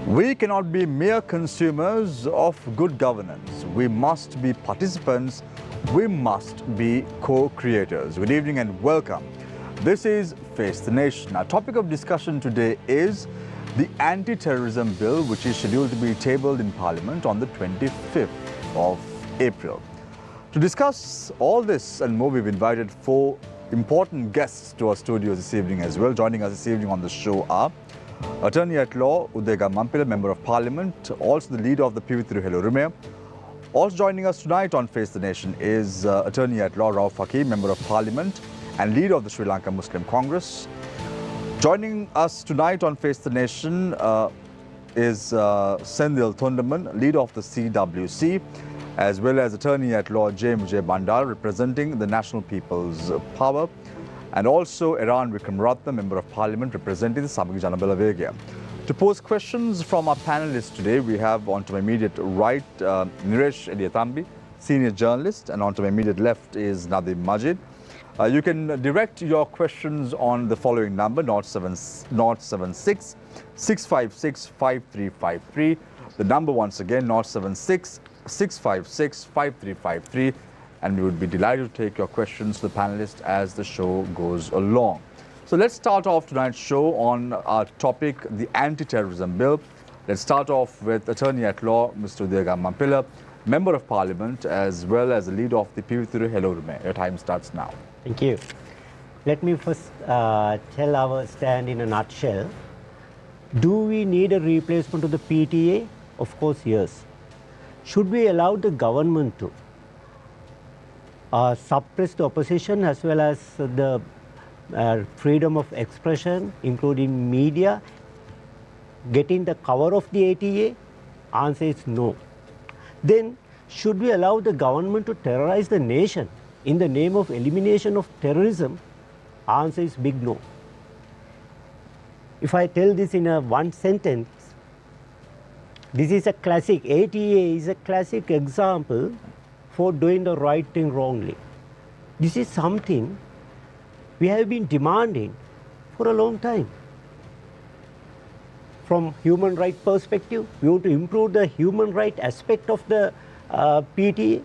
We cannot be mere consumers of good governance. We must be participants. We must be co-creators. Good evening and welcome. This is Face the Nation. Our topic of discussion today is the anti-terrorism bill, which is scheduled to be tabled in Parliament on the 25th of April. To discuss all this and more, we've invited four important guests to our studios this evening as well. Joining us this evening on the show are Attorney at Law Udega Mampila, Member of Parliament, also the leader of the Pivithiru Hellorume. Also joining us tonight on Face the Nation is Attorney at Law Rauf Hakeem, Member of Parliament and leader of the Sri Lanka Muslim Congress. Joining us tonight on Face the Nation is Sendil Thundaman, leader of the CWC, as well as Attorney at Law J. Mujay Bandar, representing the National People's Power, and also Iran Vikramratne, Member of Parliament, representing the Samagi Janabala Vegya. To pose questions from our panelists today, we have on to my immediate right Niresh Eliathambi, senior journalist, and on to my immediate left is Nadim Majid. You can direct your questions on the following number, 076 656 5353. The number once again, 076 656 5353. And we would be delighted to take your questions to the panelists as the show goes along. So let's start off tonight's show on our topic, the anti-terrorism bill. Let's start off with Attorney at Law, Mr. Udega Mampila, Member of Parliament, as well as the leader of the Pivithiru Hellorume. Your time starts now. Thank you. Let me first tell our stand in a nutshell. Do we need a replacement of the PTA? Of course, yes. Should we allow the government to suppress the opposition as well as the freedom of expression, including media, getting the cover of the ATA? Answer is no. Then, should we allow the government to terrorize the nation in the name of elimination of terrorism? Answer is big no. If I tell this in one sentence, this is a classic, ATA is a classic example for doing the right thing wrongly. This is something we have been demanding for a long time. From human rights perspective, we want to improve the human right aspect of the PTA.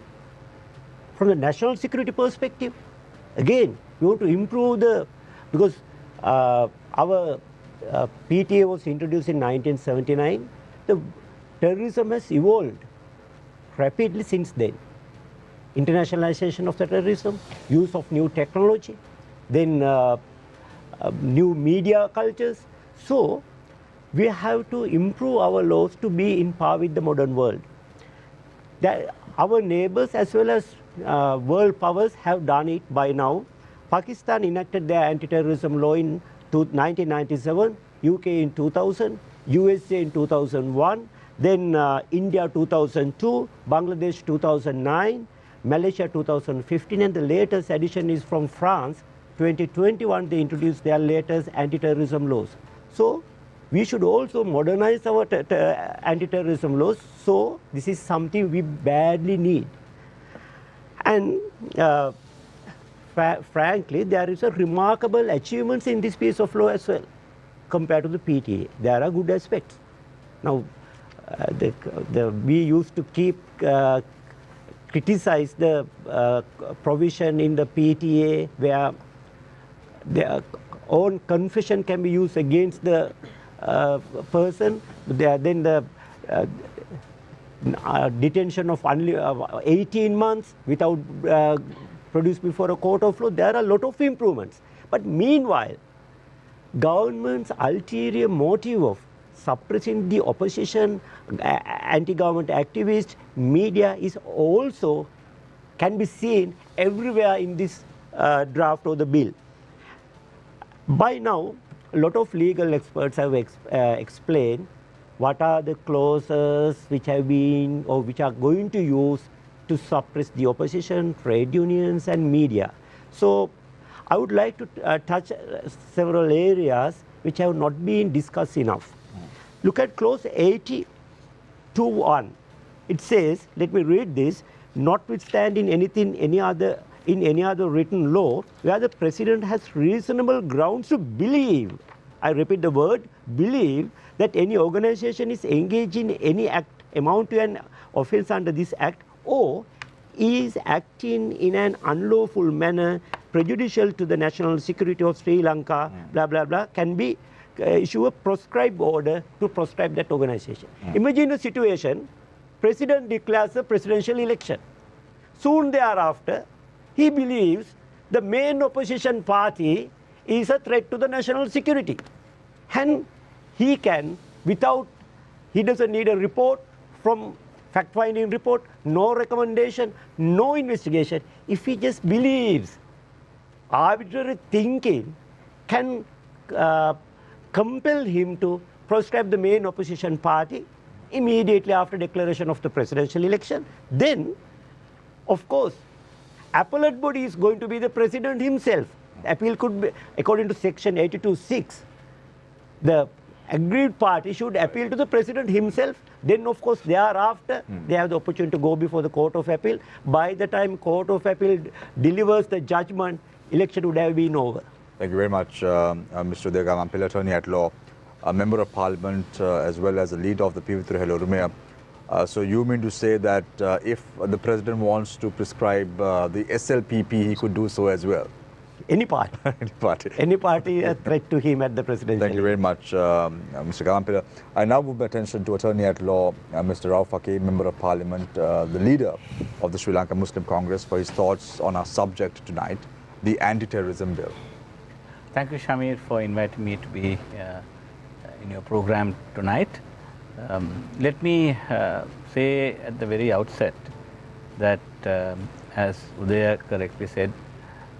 From the national security perspective, again, we want to improve because our PTA was introduced in 1979. The terrorism has evolved rapidly since then. Internationalization of the terrorism, use of new technology, then new media cultures. So we have to improve our laws to be in par with the modern world. Our neighbors as well as world powers have done it by now. Pakistan enacted their anti-terrorism law in 1997, UK in 2000, USA in 2001, then India 2002, Bangladesh 2009, Malaysia 2015, and the latest edition is from France. 2021, they introduced their latest anti-terrorism laws. So we should also modernize our anti-terrorism laws. So this is something we badly need. And frankly, there is a remarkable achievements in this piece of law as well compared to the PTA. There are good aspects. Now, we used to keep criticize the provision in the PTA where their own confession can be used against the person. Then the detention of only 18 months without produced before a court of law. There are a lot of improvements. But meanwhile, government's ulterior motive of suppressing the opposition, anti-government activists, media is also can be seen everywhere in this draft of the bill. By now, a lot of legal experts have explained what are the clauses which have been or which are going to use to suppress the opposition, trade unions and media. So I would like to touch several areas which have not been discussed enough. Look at clause 80(2)(1). It says, let me read this, notwithstanding any other written law where the president has reasonable grounds to believe I repeat the word, believe that any organization is engaged in any act amount to an offence under this act or is acting in an unlawful manner prejudicial to the national security of Sri Lanka, blah, blah, blah, can be issue a proscribed order to proscribe that organization. Imagine a situation, president declares a presidential election. Soon thereafter, he believes the main opposition party is a threat to the national security. And he can, he doesn't need a report from fact-finding report, no recommendation, no investigation. If he just believes, arbitrary thinking can compel him to proscribe the main opposition party immediately after declaration of the presidential election, then, of course, appellate body is going to be the president himself. Appeal could be, according to section 82(6), the aggrieved party should appeal to the president himself. Then, of course, thereafter, they have the opportunity to go before the Court of Appeal. By the time Court of Appeal delivers the judgment, election would have been over. Thank you very much, Mr. Udayagamampila, attorney at law, a member of parliament, as well as the leader of the Pivithura Helorumaya. So you mean to say that if the president wants to prescribe the SLPP, he could do so as well? Any party. Any party. Any party a threat to him at the presidential. Thank you very much, Mr. Gamampila. I now move my attention to attorney at law, Mr. Rao Faqih, member of parliament, the leader of the Sri Lanka Muslim Congress, for his thoughts on our subject tonight, the anti-terrorism bill. Thank you, Shamir, for inviting me to be in your program tonight. Let me say at the very outset that, as Udaya correctly said,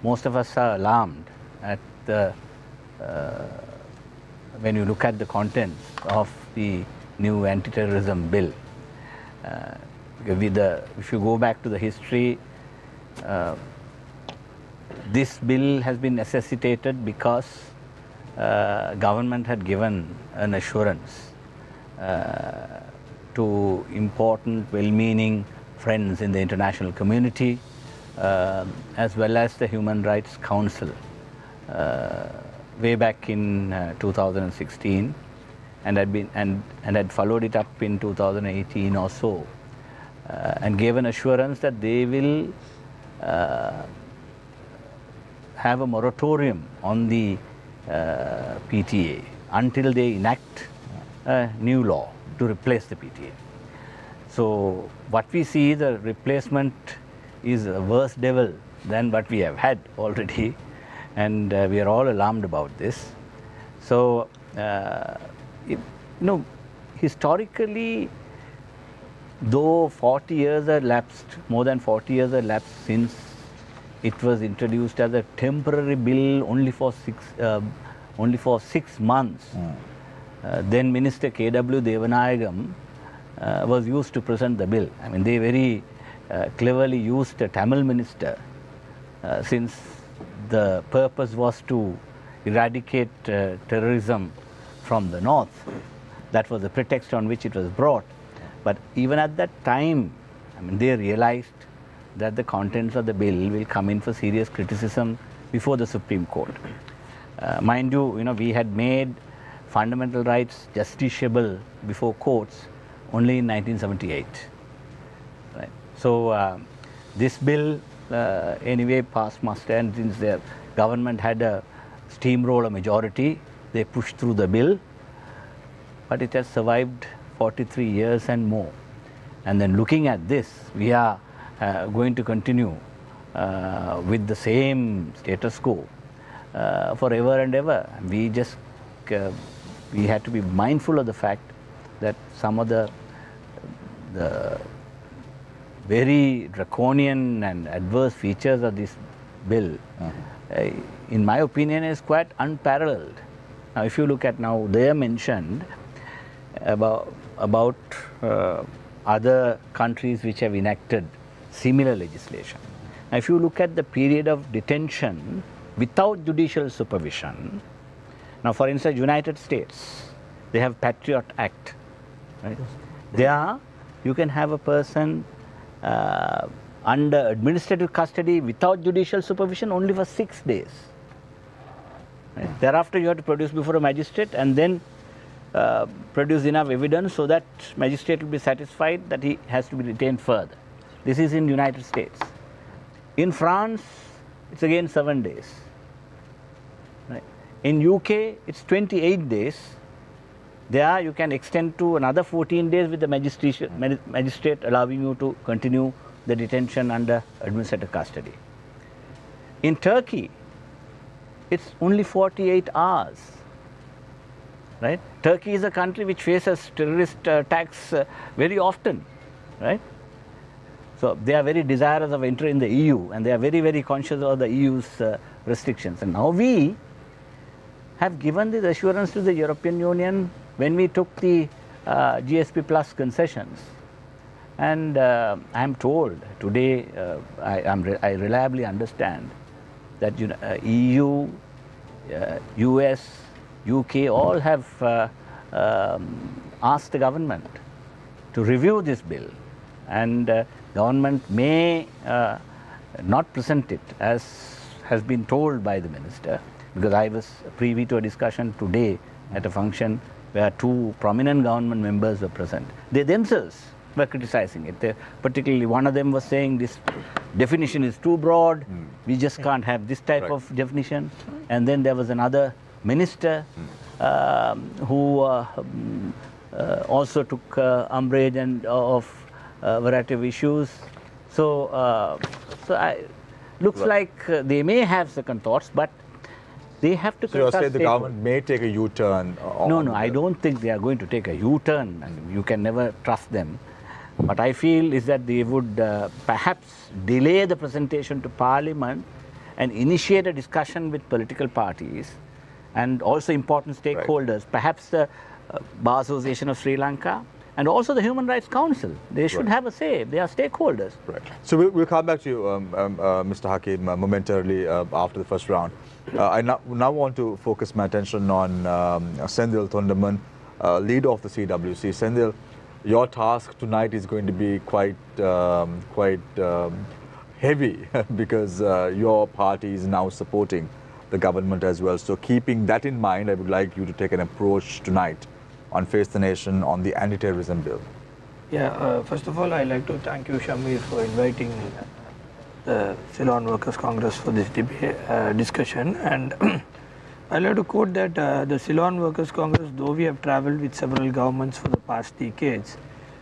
most of us are alarmed at the, when you look at the contents of the new anti-terrorism bill. If you go back to the history, this bill has been necessitated because government had given an assurance to important, well-meaning friends in the international community, as well as the Human Rights Council, way back in 2016, and had followed it up in 2018 or so, and gave an assurance that they will have a moratorium on the PTA until they enact a new law to replace the PTA. So what we see, the replacement is a worse devil than what we have had already, and we are all alarmed about this. So, historically, though 40 years have elapsed, more than 40 years have elapsed since it was introduced as a temporary bill only for 6 months. Then Minister K.W. Devanayagam was used to present the bill. I mean, they very cleverly used a Tamil minister, since the purpose was to eradicate terrorism from the north. That was the pretext on which it was brought. But even at that time, I mean, they realized that the contents of the bill will come in for serious criticism before the Supreme Court. Mind you, we had made fundamental rights justiciable before courts only in 1978. Right? So this bill anyway passed muster, and since the government had a steamroller majority, they pushed through the bill, but it has survived 43 years and more. And then looking at this, we are going to continue with the same status quo forever and ever. We just we had to be mindful of the fact that some of the very draconian and adverse features of this bill, in my opinion, is quite unparalleled. Now, if you look at now, they are mentioned about other countries which have enacted similar legislation. Now, if you look at the period of detention without judicial supervision, now, for instance, United States, they have Patriot Act. Right? There, you can have a person under administrative custody without judicial supervision only for 6 days. Right? Thereafter, you have to produce before a magistrate and then produce enough evidence so that magistrate will be satisfied that he has to be detained further. This is in United States. In France, it's again 7 days. Right? In UK, it's 28 days. There you can extend to another 14 days with the magistrate allowing you to continue the detention under administrative custody. In Turkey, it's only 48 hours. Right? Turkey is a country which faces terrorist attacks very often. Right? So they are very desirous of entering the EU, and they are very, very conscious of the EU's restrictions. And now we have given this assurance to the European Union when we took the GSP Plus concessions. And I am told today, I reliably understand that EU, US, UK all have asked the government to review this bill, and government may not present it as has been told by the minister, because I was privy to a discussion today at a function where 2 prominent government members were present. They themselves were criticizing it. Particularly one of them was saying this definition is too broad, we just can't have this type of definition. And then there was another minister who also took umbrage and of a variety of issues. So, looks like they may have second thoughts, but they have to. So you're saying the government may take a U-turn? No, I don't think they are going to take a U-turn, and you can never trust them. What I feel is that they would perhaps delay the presentation to Parliament and initiate a discussion with political parties and also important stakeholders, perhaps the Bar Association of Sri Lanka and also the Human Rights Council. They should have a say. They are stakeholders. Right. So we'll come back to you, Mr. Hakim, momentarily after the first round. I now want to focus my attention on Sendil Thondaman, leader of the CWC. Sendil, your task tonight is going to be quite heavy because your party is now supporting the government as well. So keeping that in mind, I would like you to take an approach tonight on Face the Nation on the anti-terrorism bill. Yeah, first of all, I'd like to thank you, Shamir, for inviting the Ceylon Workers' Congress for this discussion. And I'd like to quote that the Ceylon Workers' Congress, though we have travelled with several governments for the past decades,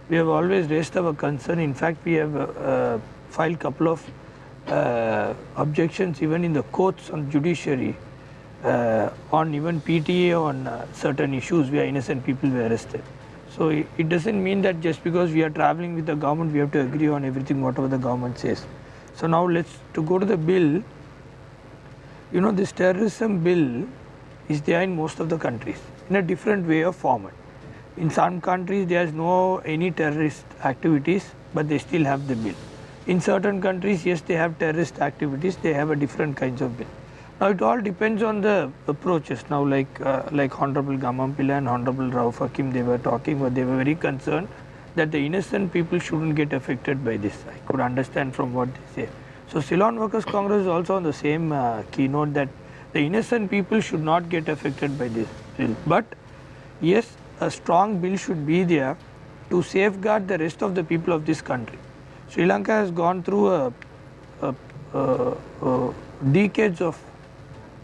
we have always raised our concern. In fact, we have filed a couple of objections even in the courts on judiciary on even PTA on certain issues where innocent people were arrested. So it doesn't mean that just because we are travelling with the government, we have to agree on everything whatever the government says. So now to go to the bill. You know, this terrorism bill is there in most of the countries in a different way of format. In some countries there is no any terrorist activities, but they still have the bill. In certain countries, yes, they have terrorist activities, they have a different kinds of bill. Now it all depends on the approaches. Now like Honorable Gamampilla and Honorable Rauf Hakim, they were talking, but they were very concerned that the innocent people shouldn't get affected by this. I could understand from what they say. So Ceylon Workers Congress is also on the same keynote that the innocent people should not get affected by this bill. But yes, a strong bill should be there to safeguard the rest of the people of this country. Sri Lanka has gone through decades of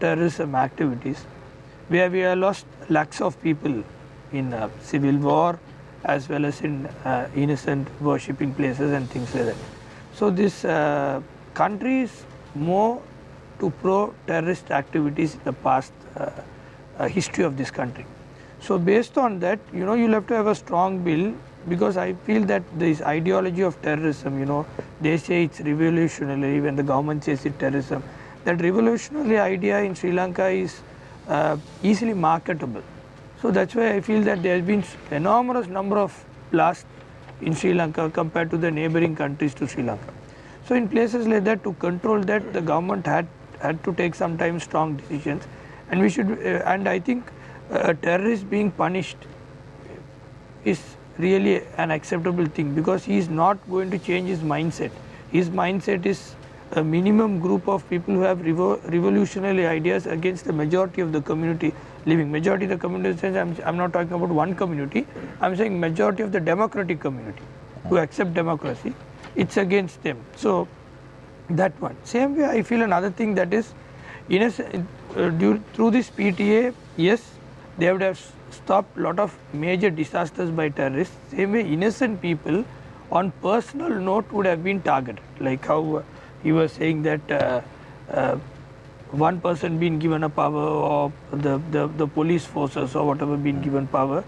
terrorism activities where we have lost lakhs of people in civil war as well as in innocent worshipping places and things like that. So this country is more to pro-terrorist activities in the past history of this country. So based on that, you know, you'll have to have a strong bill, because I feel that this ideology of terrorism, you know, they say it's revolutionary when the government says it's terrorism. That revolutionary idea in Sri Lanka is easily marketable. So that's why I feel that there has been enormous number of blasts in Sri Lanka compared to the neighboring countries to Sri Lanka. So in places like that, to control that, the government had to take sometimes strong decisions, and we should. And I think a terrorist being punished is really an acceptable thing, because he is not going to change his mindset. His mindset is a minimum group of people who have revolutionary ideas against the majority of the community living. Majority of the community says, I'm not talking about one community, I'm saying majority of the democratic community who accept democracy, it's against them. So that one. Same way I feel another thing, that is, through this PTA, yes, they would have stopped a lot of major disasters by terrorists. Same way innocent people on personal note would have been targeted, like how he was saying that one person being given a power, or the police forces or whatever being given power,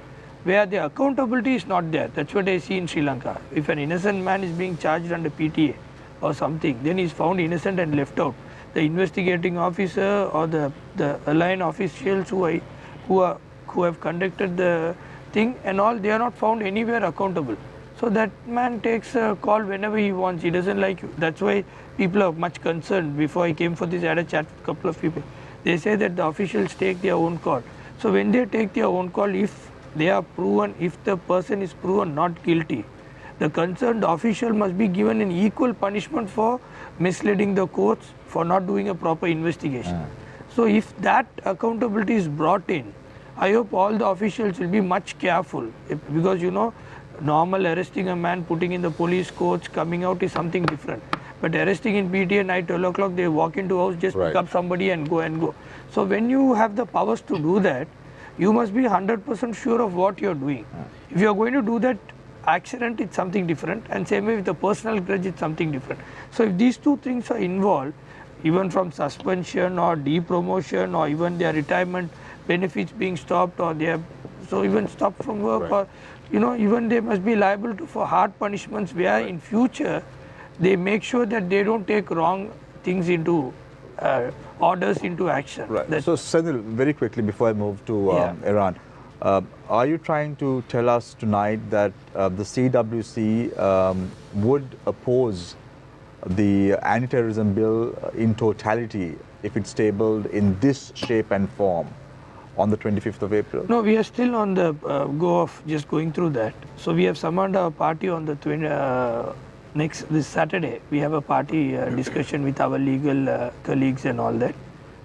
where the accountability is not there. That's what I see in Sri Lanka. If an innocent man is being charged under PTA or something, then he is found innocent and left out. The investigating officer or the aligned officials who have conducted the thing and all, they are not found anywhere accountable. So that man takes a call whenever he wants. He doesn't like you. That's why people are much concerned. Before I came for this, I had a chat with a couple of people. They say that the officials take their own call. So when they take their own call, if they are proven, if the person is proven not guilty, the concerned official must be given an equal punishment for misleading the courts, for not doing a proper investigation. So if that accountability is brought in, I hope all the officials will be much careful, because normal arresting a man, putting in the police courts, coming out is something different. But arresting in PTA night 12 o'clock, they walk into house, just pick up somebody and go. So when you have the powers to do that, you must be 100% sure of what you're doing. If you're going to do that accident, it's something different, and same way with the personal grudge, it's something different. So if these two things are involved, even from suspension or depromotion or even their retirement benefits being stopped, or they have even stopped from work, or even they must be liable for hard punishments, where in future they make sure that they don't take wrong things into orders into action. Right. So Senthil, very quickly before I move to Iran, are you trying to tell us tonight that the CWC would oppose the anti-terrorism bill in totality if it's tabled in this shape and form on the 25th of April? No, we are still on the go of just going through that. So we have summoned our party on the this Saturday. We have a party discussion with our legal colleagues and all that.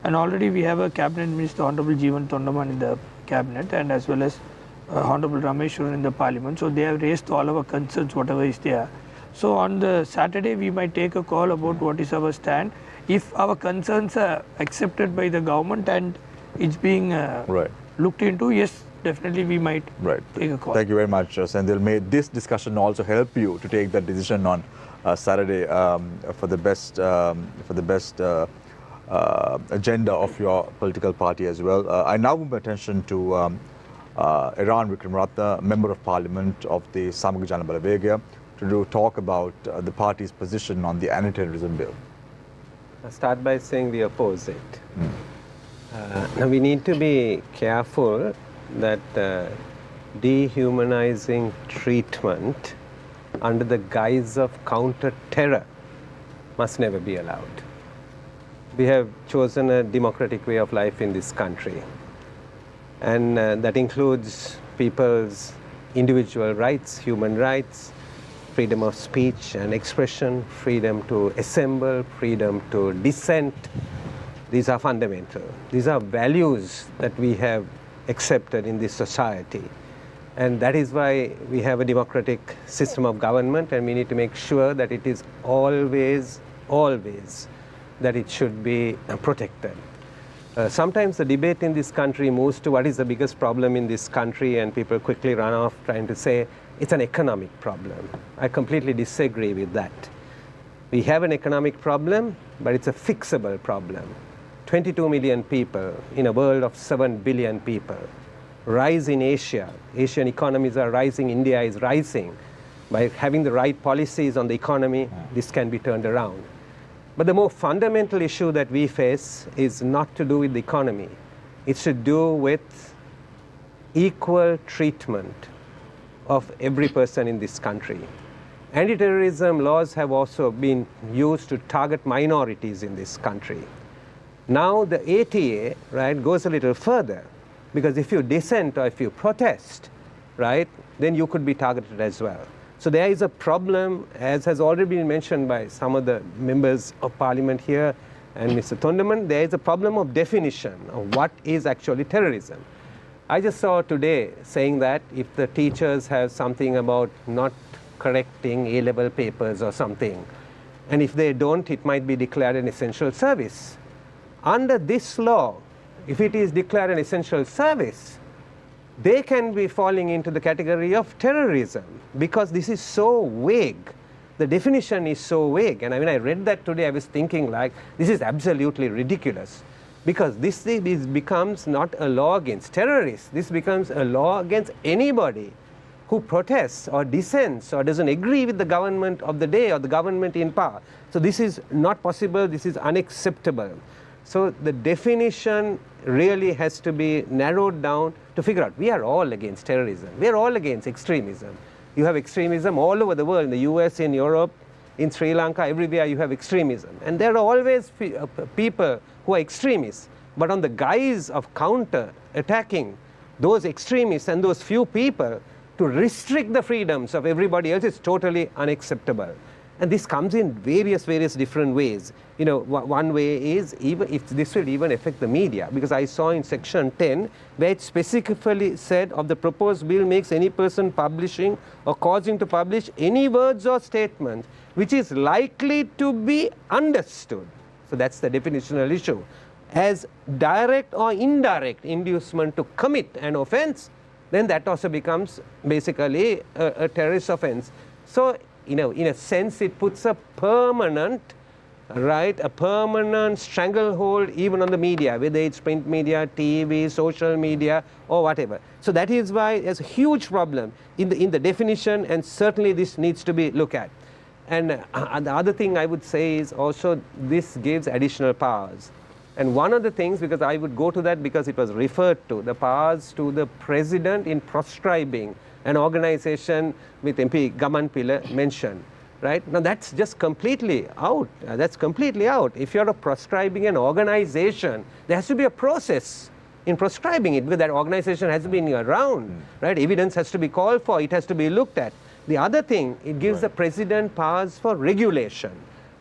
And already we have a cabinet minister, Honorable Jeevan Tondaman, in the cabinet, and as well as Honorable Rameshwaran in the parliament. So they have raised all our concerns, whatever is there. So on the Saturday, we might take a call about what is our stand. If our concerns are accepted by the government and it's being looked into, yes, definitely we might take a call. Thank you very much, Senthil. May this discussion also help you to take that decision on Saturday for the best agenda of your political party as well. I now move my attention to Iran Wickramaratne, Member of Parliament of the Samaga Jana Balawegaya, to talk about the party's position on the anti-terrorism bill. I'll start by saying we oppose it. Now we need to be careful that dehumanizing treatment under the guise of counter-terror must never be allowed. We have chosen a democratic way of life in this country, and that includes people's individual rights, human rights, freedom of speech and expression, freedom to assemble, freedom to dissent. These are fundamental. These are values that we have accepted in this society. And that is why we have a democratic system of government, and we need to make sure that it is always that it should be protected. Sometimes the debate in this country moves to what is the biggest problem in this country, and people quickly run off trying to say it's an economic problem. I completely disagree with that. We have an economic problem, but it's a fixable problem. 22 million people in a world of 7 billion people. Rise in Asia. Asian economies are rising. India is rising. By having the right policies on the economy, this can be turned around. But the more fundamental issue that we face is not to do with the economy. It's to do with equal treatment of every person in this country. Anti-terrorism laws have also been used to target minorities in this country. Now the ATA, goes a little further, because if you dissent or if you protest, then you could be targeted as well. So there is a problem, as has already been mentioned by some of the members of parliament here and Mr. Thondaman, there is a problem of definition of what is actually terrorism. I just saw today saying that if the teachers have something about not correcting A-level papers or something, and if they don't, it might be declared an essential service. Under this law, if it is declared an essential service, they can be falling into the category of terrorism because this is so vague. The definition is so vague. And when I read that today, I was thinking like, this is absolutely ridiculous. Because this becomes not a law against terrorists. This becomes a law against anybody who protests or dissents or doesn't agree with the government of the day or the government in power. So this is not possible. This is unacceptable. So the definition really has to be narrowed down to figure out. We are all against terrorism. We are all against extremism. You have extremism all over the world, in the US, in Europe, in Sri Lanka, everywhere you have extremism. And there are always people who are extremists. But on the guise of counter-attacking those extremists and those few people, to restrict the freedoms of everybody else is totally unacceptable. And this comes in various different ways. You know, one way is even if this will even affect the media, because I saw in section 10 where it specifically said of the proposed bill makes any person publishing or causing to publish any words or statements which is likely to be understood. So that's the definitional issue. As direct or indirect inducement to commit an offense, then that also becomes basically a terrorist offense. So, you know, in a sense, it puts a permanent, right, a permanent stranglehold even on the media, whether it's print media, TV, social media, or whatever. So that is why there's a huge problem in the definition, and certainly this needs to be looked at. And the other thing I would say is also this gives additional powers. And one of the things, because I would go to that because it was referred to, the powers to the president in proscribing an organization with MP Gaman Pilla mentioned, right? Now that's just completely out. That's completely out. If you're proscribing an organization, there has to be a process in proscribing it, because that organization has to be around, right? Evidence has to be called for, it has to be looked at. The other thing, it gives the president powers for regulation,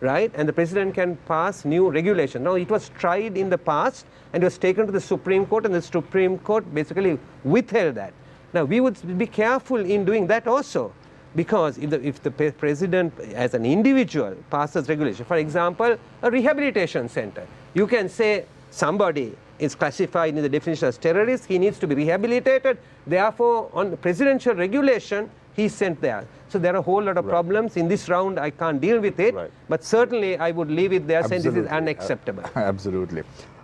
right? And the president can pass new regulation. Now, it was tried in the past and it was taken to the Supreme Court, and the Supreme Court basically withheld that. Now, we would be careful in doing that also, because if the president as an individual passes regulation, for example, a rehabilitation center, you can say somebody is classified in the definition as terrorist, he needs to be rehabilitated, therefore on presidential regulation, he's sent there. So there are a whole lot of problems. In this round, I can't deal with it, but certainly I would leave it there saying this is unacceptable. Absolutely.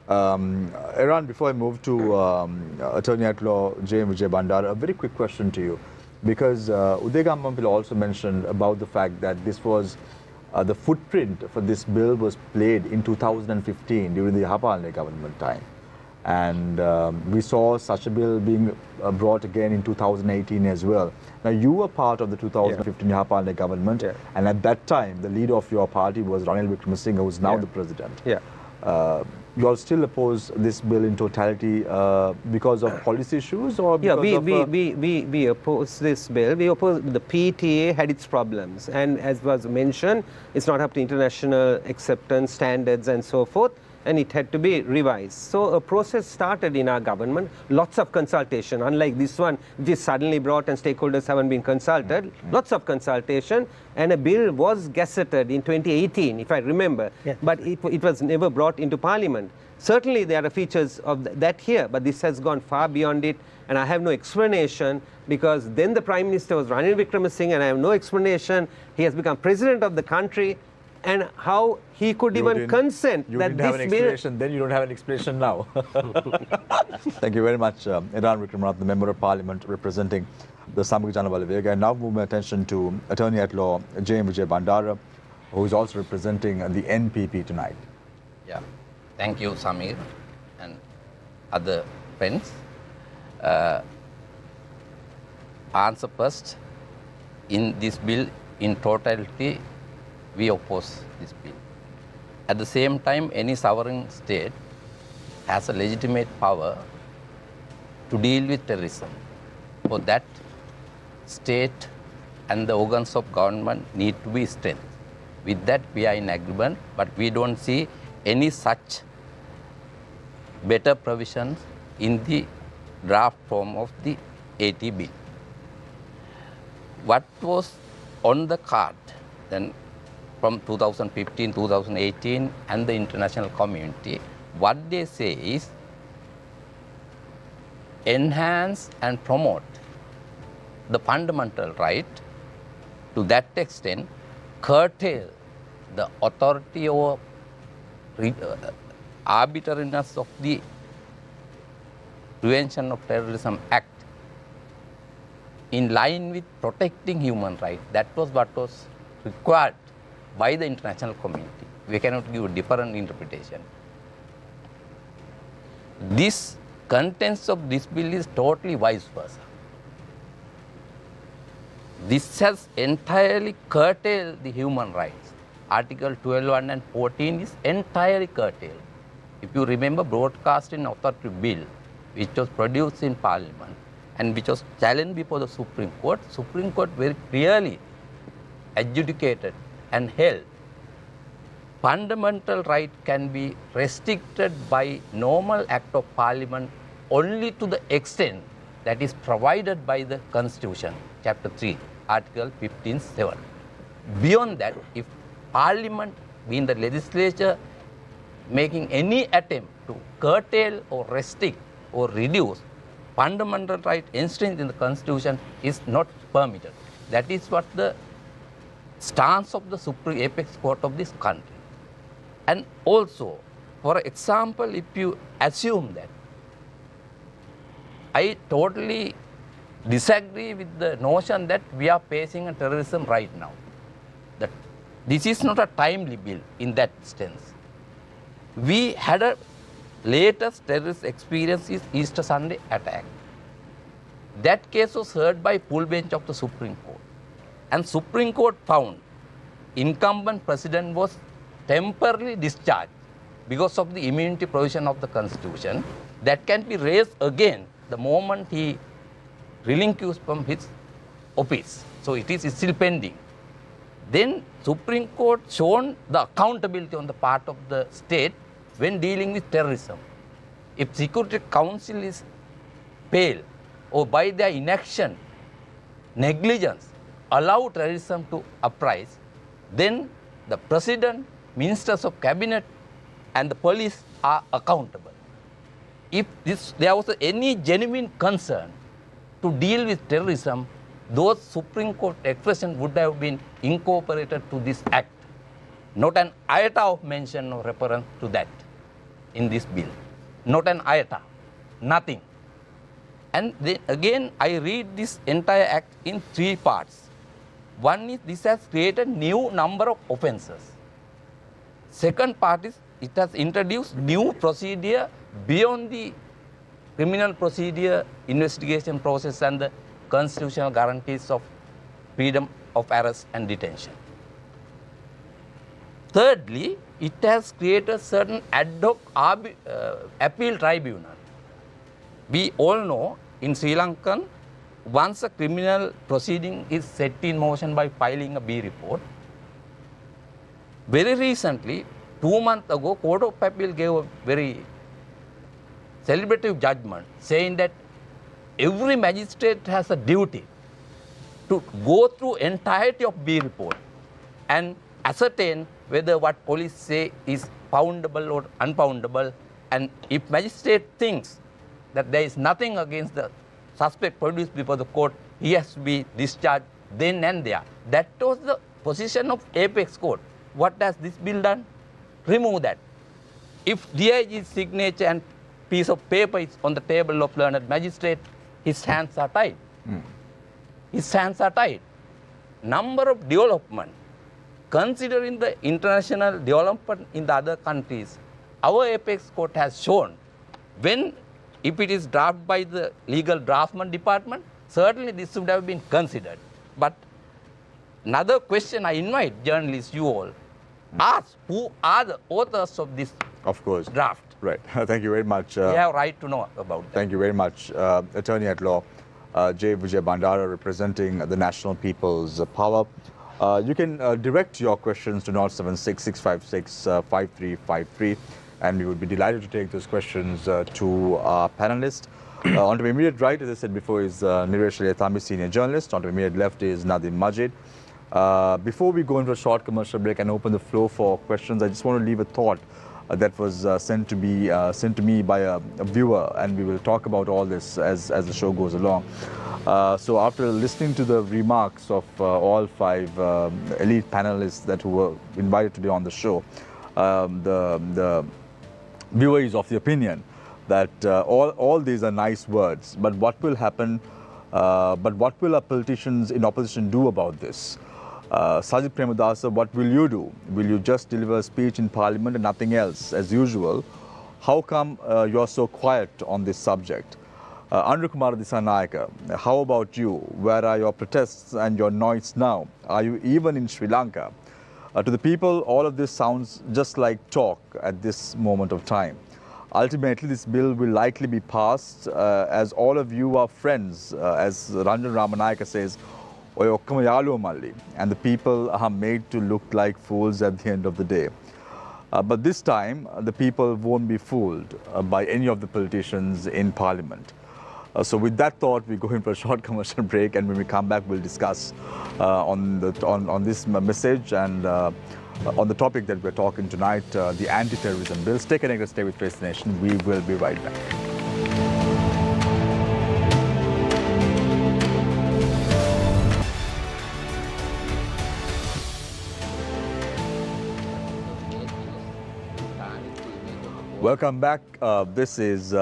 Iran, before I move to Attorney at Law J. Vijay Bandara, a very quick question to you, because Uday Gaman also mentioned about the fact that this was the footprint for this bill was played in 2015 during the Yapalne government time. And we saw such a bill being brought again in 2018 as well. Now, you were part of the 2015 Yapalne government, and at that time, the leader of your party was Ranil Wickremesinghe, who is now the president. You all still oppose this bill in totality because of policy issues, or because we oppose this bill. We oppose the PTA had its problems, and as was mentioned, it's not up to international acceptance standards and so forth, and it had to be revised. So a process started in our government, lots of consultation, unlike this one, which is suddenly brought and stakeholders haven't been consulted, lots of consultation, and a bill was gazetted in 2018, if I remember, but it was never brought into parliament. Certainly there are features of that here, but this has gone far beyond it, and I have no explanation, because then the Prime Minister was Ranil Wickremesinghe, and I have no explanation. He has become president of the country, and how he could even consent that this bill... Then you don't have an explanation now. Thank you very much, Iran Wickremesinghe, the Member of Parliament representing the Samik Janabalawega. And now move my attention to Attorney at Law J. Vijay Bandara, who is also representing the NPP tonight. Yeah, thank you, Samir, and other friends. Answer first, in this bill, in totality, we oppose this bill. At the same time, any sovereign state has a legitimate power to deal with terrorism. For that, state and the organs of government need to be strengthened. With that, we are in agreement, but we don't see any such better provisions in the draft form of the AT bill. What was on the card then from 2015, 2018 and the international community, what they say is enhance and promote the fundamental right, to that extent curtail the authority or arbitrariness of the Prevention of Terrorism Act in line with protecting human rights. That was what was required by the international community. We cannot give a different interpretation. This contents of this bill is totally vice versa. This has entirely curtailed the human rights. Article 12.1 and 14 is entirely curtailed. If you remember, Broadcasting Authority Bill, which was produced in Parliament and which was challenged before the Supreme Court very clearly adjudicated and held fundamental right can be restricted by normal act of Parliament only to the extent that is provided by the Constitution, Chapter 3, Article 15.7. Beyond that, if Parliament, being the legislature, making any attempt to curtail or restrict or reduce fundamental right enshrined in the Constitution is not permitted. That is what the stance of the Supreme Apex Court of this country. And also, for example, if you assume that, I totally disagree with the notion that we are facing a terrorism right now. That this is not a timely bill in that sense. We had a latest terrorist experience is Easter Sunday attack. That case was heard by full bench of the Supreme Court. And Supreme Court found incumbent president was temporarily discharged because of the immunity provision of the Constitution that can be raised again the moment he relinquished from his office. So it is still pending. Then Supreme Court shown the accountability on the part of the state when dealing with terrorism. If Security Council is failed or by their inaction, negligence, allow terrorism to uprise, then the president, ministers of cabinet and the police are accountable. If there was any genuine concern to deal with terrorism, those Supreme Court expressions would have been incorporated to this act. Not an iota of mention or reference to that in this bill. Not an iota, nothing. And then again, I read this entire act in three parts. One is this has created new number of offences. Second part is it has introduced new procedure beyond the criminal procedure, investigation process and the constitutional guarantees of freedom of arrest and detention. Thirdly, it has created certain ad hoc appeal tribunal. We all know in Sri Lanka, once a criminal proceeding is set in motion by filing a B report, very recently, 2 months ago, Court of Appeal gave a very celebrative judgment saying that every magistrate has a duty to go through entirety of B report and ascertain whether what police say is foundable or unfoundable, and if magistrate thinks that there is nothing against the suspect produced before the court, he has to be discharged then and there. That was the position of Apex Court. What has this bill done? Remove that. If DIG's signature and piece of paper is on the table of learned magistrate, his hands are tied. His hands are tied. Number of development, considering the international development in the other countries, our Apex Court has shown when, if it is drafted by the legal draftsman department, certainly this would have been considered. But another question I invite journalists, you all, ask who are the authors of this draft. Right. Thank you very much. We have right to know about that. Thank you very much, Attorney at Law J. Vijay Bandara, representing the National People's Power. You can direct your questions to 076-656-5353, and we would be delighted to take those questions to our panelists. On to my immediate right, as I said before, is Niresh Lethami, senior journalist. On to my immediate left is Nadim Majid. Before we go into a short commercial break and open the floor for questions, I just want to leave a thought that was sent to me by a viewer, and we will talk about all this as the show goes along. So after listening to the remarks of all 5 elite panelists that were invited today on the show, the viewer is of the opinion that all these are nice words, but what will happen? But what will our politicians in opposition do about this? Sajid Premadasa, what will you do? Will you just deliver a speech in Parliament and nothing else as usual? How come you're so quiet on this subject? Andrew Kumar Dissanayake, how about you? Where are your protests and your noise now? Are you even in Sri Lanka? To the people, all of this sounds just like talk at this moment of time. Ultimately, this bill will likely be passed as all of you are friends, as Ranjan Ramanayake says, and the people are made to look like fools at the end of the day. But this time, the people won't be fooled by any of the politicians in Parliament. So with that thought, we go in for a short commercial break, and when we come back, we'll discuss on this message and on the topic that we're talking tonight, the anti-terrorism bill. Stay connected, stay with Face the Nation. We will be right back. Welcome back. This is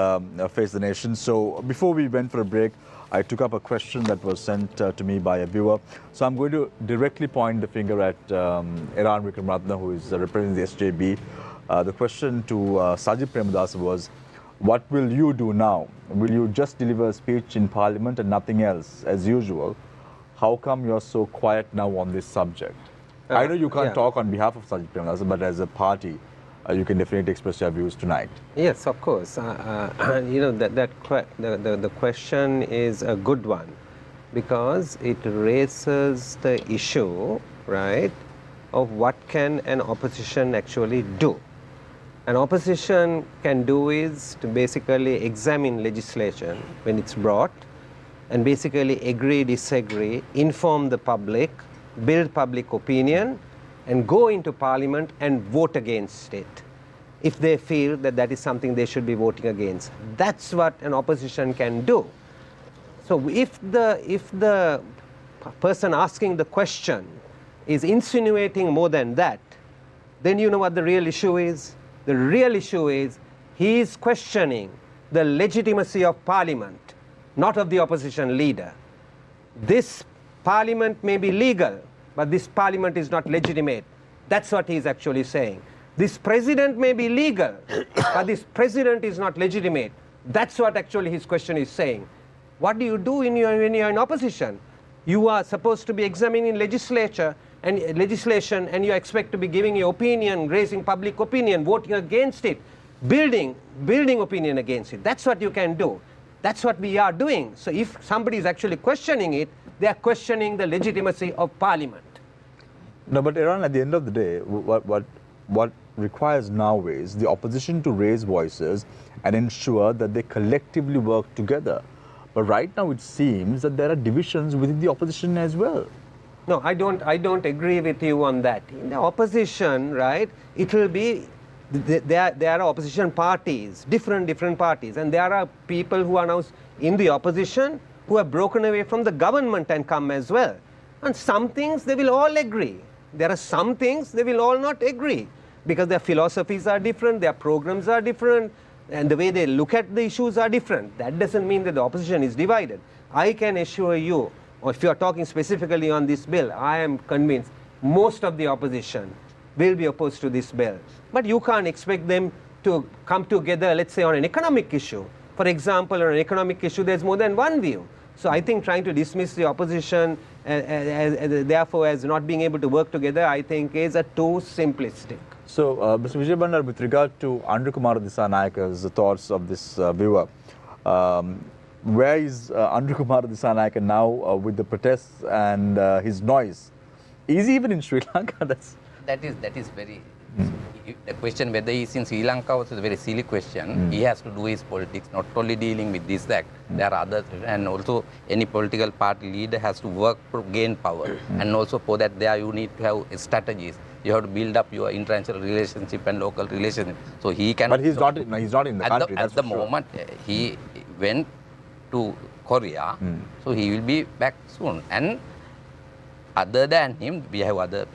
Face the Nation. So before we went for a break, I took up a question that was sent to me by a viewer. So I'm going to directly point the finger at Iran Wickramaratne, who is representing the SJB. The question to Sajid Premadasa was, what will you do now? Will you just deliver a speech in Parliament and nothing else as usual? How come you're so quiet now on this subject? I know you can't talk on behalf of Sajid Premadasa, but as a party, you can definitely express your views tonight. Yes, of course. You know, the question is a good one because it raises the issue, right, of what can an opposition actually do. An opposition can do is to basically examine legislation when it's brought and basically agree, disagree, inform the public, build public opinion, and go into Parliament and vote against it if they feel that that is something they should be voting against. That's what an opposition can do. So if the person asking the question is insinuating more than that, then you know what the real issue is? The real issue is he is questioning the legitimacy of Parliament, not of the opposition leader. This Parliament may be legal, but this Parliament is not legitimate. That's what he's actually saying. This president may be legal, but this president is not legitimate. That's what actually his question is saying. What do you do when you're in opposition? You are supposed to be examining legislation and you expect to be giving your opinion, raising public opinion, voting against it, building opinion against it. That's what you can do. That's what we are doing. So if somebody is actually questioning it, they are questioning the legitimacy of Parliament. No, but Iran, at the end of the day, what requires now is the opposition to raise voices and ensure that they collectively work together. But right now it seems that there are divisions within the opposition as well. No, I don't agree with you on that. In the opposition, right, it will be, there are opposition parties, different parties, and there are people who are now in the opposition who have broken away from the government and come as well. And some things they will all agree. There are some things they will all not agree because their philosophies are different, their programs are different, and the way they look at the issues are different. That doesn't mean that the opposition is divided. I can assure you, or if you are talking specifically on this bill, I am convinced most of the opposition will be opposed to this bill. But you can't expect them to come together, let's say, on an economic issue. For example, on an economic issue, there's more than one view. So I think trying to dismiss the opposition, therefore, as not being able to work together, I think is too simplistic. So, Mr. Vijay Bandara, with regard to Andrew Kumar Disanayake's thoughts of this viewer, where is Andrew Kumar Dissanayake now with the protests and his noise? Is he even in Sri Lanka? That is very. The question whether he is in Sri Lanka was a very silly question. He has to do his politics, not only dealing with this act. There are others, and also any political party leader has to work to gain power. And also for that, there you need to have strategies. You have to build up your international relationship and local relationship. So he can. But he's not in the country. At the moment, he went to Korea, so he will be back soon. And other than him, we have other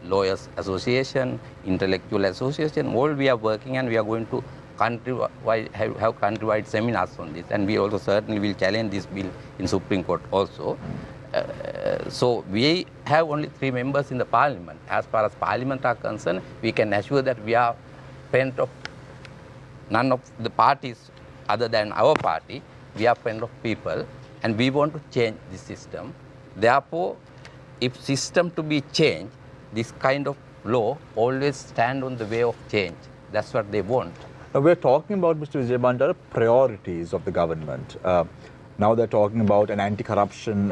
lawyers association, intellectual association, all we are working, and we are going to have countrywide seminars on this, and we also certainly will challenge this bill in Supreme Court also. So we have only 3 members in the parliament. As far as parliament are concerned, we can assure that we are friend of none of the parties other than our party. We are friend of people, and we want to change the system. Therefore, if system to be changed, this kind of law always stand on the way of change. That's what they want. Now we're talking about, Mr. Vijay Bandara, priorities of the government. Now they're talking about an anti-corruption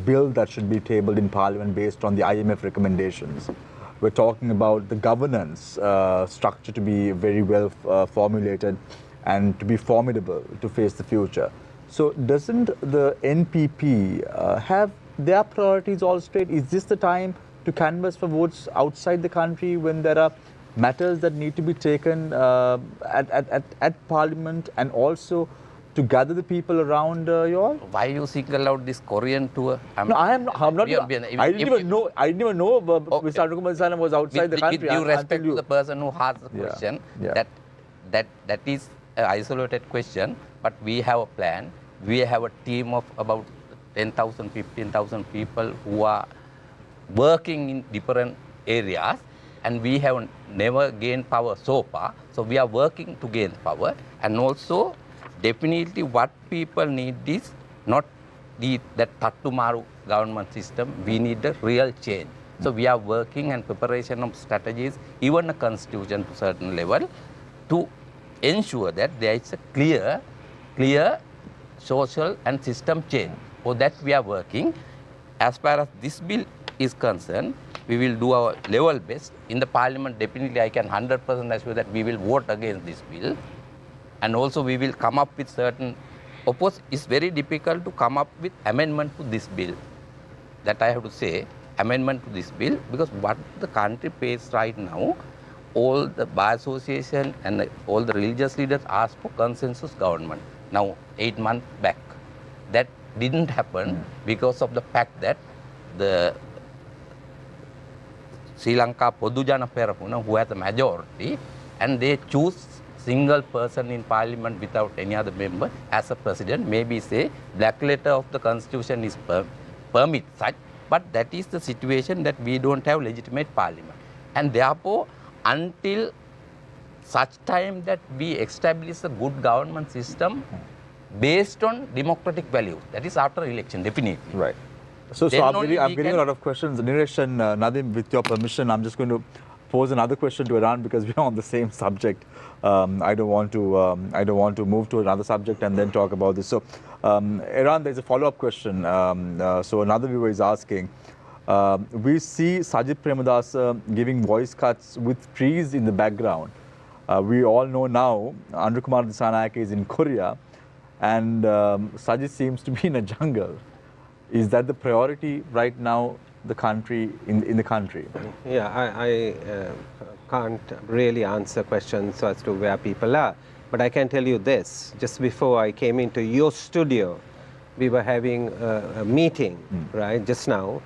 bill that should be tabled in Parliament based on the IMF recommendations. We're talking about the governance structure to be very well formulated and to be formidable to face the future. So doesn't the NPP have their priorities all straight? Is this the time to canvass for votes outside the country when there are matters that need to be taken at Parliament, and also to gather the people around you all? Why you single out this Korean tour? No, I'm not. I didn't even know Mr. Andrew Kumar Dissanayake was outside the country. With due respect to the person who asked the question, that is an isolated question, but we have a plan. We have a team of about 10,000, 15,000 people who are working in different areas, and we have never gained power so far. So we are working to gain power, and also definitely what people need is not that Tattumaru government system. We need a real change. So we are working and preparation of strategies, even a constitution to certain level, to ensure that there is a clear social and system change. For that we are working. As far as this bill is concerned, we will do our level best. In the Parliament, definitely I can 100% assure that we will vote against this bill. And also we will come up with certain, of course, it's very difficult to come up with amendment to this bill. That I have to say, amendment to this bill, because what the country pays right now, all the bar association and all the religious leaders asked for consensus government. Now, 8 months back. That didn't happen because of the fact that the Sri Lanka Podujana Peramuna, who has the majority, and they choose single person in Parliament without any other member as a president. Maybe say black letter of the constitution is permit such, but that is the situation that we don't have legitimate Parliament. And therefore, until such time that we establish a good government system based on democratic values, that is after election, definitely. Right. So I'm getting a lot of questions. Niresh and Nadim, with your permission, I'm just going to pose another question to Iran because we're on the same subject. I don't want to move to another subject and then talk about this. So, Iran, there's a follow-up question. So another viewer is asking, we see Sajid Premadasa giving voice cuts with trees in the background. We all know now Andrew Kumar Dissanayake is in Korea, and Sajid seems to be in a jungle. Is that the priority right now, the country in the country? Yeah, I can't really answer questions as to where people are, but I can tell you this. Just before I came into your studio, we were having a meeting, right, just now,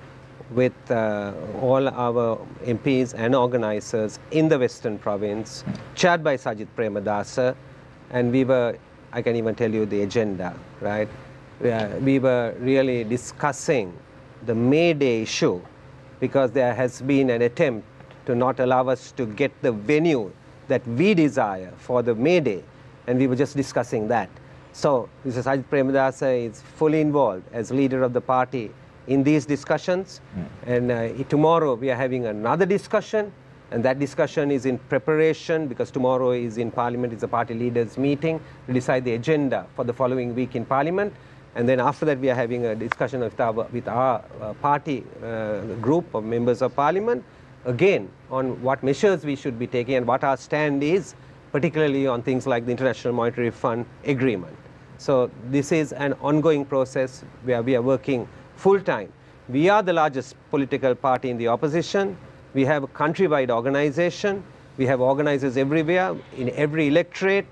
with all our MPs and organizers in the Western Province, chaired by Sajid Premadasa, and we were, I can even tell you the agenda, right? We were really discussing the May Day issue, because there has been an attempt to not allow us to get the venue that we desire for the May Day, and we were just discussing that. So Mr. Sajid Premadasa is fully involved as leader of the party in these discussions, and tomorrow we are having another discussion, And that discussion is in preparation because tomorrow is in Parliament, it's a party leaders meeting to decide the agenda for the following week in Parliament. And then after that we are having a discussion with our party group of members of Parliament, again on what measures we should be taking and what our stand is, particularly on things like the International Monetary Fund agreement. So this is an ongoing process where we are working full time. We are the largest political party in the opposition. We have a countrywide organization. We have organizers everywhere, in every electorate,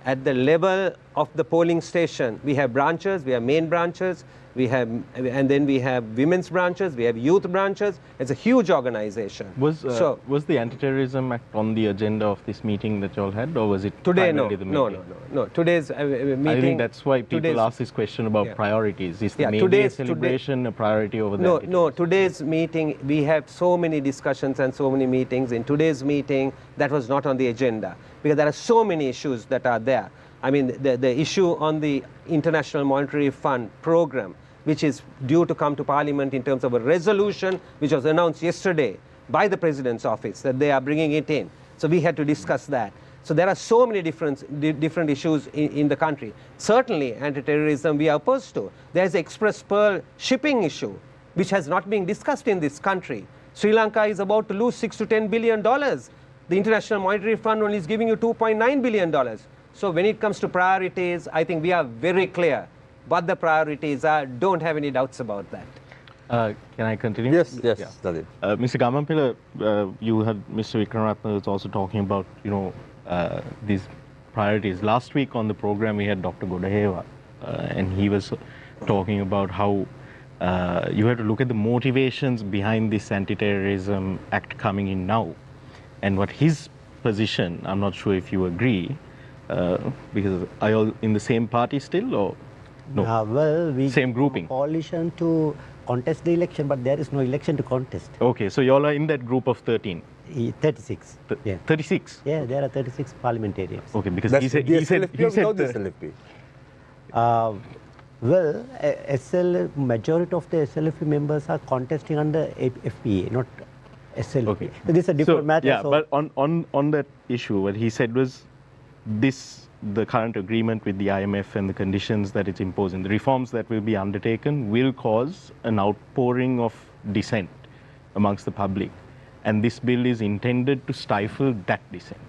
at the level of the polling station. We have branches, we have main branches, and then we have women's branches, we have youth branches. It's a huge organization. Was the anti-terrorism act on the agenda of this meeting that you all had, or was it today? No, the meeting? no. Today's meeting. I think that's why people ask this question about priorities. Is the May Day celebration a priority over the No, today's meeting, we have so many discussions and so many meetings. In today's meeting, that was not on the agenda because there are so many issues that are there. I mean, the issue on the International Monetary Fund program, which is due to come to Parliament in terms of a resolution which was announced yesterday by the President's office that they are bringing it in. So we had to discuss that. So there are so many different issues in the country. Certainly anti-terrorism we are opposed to. There's the Express Pearl shipping issue which has not been discussed in this country. Sri Lanka is about to lose $6 to $10 billion. The International Monetary Fund only is giving you $2.9 billion. So when it comes to priorities, I think we are very clear what the priorities are. Don't have any doubts about that. Can I continue? Yes, Yeah. Dalit. Mr. Gamampila, you had Mr. Vikramatne was also talking about these priorities. Last week on the program we had Dr. Godaheva, and he was talking about how you have to look at the motivations behind this anti-terrorism act coming in now, and what his position. I'm not sure if you agree, because are you all in the same party still, or? No. Well, we same grouping. Coalition to contest the election, but there is no election to contest. Okay, so you all are in that group of 13. 36. Yeah. 36. Yeah, there are 36 parliamentarians. Okay, because That's he said the he said SLFP. Well, majority of the SLFP members are contesting under FPA, not SLP. Okay. So this is a different matter. Yeah, so but on that issue, what he said was the current agreement with the IMF and the conditions that it's imposing, the reforms that will be undertaken will cause an outpouring of dissent amongst the public. And this bill is intended to stifle that dissent.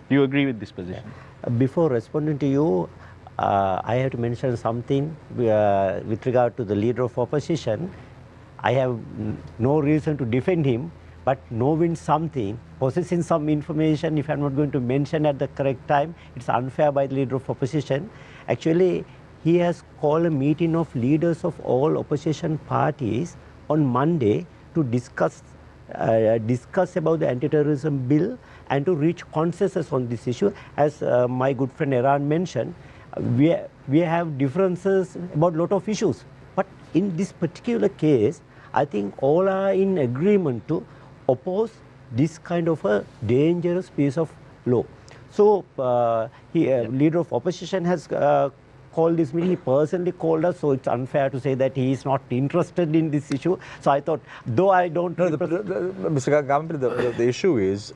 Do you agree with this position? Before responding to you, I have to mention something with regard to the leader of opposition. I have no reason to defend him, but knowing something, possessing some information, if I'm not going to mention at the correct time, it's unfair by the leader of opposition. Actually, he has called a meeting of leaders of all opposition parties on Monday to discuss about the anti-terrorism bill and to reach consensus on this issue. As my good friend Iran mentioned, we have differences about a lot of issues. But in this particular case, I think all are in agreement to oppose this kind of a dangerous piece of law. So, leader of opposition has called this meeting. He personally called us, so it's unfair to say that he is not interested in this issue. So I thought, though I don't... No, Mr. Gamampila, the issue is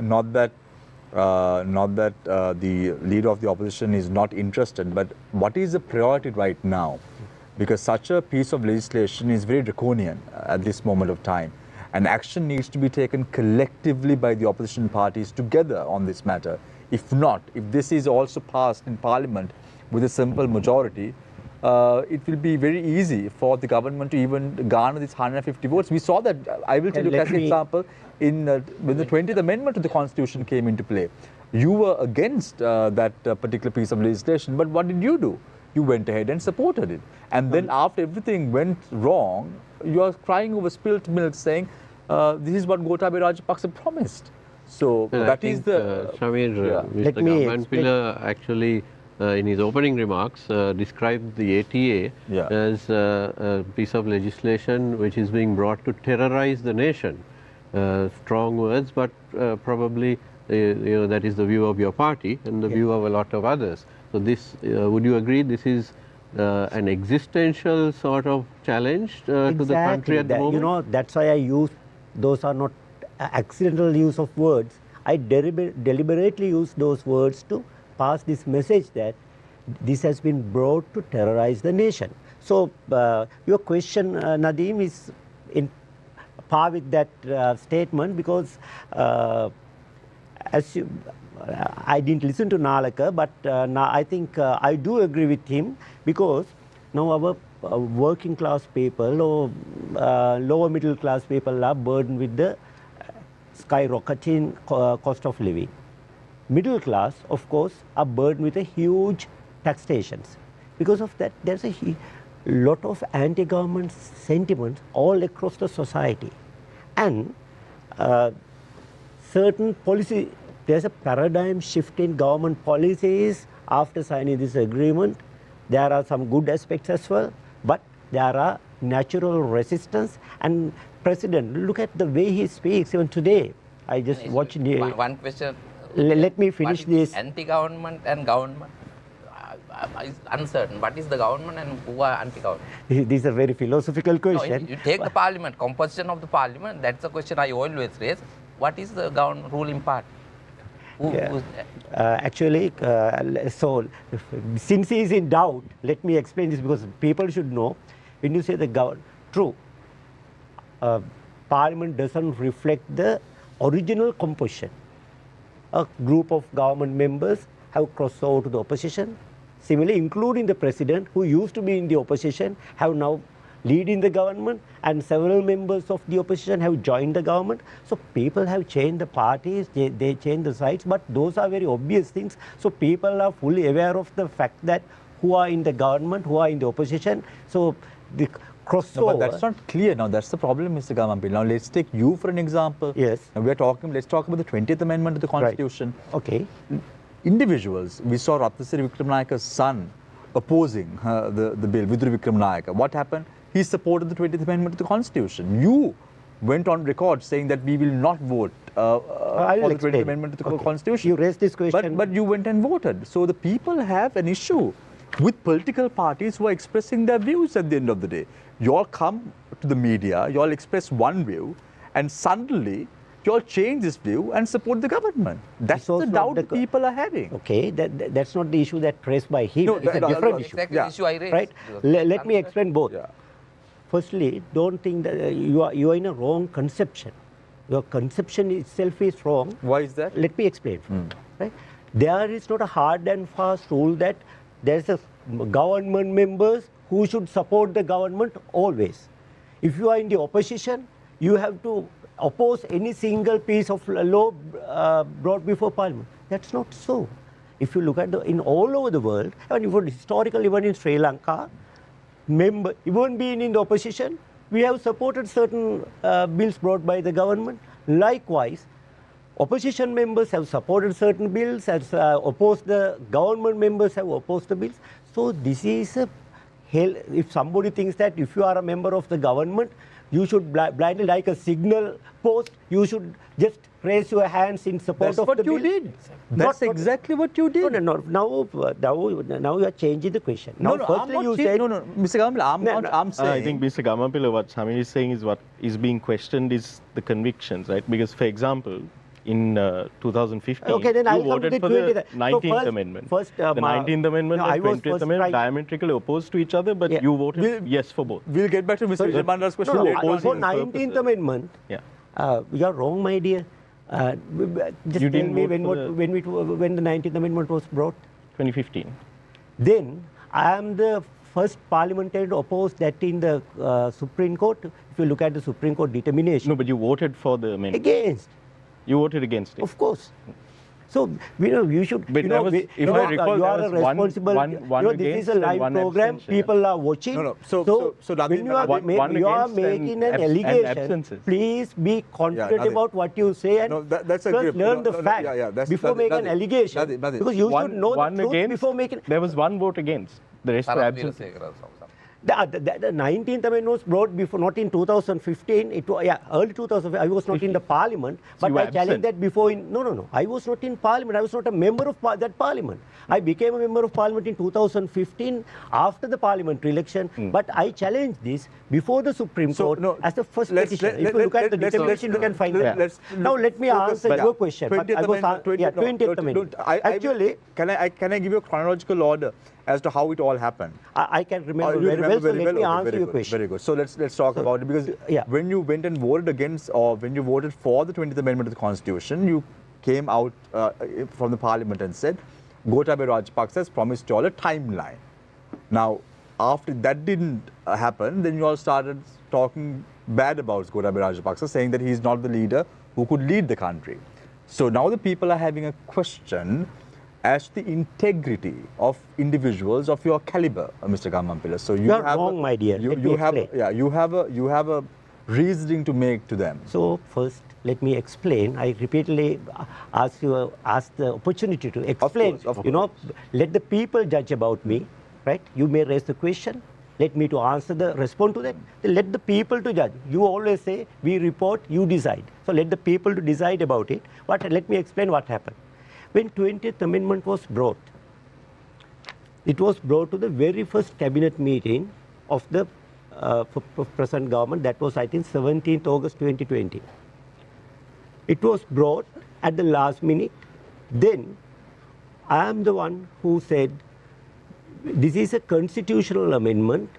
not that the leader of the opposition is not interested, but what is the priority right now? Because such a piece of legislation is very draconian at this moment of time. And action needs to be taken collectively by the opposition parties together on this matter. If not, if this is also passed in Parliament with a simple majority, it will be very easy for the government to even garner these 150 votes. We saw that, I will tell you as an example, when the 20th Amendment to the Constitution came into play. You were against that particular piece of legislation, but what did you do? You went ahead and supported it. And then after everything went wrong, you are crying over spilt milk saying, this is what Gotabaya Rajapaksa promised. So well, that is the... Shamir, Mr. Gamampila actually, in his opening remarks, described the ATA as a piece of legislation which is being brought to terrorize the nation. Strong words, but probably that is the view of your party and the view of a lot of others. So this, would you agree, this is an existential sort of challenge to the country at the moment? That's why I use, those are not accidental use of words. I deliberately use those words to pass this message that this has been brought to terrorize the nation. So your question, Nadeem, is in par with that statement, because as you, I didn't listen to Nalaka, but now I think I do agree with him, because now our working class people or lower middle class people are burdened with the skyrocketing cost of living. Middle class, of course, are burdened with a huge taxations. Because of that, there's a lot of anti-government sentiments all across the society. And certain policy, there's a paradigm shift in government policies after signing this agreement. There are some good aspects as well, but there are natural resistance. And President, look at the way he speaks even today. I just watched one question. Let me finish this. Anti-government and government is uncertain. What is the government and who are anti-government? This is a very philosophical question. No, you take the parliament, composition of the parliament, that's the question I always raise. What is the government ruling part? Actually, so since he is in doubt, let me explain this, because people should know. When you say the government, true, parliament doesn't reflect the original composition. A group of government members have crossed over to the opposition. Similarly, including the president, who used to be in the opposition, have now leading the government, and several members of the opposition have joined the government. So people have changed the parties, they changed the sides, but those are very obvious things. So people are fully aware of the fact that who are in the government, who are in the opposition. So the crossover. No, but that's not clear now. That's the problem, Mr. Gamampil. Now let's take you for an example. Yes. Now we are talking. Let's talk about the 20th Amendment to the Constitution. Right. Okay. Individuals. We saw Ratnasiri Wickramalayaka's son opposing the bill, Viduru Wickramalayaka. What happened? He supported the 20th Amendment to the Constitution. You went on record saying that we will not vote for the 20th Amendment to the Constitution. You raised this question. But you went and voted. So the people have an issue with political parties who are expressing their views at the end of the day. You all come to the media, you all express one view, and suddenly you all change this view and support the government. That's the doubt that people are having. Okay, that's not the issue that raised by him. No, it's a different issue. Exactly the issue I raised. Right? Let me explain both. Yeah. Firstly, don't think that you are in a wrong conception. Your conception itself is wrong. Why is that? Let me explain. Right? There is not a hard and fast rule that there's a government members who should support the government always. If you are in the opposition, you have to oppose any single piece of law brought before parliament. That's not so. If you look at in all over the world, and even historically, even in Sri Lanka, even being in the opposition, we have supported certain bills brought by the government. Likewise, opposition members have supported certain bills, as opposed the government members have opposed the bills. So this is a hell. If somebody thinks that if you are a member of the government, you should blindly, like a signal post, you should just raise your hands in support of the bill. That's what you did. That's exactly what you did. No. Now you are changing the question. Now, firstly, you said... No, Mr. Gamampil, I'm saying... I think Mr. Gamampil, what Samir is saying is what is being questioned is the convictions, right? Because, for example, in 2015, okay, then you voted for the 19th Amendment. The 19th Amendment and 20th Amendment diametrically opposed to each other, but you voted yes for both. We'll get back to Mr. Vijayabandar's question. For 19th Amendment, you are wrong, my dear. Just tell me when the 19th Amendment was brought? 2015. Then I am the first parliamentarian to oppose that in the Supreme Court. If you look at the Supreme Court determination. No, but you voted for the amendment. Against. You voted against it. Of course. So, you should, but you are a responsible, this is a live program, people are watching. So when you are making an allegation, please be confident about what you say and first learn the fact before making an allegation. Because you should know the truth before making... There was one vote against. The rest were absent. The 19th Amendment was brought before, not in 2015. It was, early 2015. I was not in the parliament, but I challenged that before. No. I was not in parliament. I was not a member of that parliament. I became a member of parliament in 2015 after the parliamentary election, but I challenged this before the Supreme Court as the first petition. If you look at the determination, you can find that. Now let me answer your question. 20th Amendment. Actually, can I give you a chronological order as to how it all happened? I can remember very well, so let me answer your question. Very good. So let's talk about it, because when you went and voted against, or when you voted for the 20th Amendment of the Constitution, you came out from the parliament and said, Gotabaya Rajapaksa has promised you all a timeline. Now, after that didn't happen, then you all started talking bad about Gotabaya Rajapaksa, saying that he's not the leader who could lead the country. So now the people are having a question as to the integrity of individuals of your caliber, Mr. Gammampilla. So you are wrong, my dear. You have a reasoning to make to them. So first, let me explain. I repeatedly ask the opportunity to explain. Of course. Let the people judge about me, right? You may raise the question. Let me to respond to that. Then let the people to judge. You always say, we report, you decide. So let the people to decide about it. But let me explain what happened. When 20th Amendment was brought, it was brought to the very first cabinet meeting of the present government. That was, I think, 17th August 2020. It was brought at the last minute. Then I am the one who said, this is a constitutional amendment.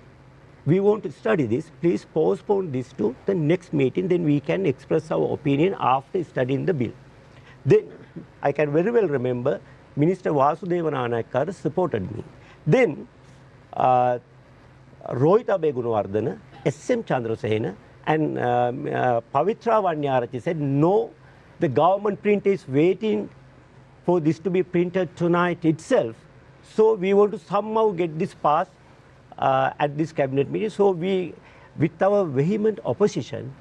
We want to study this. Please postpone this to the next meeting. Then we can express our opinion after studying the bill. Then I can very well remember Minister Vasudeva Nanayakkara supported me. Then Rohita Begunawardena, S.M. Chandrasena, and Pavitra Vanyarachi said, no, the government print is waiting for this to be printed tonight itself. So we want to somehow get this passed at this cabinet meeting. So we, with our vehement opposition,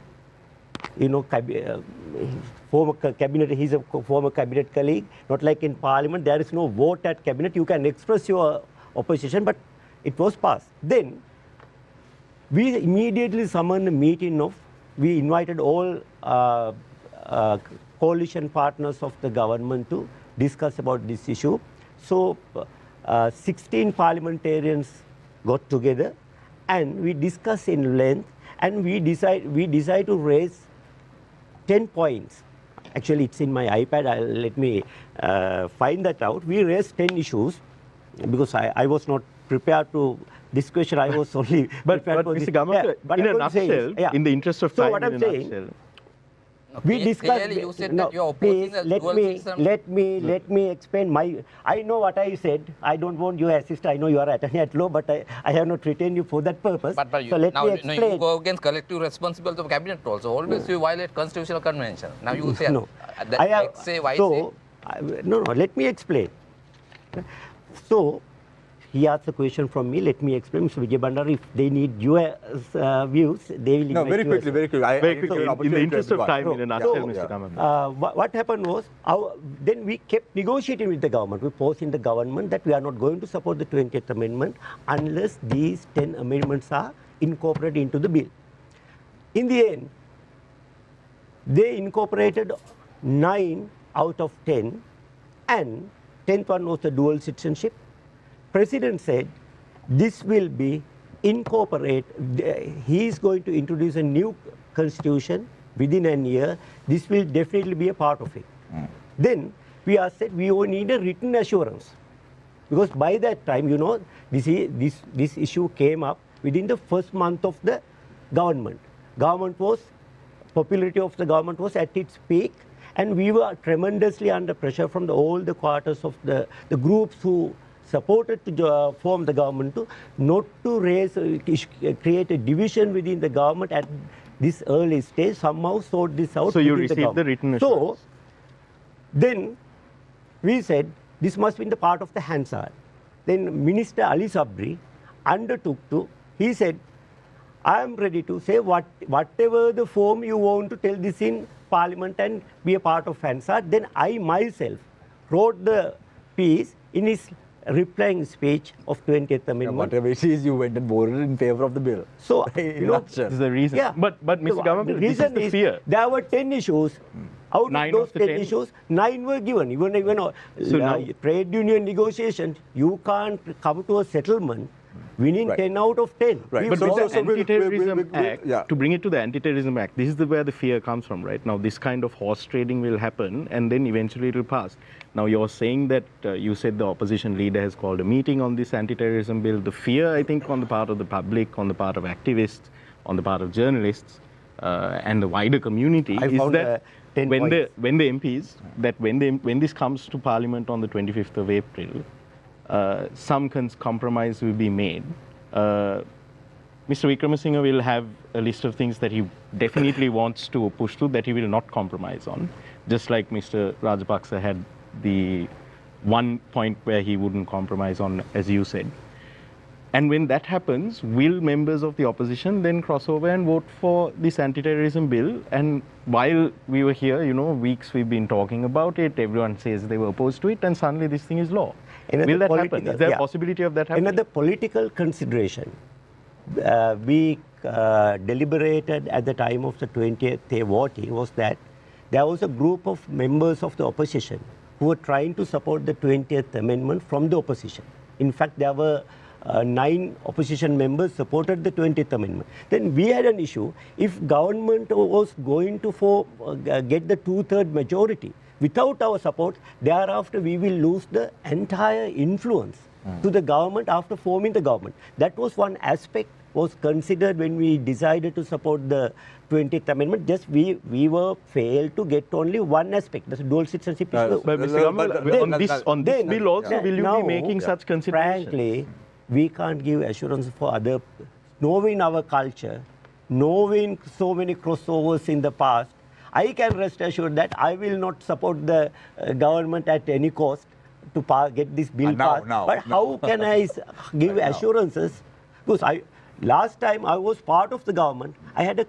former cabinet, he's a former cabinet colleague, not like in parliament, there is no vote at cabinet. You can express your opposition, but it was passed. Then we immediately summoned a meeting we invited all coalition partners of the government to discuss about this issue. So 16 parliamentarians got together and we discussed in length, and we decide to raise 10 points. Actually, it's in my iPad. Let me find that out. We raised 10 issues because I was not prepared to this question. I was only prepared for Mr. this. Gammampilla, in a nutshell, in the interest of time, so what I'm saying, we discussed. Clearly you said that you are opposing please, a dual system. let me explain my. I know what I said. I don't want your assist. I know you are attorney at law, but I have not retained you for that purpose. But so let me explain. You go against collective responsibility of cabinet also. Always you violate constitutional convention. Now you say no. that X say Y say. No. Let me explain. So he asked a question from me. Let me explain, Mr. Vijay Bandara. If they need your views, they will. No, very quickly. In the interest of time, in a nutshell, Mr. Gammampilla. What happened was, then we kept negotiating with the government. We posed in the government that we are not going to support the 20th Amendment unless these 10 amendments are incorporated into the bill. In the end, they incorporated 9 out of 10, and 10th one was the dual citizenship. President said this will be incorporated. He is going to introduce a new constitution within a year. This will definitely be a part of it. Then we are said we only need a written assurance, because by that time, this issue came up within the first month of the government. Popularity of the government was at its peak, and we were tremendously under pressure from all the quarters of the groups who supported to form the government not to create a division within the government at this early stage, somehow sort this out. So you received the written assurance. So then we said this must be the part of the Hansard. Then Minister Ali Sabri undertook he said, I am ready to say whatever the form you want to tell this in Parliament and be a part of Hansard. Then I myself wrote the piece in his replying speech of 20th Amendment. Whatever it is, you went and voted in favor of the bill. So, this is the reason. Yeah. But Mr. Government, the this is reason the fear. There were 10 issues. Out of 9 those of the 10 10? issues, 9 were given. Even So now- trade union negotiations, you can't come to a settlement winning Right. 10 out of 10. Right. We But So- with so the we'll- Anti-Terrorism we'll- Act, yeah. to bring it to the Anti-Terrorism Act, this is where the fear comes from, right? Now, this kind of horse trading will happen, and then eventually it will pass. Now, you're saying that you said the opposition leader has called a meeting on this anti-terrorism bill. The fear, I think, on the part of the public, on the part of activists, on the part of journalists, and the wider community I is found, that 10 when points. the MPs, that when this comes to Parliament on the 25th of April, some compromise will be made. Mr. Wickremesinghe will have a list of things that he definitely wants to push through that he will not compromise on, just like Mr. Rajapaksa had the one point where he wouldn't compromise on, as you said. And when that happens, will members of the opposition then cross over and vote for this anti-terrorism bill? And while we were here, weeks we've been talking about it, everyone says they were opposed to it, and suddenly this thing is law. Will that happen? Is there a possibility of that happening? Another political consideration. We deliberated at the time of the 20th day voting was that there was a group of members of the opposition who were trying to support the 20th Amendment from the opposition. In fact, there were 9 opposition members supported the 20th Amendment. Then we had an issue. If government was going to get the 2/3 majority without our support, thereafter we will lose the entire influence to the government after forming the government. That was one aspect was considered when we decided to support the 20th Amendment. Just we were failed to get only one aspect, the dual citizenship issue. But Mr. Gamal, on this bill also, will you be making such considerations? Frankly, we can't give assurance for other, knowing our culture, knowing so many crossovers in the past. I can rest assured that I will not support the government at any cost to get this bill passed. But how can I give assurances? Because last time I was part of the government, I had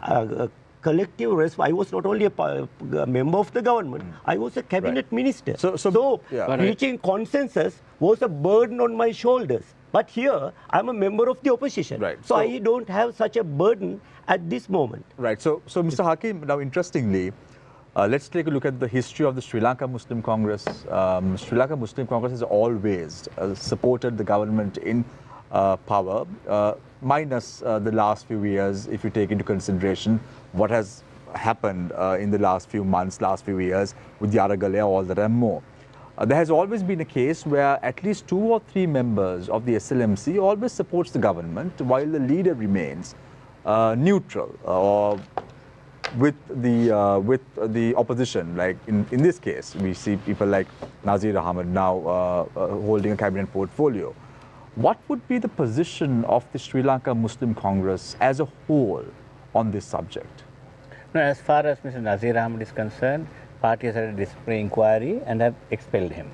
a collective response. I was not only a member of the government, I was a cabinet minister. So reaching consensus was a burden on my shoulders. But here, I'm a member of the opposition. Right. So I don't have such a burden at this moment. Right. So Mr. Hakim, now interestingly, let's take a look at the history of the Sri Lanka Muslim Congress. Sri Lanka Muslim Congress has always supported the government in power, minus the last few years, if you take into consideration what has happened in the last few months, last few years with Yaragale, all that and more. There has always been a case where at least 2 or 3 members of the SLMC always supports the government while the leader remains neutral or with the opposition. Like in this case, we see people like Nazir Ahmed now holding a cabinet portfolio. What would be the position of the Sri Lanka Muslim Congress as a whole on this subject? No, as far as Mr. Nazir Ahmed is concerned, party has had a disciplinary inquiry and have expelled him,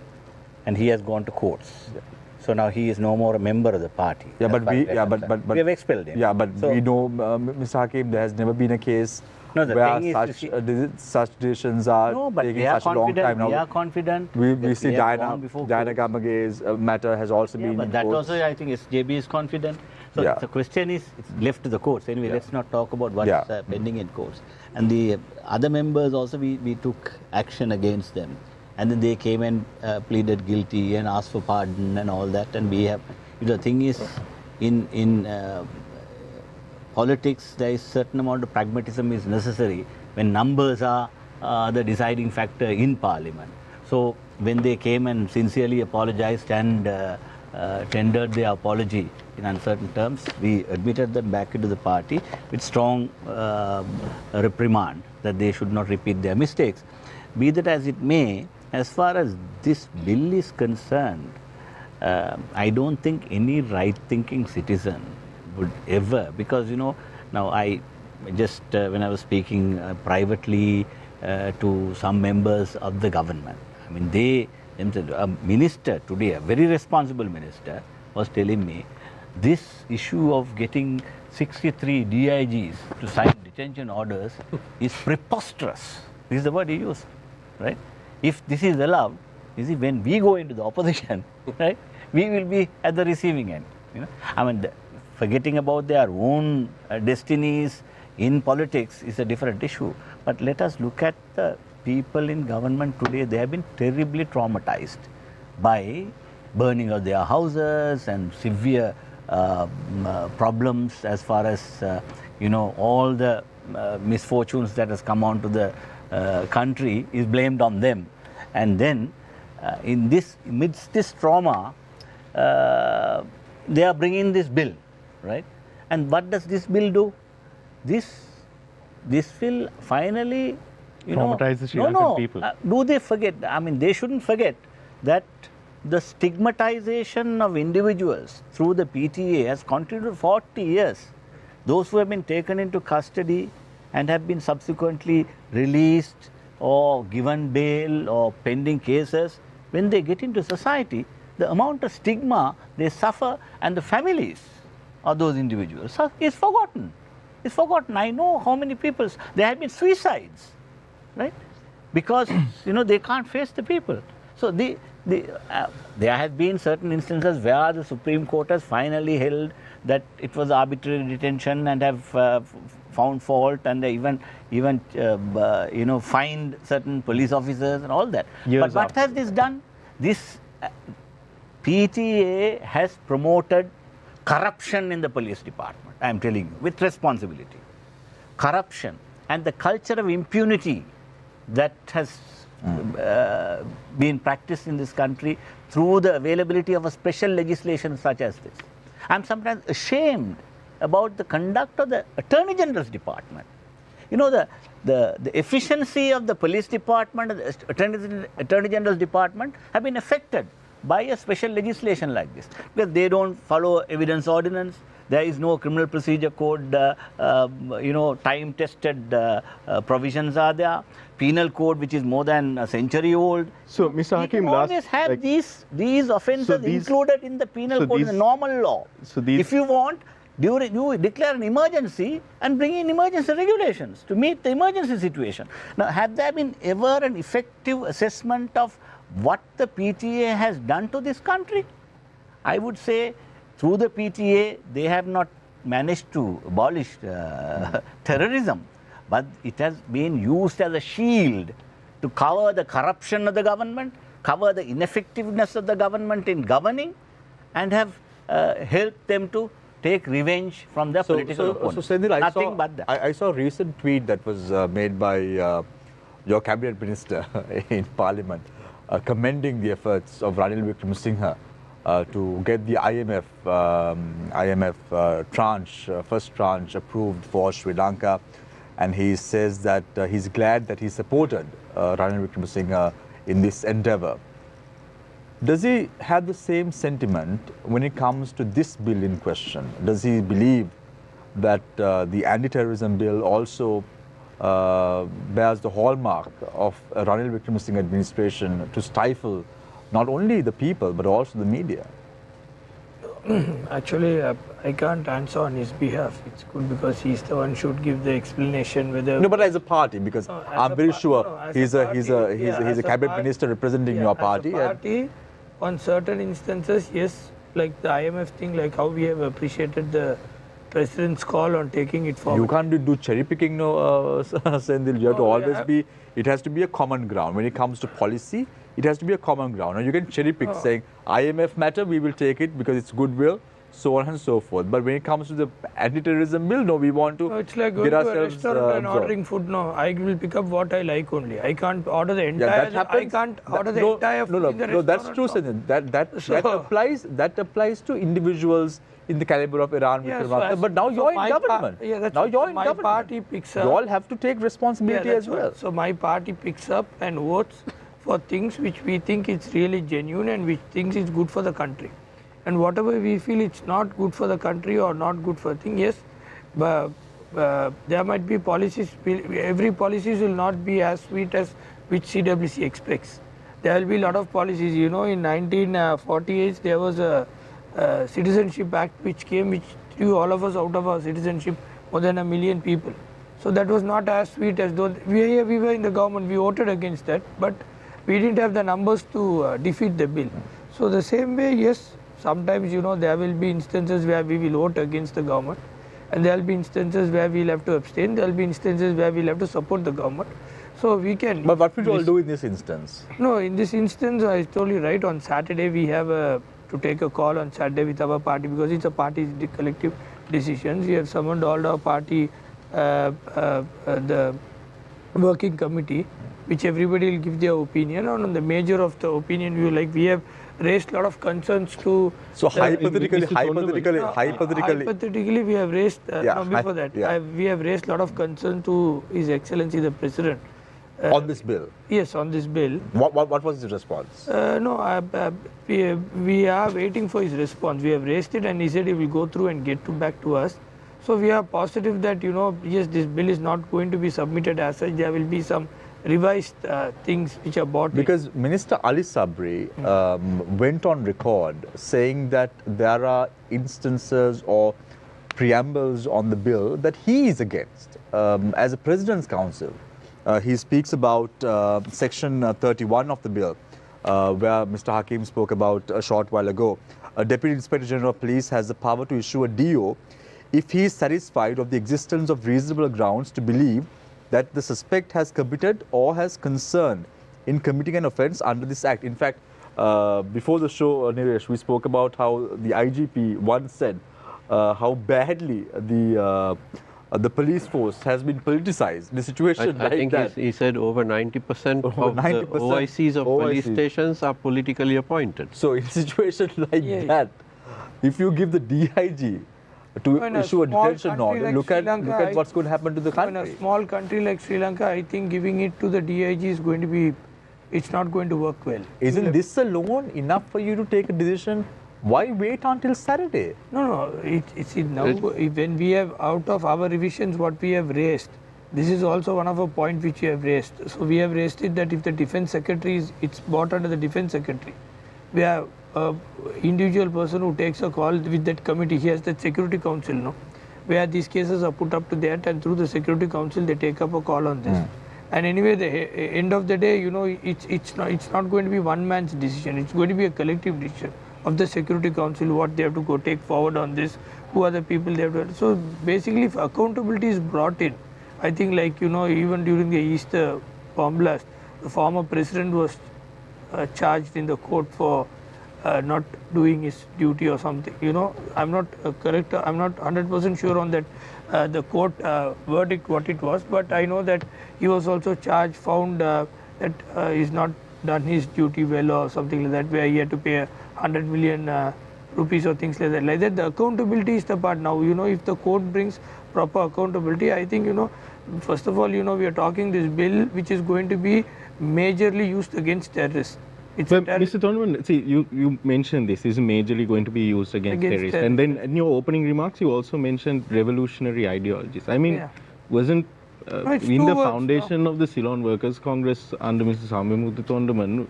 and he has gone to courts. Yeah. So now he is no more a member of the party. Yeah, but we have expelled him. Yeah, but we know, Mr. Hakim, there has never been a case where such decisions are taking such a long time now. We are confident. We see Diana Gamage's matter has also been. But that also, I think, SJB is confident. So the question is, it's left to the courts. Anyway, let's not talk about what is pending in courts. And the other members also, we took action against them. And then they came and pleaded guilty and asked for pardon and all that. And we have, the thing is, in politics, there is certain amount of pragmatism is necessary when numbers are the deciding factor in Parliament. So when they came and sincerely apologized and tendered their apology in uncertain terms, we admitted them back into the party with strong reprimand that they should not repeat their mistakes. Be that as it may, as far as this bill is concerned, I don't think any right-thinking citizen would ever, because now I just when I was speaking privately to some members of the government, I mean a minister today, a very responsible minister, was telling me this issue of getting 63 DIGs to sign detention orders is preposterous. This is the word he used, right? If this is allowed, You see, when we go into the opposition, right, we will be at the receiving end. I mean, forgetting about their own destinies in politics is a different issue. But let us look at the people in government today. They have been terribly traumatized by burning of their houses and severe problems as far as all the misfortunes that has come onto the country is blamed on them. And then amidst this trauma, they are bringing this bill, right? And what does this bill do? This will finally, traumatize the Sri Lankan people. Do they forget? I mean, they shouldn't forget that the stigmatization of individuals through the PTA has continued 40 years. Those who have been taken into custody and have been subsequently released or given bail or pending cases, when they get into society, the amount of stigma they suffer and the families of those individuals is forgotten. It's forgotten. I know how many people, there have been suicides, right? Because, they can't face the people. So there have been certain instances where the Supreme Court has finally held that it was arbitrary detention and have found fault, and they even fined certain police officers and all that. But what has this done? This PTA has promoted corruption in the police department, I am telling you, with responsibility. Corruption and the culture of impunity that has been practiced in this country through the availability of a special legislation such as this. I'm sometimes ashamed about the conduct of the Attorney General's department. The efficiency of the police department and the Attorney General's department have been affected by a special legislation like this, because they don't follow evidence ordinance. There is no criminal procedure code, time-tested provisions are there. Penal code, which is more than a century old. So, Mr. Hakim, always have these offences included in the penal code, in the normal law. If you want, you declare an emergency and bring in emergency regulations to meet the emergency situation. Now, have there been ever an effective assessment of what the PTA has done to this country? I would say through the PTA, they have not managed to abolish terrorism, but it has been used as a shield to cover the corruption of the government, cover the ineffectiveness of the government in governing, and have helped them to take revenge from their political opponents. So Senthil, Nothing but that. I saw a recent tweet that was made by your cabinet minister in Parliament, commending the efforts of Ranil Wickremesinghe to get the IMF first tranche approved for Sri Lanka, and he says that he's glad that he supported Ranil Wickremesinghe in this endeavour. Does he have the same sentiment when it comes to this bill in question? Does he believe that the anti-terrorism bill also bears the hallmark of Ranil Wickremesinghe administration to stifle not only the people but also the media? Actually, I can't answer on his behalf. It's good because he's the one should give the explanation whether. No, but as a party, because I'm very sure he's a cabinet minister representing your party. As a party, on certain instances, yes, like the IMF thing, like how we have appreciated the President's call on taking it forward. You can't do cherry picking, Senthil. You have to always be. It has to be a common ground when it comes to policy. It has to be a common ground. Now you can cherry pick saying IMF matter, we will take it because it's goodwill, so on and so forth. But when it comes to the anti-terrorism bill, no, we want to. It's like going to a restaurant and ordering food. No, I will pick up what I like only. I can't order the entire. I can't order the entire food in the restaurant. No, that's true, Senthil. That applies to individuals in the caliber of Iran. But now you're in government. Now you're in government. My party picks up. You all have to take responsibility as well. So my party picks up and votes for things which we think is really genuine and which things is good for the country. And whatever we feel it's not good for the country or not good for the thing, yes, but there might be policies, every policies will not be as sweet as which CWC expects. There will be a lot of policies, in 1948 there was a Citizenship Act which came, which threw all of us out of our citizenship, more than 1 million people. So that was not as sweet as though we were in the government, we voted against that, but we didn't have the numbers to defeat the bill. So the same way, yes, sometimes there will be instances where we will vote against the government, and there will be instances where we will have to abstain. There will be instances where we will have to support the government. So we can. But what will you all do in this instance? No, in this instance, I told you right. On Saturday, we have to take a call on Saturday with our party, because it's a party collective decisions. We have summoned all our party, the working committee, which everybody will give their opinion on the major of the opinion view. Like we have raised a lot of concerns to. So hypothetically, we have raised we have raised a lot of concern to His Excellency the President. On this bill? Yes, on this bill. What was his response? We are waiting for his response. We have raised it and he said he will go through and get back to us. So we are positive that, yes, this bill is not going to be submitted as such. There will be some revised things which are brought because in. Minister Ali Sabri went on record saying that there are instances or preambles on the bill that he is against as a President's Counsel. He speaks about section 31 of the bill, where Mr. Hakim spoke about a short while ago. A Deputy Inspector General of Police has the power to issue a DO if he is satisfied of the existence of reasonable grounds to believe that the suspect has committed or has concern in committing an offence under this act. In fact, before the show, Niresh, we spoke about how the IGP once said how badly the police force has been politicized in a situation I think that. He said over 90% of the OICs of police stations are politically appointed. So in a situation like that, if you give the DIG to issue a detention order, like look at what's going to happen to the country. In a small country like Sri Lanka, I think giving it to the DIG is going to be, it's not going to work well. Isn't this alone enough for you to take a decision? Why wait until Saturday? No. It's now when we have out of our revisions what we have raised. This is also one of a point which we have raised. So we have raised it that if the Defence Secretary it's brought under the Defence Secretary, we have an individual person who takes a call with that committee. He has that Security Council, where these cases are put up to that, and through the Security Council they take up a call on this. And anyway, the end of the day, it's not going to be one man's decision. It's going to be a collective decision of the Security Council, what they have to go take forward on this, who are the people they have to. So basically, if accountability is brought in, I think even during the Easter bomb blast, the former president was charged in the court for not doing his duty or something. I'm not correct. I'm not 100% sure on that the court verdict what it was, but I know that he was also charged, found that he's not done his duty well or something like that, where he had to pay 100 million rupees or things like that. Like that, the accountability is the part. Now, if the court brings proper accountability, I think, first of all, we are talking this bill which is going to be majorly used against terrorists. But Mr. Thornman, see, you mentioned this is majorly going to be used against terrorists. And then in your opening remarks, you also mentioned revolutionary ideologies. I mean, wasn't in the foundation of the Ceylon Workers' Congress under Mr. Samimuthu Thondaman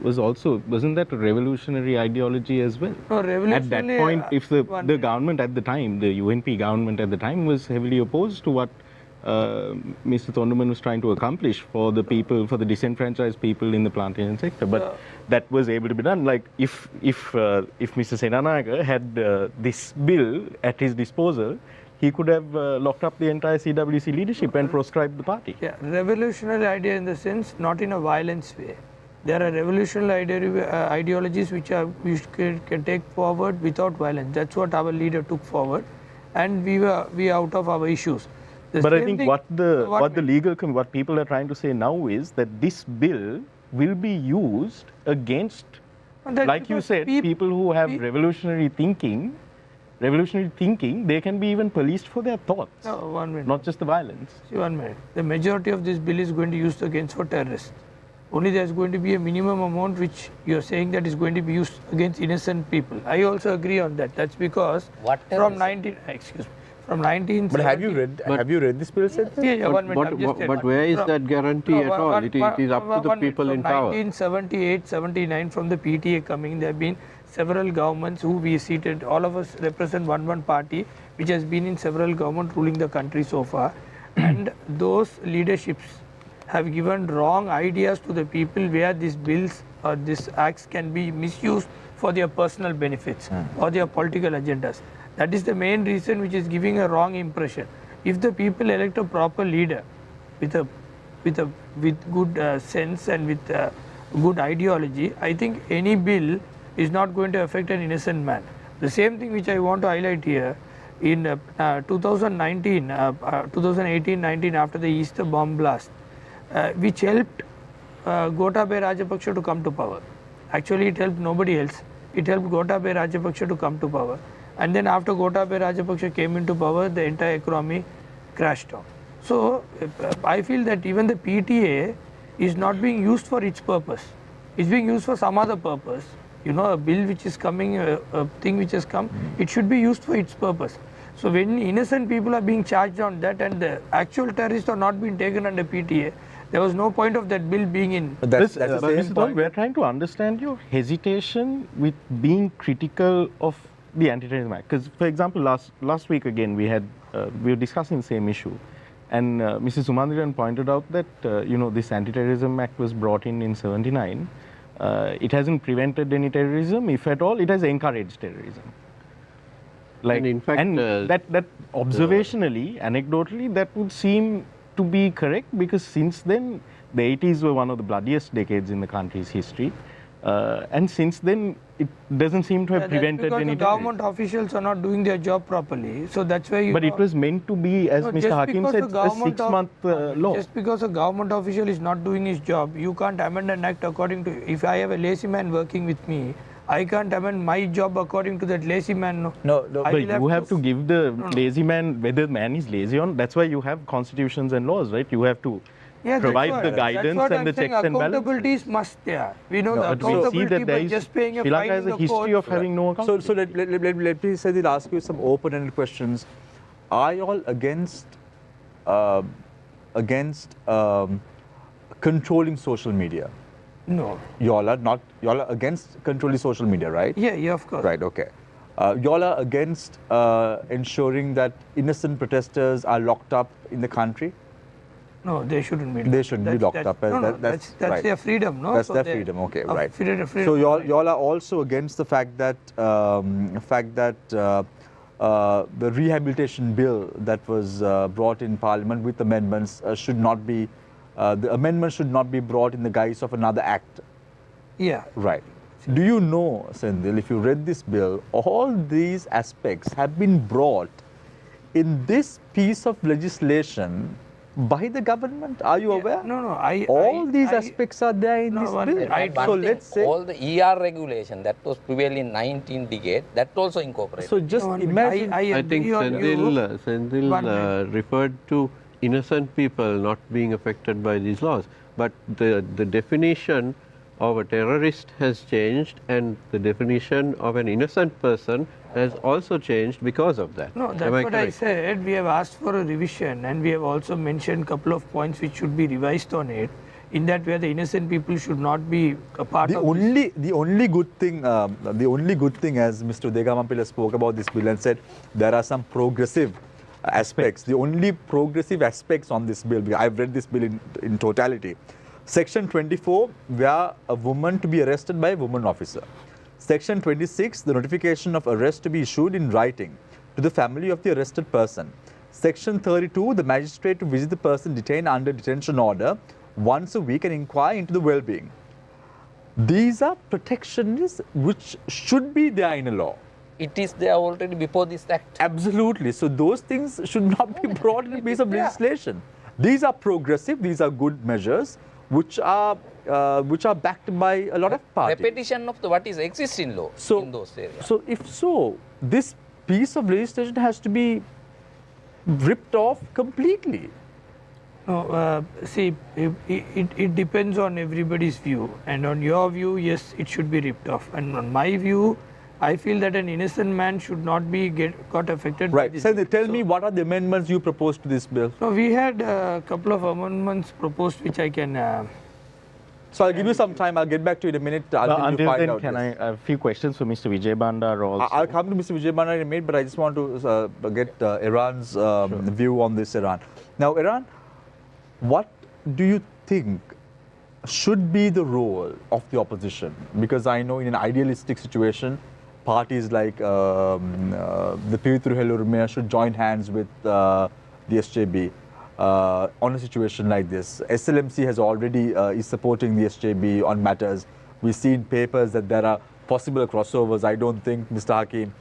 wasn't that a revolutionary ideology as well? No, at that point, if the government at the time, the UNP government at the time, was heavily opposed to what Mr. Thondaman was trying to accomplish for the people, for the disenfranchised people in the plantation sector, but that was able to be done. Like if Mr. Senanayake had this bill at his disposal, he could have locked up the entire CWC leadership and proscribed the party. Yeah, revolutionary idea in the sense, not in a violence way. There are revolutionary ideologies which can take forward without violence. That's what our leader took forward, and we out of our issues. But I think what people are trying to say now is that this bill will be used against, like you said, people who have revolutionary thinking, they can be even policed for their thoughts. No, 1 minute. Not just the violence. See, 1 minute. The majority of this bill is going to be used against for terrorists. Only there is going to be a minimum amount which you are saying that is going to be used against innocent people. I also agree on that. That's because from 1970. But have you read this bill? Yeah, 1 minute. But where is that guarantee at all? It is up to the people in power. 1978-79 from the PTA coming, there have been several governments who we seated. All of us represent one party which has been in several governments ruling the country so far, and those leaderships have given wrong ideas to the people where these bills or these acts can be misused for their personal benefits or their political agendas. That is the main reason which is giving a wrong impression. If the people elect a proper leader with good sense and with good ideology, I think any bill is not going to affect an innocent man. The same thing which I want to highlight here, in 2018-19 after the Easter bomb blast, which helped Gotabaya Rajapaksa to come to power. Actually, it helped nobody else. It helped Gotabaya Rajapaksa to come to power. And then after Gotabaya Rajapaksa came into power, the entire economy crashed down. So, I feel that even the PTA is not being used for its purpose. It's being used for some other purpose. You know, a bill which is coming, a thing which has come, it should be used for its purpose. So when innocent people are being charged on that and the actual terrorists are not being taken under PTA, there was no point of that bill being in. That's the same point. We're trying to understand your hesitation with being critical of the Anti-Terrorism Act. Because, for example, last week again we were discussing the same issue, and Mrs. Sumandriran pointed out that this Anti-Terrorism Act was brought in '79. It hasn't prevented any terrorism. If at all, it has encouraged terrorism. And in fact, that observationally, anecdotally, that would seem to be correct, because since then, the 80s were one of the bloodiest decades in the country's history. And since then, it doesn't seem to have prevented any terrorism. Government officials are not doing their job properly. So that's why But it was meant to be, as Mr. Hakim said, a 6-month law. Just because a government official is not doing his job, you can't amend an act according to... If I have a lazy man working with me, I can't amend my job according to that lazy man. No, but you have to give the lazy man, whether the man is lazy or not. That's why you have constitutions and laws, right? You have to provide the guidance and the checks and balances. Accountability is must there. We know the accountability by just paying a fine in the court. Sri Lanka has a history of having no accountability. So let me say, ask you some open-ended questions. Are you all against controlling social media? No. Y'all are against controlling social media, right? Yeah, of course. Right, okay. Y'all are against ensuring that innocent protesters are locked up in the country? No, they shouldn't be. They shouldn't be locked up. That's right. Their freedom, no? That's their freedom, okay, right. Freedom, so y'all are also against the fact that the rehabilitation bill that was brought in Parliament with amendments should not be the amendment should not be brought in the guise of another act. Yeah. Right. Do you know, Sendil, if you read this bill, all these aspects have been brought in this piece of legislation by the government? Are you aware? No. All these aspects are there in this bill. So let's say all the ER regulation that was prevailed in 19 decade, that also incorporated. So just imagine. I think Sendil referred to innocent people not being affected by these laws, but the definition of a terrorist has changed, and the definition of an innocent person has also changed because of that. No, that's what I said. We have asked for a revision, and we have also mentioned a couple of points which should be revised on it, in that where the innocent people should not be a part of this. The only good thing, as Mr. Udegamampila spoke about this bill and said there are some progressive aspects. The only progressive aspects on this bill, because I've read this bill in totality. Section 24, where a woman to be arrested by a woman officer. Section 26, the notification of arrest to be issued in writing to the family of the arrested person. Section 32, the magistrate to visit the person detained under detention order once a week and inquire into the well-being. These are protections which should be there in a law. It is there already before this act. Absolutely. So those things should not be brought in a piece of legislation. These are progressive, these are good measures which are backed by a lot of parties. Repetition of what is existing law in those areas. So if so, this piece of legislation has to be ripped off completely. No, see, it depends on everybody's view, and on your view, yes, it should be ripped off, and on my view, I feel that an innocent man should not be got affected. Right. By this. So tell me, what are the amendments you proposed to this bill? So we had a couple of amendments proposed, which I can. So I'll give you some time. I'll get back to you in a minute. Until then, can I have a few questions for Mr. Vijay Bandar also? I'll come to Mr. Vijay Bandar in a minute, but I just want to get Iran's view on this. Iran. Now, Iran, what do you think should be the role of the opposition? Because I know in an idealistic situation, parties like the Pirithuru should join hands with the SJB on a situation like this. SLMC has already is supporting the SJB on matters. We've seen papers that there are possible crossovers. I don't think, Mr. Hakim,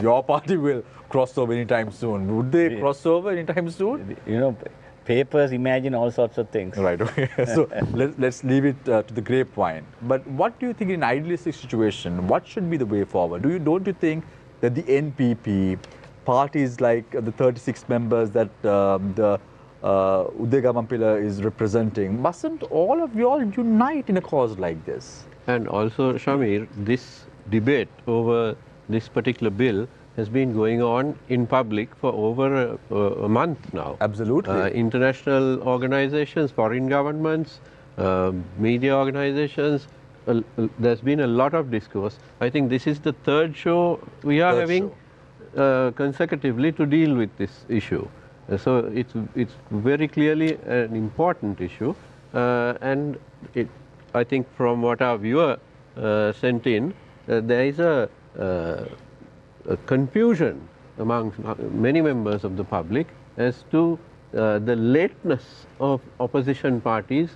your party will cross over anytime soon. Would they cross over anytime soon? You know, papers imagine all sorts of things. Right, okay. So let's leave it to the grapevine. But what do you think in an idealistic situation, what should be the way forward? Don't you think that the NPP, parties like the 36 members that the Uday Gamampila is representing, mustn't all of you all unite in a cause like this? And also, Shamir, this debate over this particular bill has been going on in public for over a month now. Absolutely. International organizations, foreign governments, media organizations, there's been a lot of discourse. I think this is the third show we are having consecutively to deal with this issue. So it's very clearly an important issue, and I think from what our viewer sent in, there is a confusion among many members of the public as to the lateness of opposition parties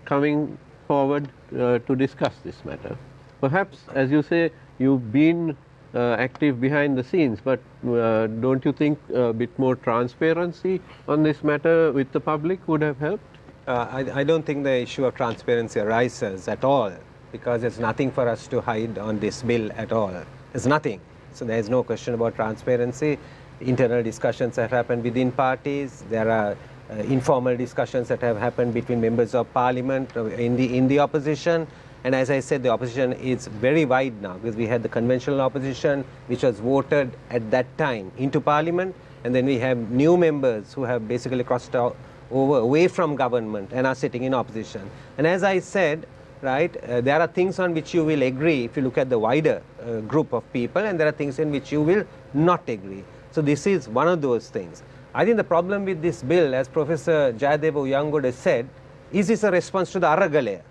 coming forward to discuss this matter. Perhaps, as you say, you've been active behind the scenes, but don't you think a bit more transparency on this matter with the public would have helped? I don't think the issue of transparency arises at all, because there's nothing for us to hide on this bill at all. There's nothing. So there is no question about transparency. Internal discussions have happened within parties. There are informal discussions that have happened between members of parliament in the opposition. And as I said, the opposition is very wide now, because we had the conventional opposition, which was voted at that time into parliament. And then we have new members who have basically crossed away from government and are sitting in opposition. And as I said, right, there are things on which you will agree if you look at the wider group of people, and there are things in which you will not agree. So this is one of those things. I think the problem with this bill, as Professor Jayadeva Uyangoda said, is this a response to the Aragalaya?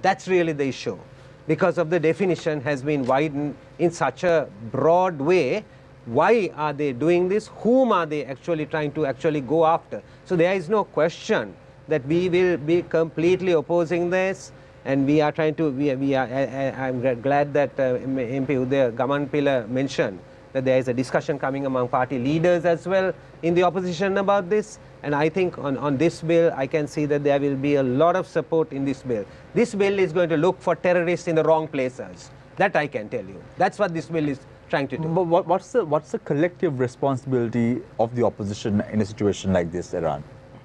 That's really the issue, because of the definition has been widened in such a broad way. Why are they doing this? Whom are they actually trying to go after? So there is no question that we will be completely opposing this, and we are trying to, I'm glad that MP Uday Gamampila mentioned that there is a discussion coming among party leaders as well in the opposition about this. And I think on this bill, I can see that there will be a lot of support in this bill. This bill is going to look for terrorists in the wrong places. That I can tell you. That's what this bill is trying to do. But what's the collective responsibility of the opposition in a situation like this, Iran?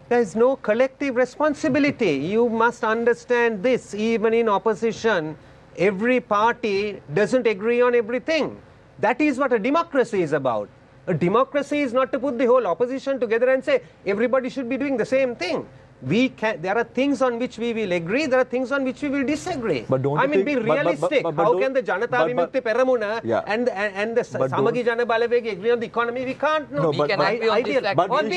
There is no collective responsibility. You must understand this. Even in opposition, every party doesn't agree on everything. That is what a democracy is about. A democracy is not to put the whole opposition together and say everybody should be doing the same thing. There are things on which we will agree, there are things on which we will disagree. But don't I mean, be realistic. How can the Janata Vimukti Peramuna and the Samagi Jana Balavegi agree on the economy? We can't. No, we can agree on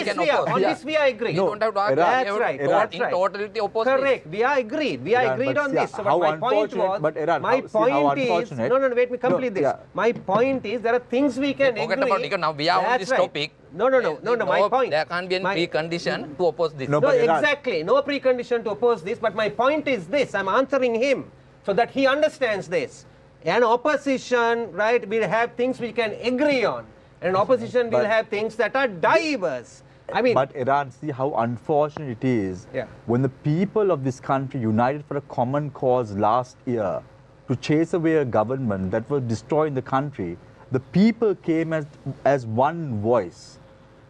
this we are agreed. We don't have to argue. That's right. In totality opposite. Correct. We are agreed. We are agreed on this. So my point was, no, wait me complete this. My point is, there are things we can agree. Now we are on this topic. No, my point. There can't be any precondition to oppose this. No, exactly. No precondition to oppose this. But my point is this. I'm answering him so that he understands this. An opposition, right, will have things we can agree on. And opposition will have things that are diverse. I mean, but Iran, see how unfortunate it is when the people of this country united for a common cause last year to chase away a government that was destroying the country. The people came as one voice.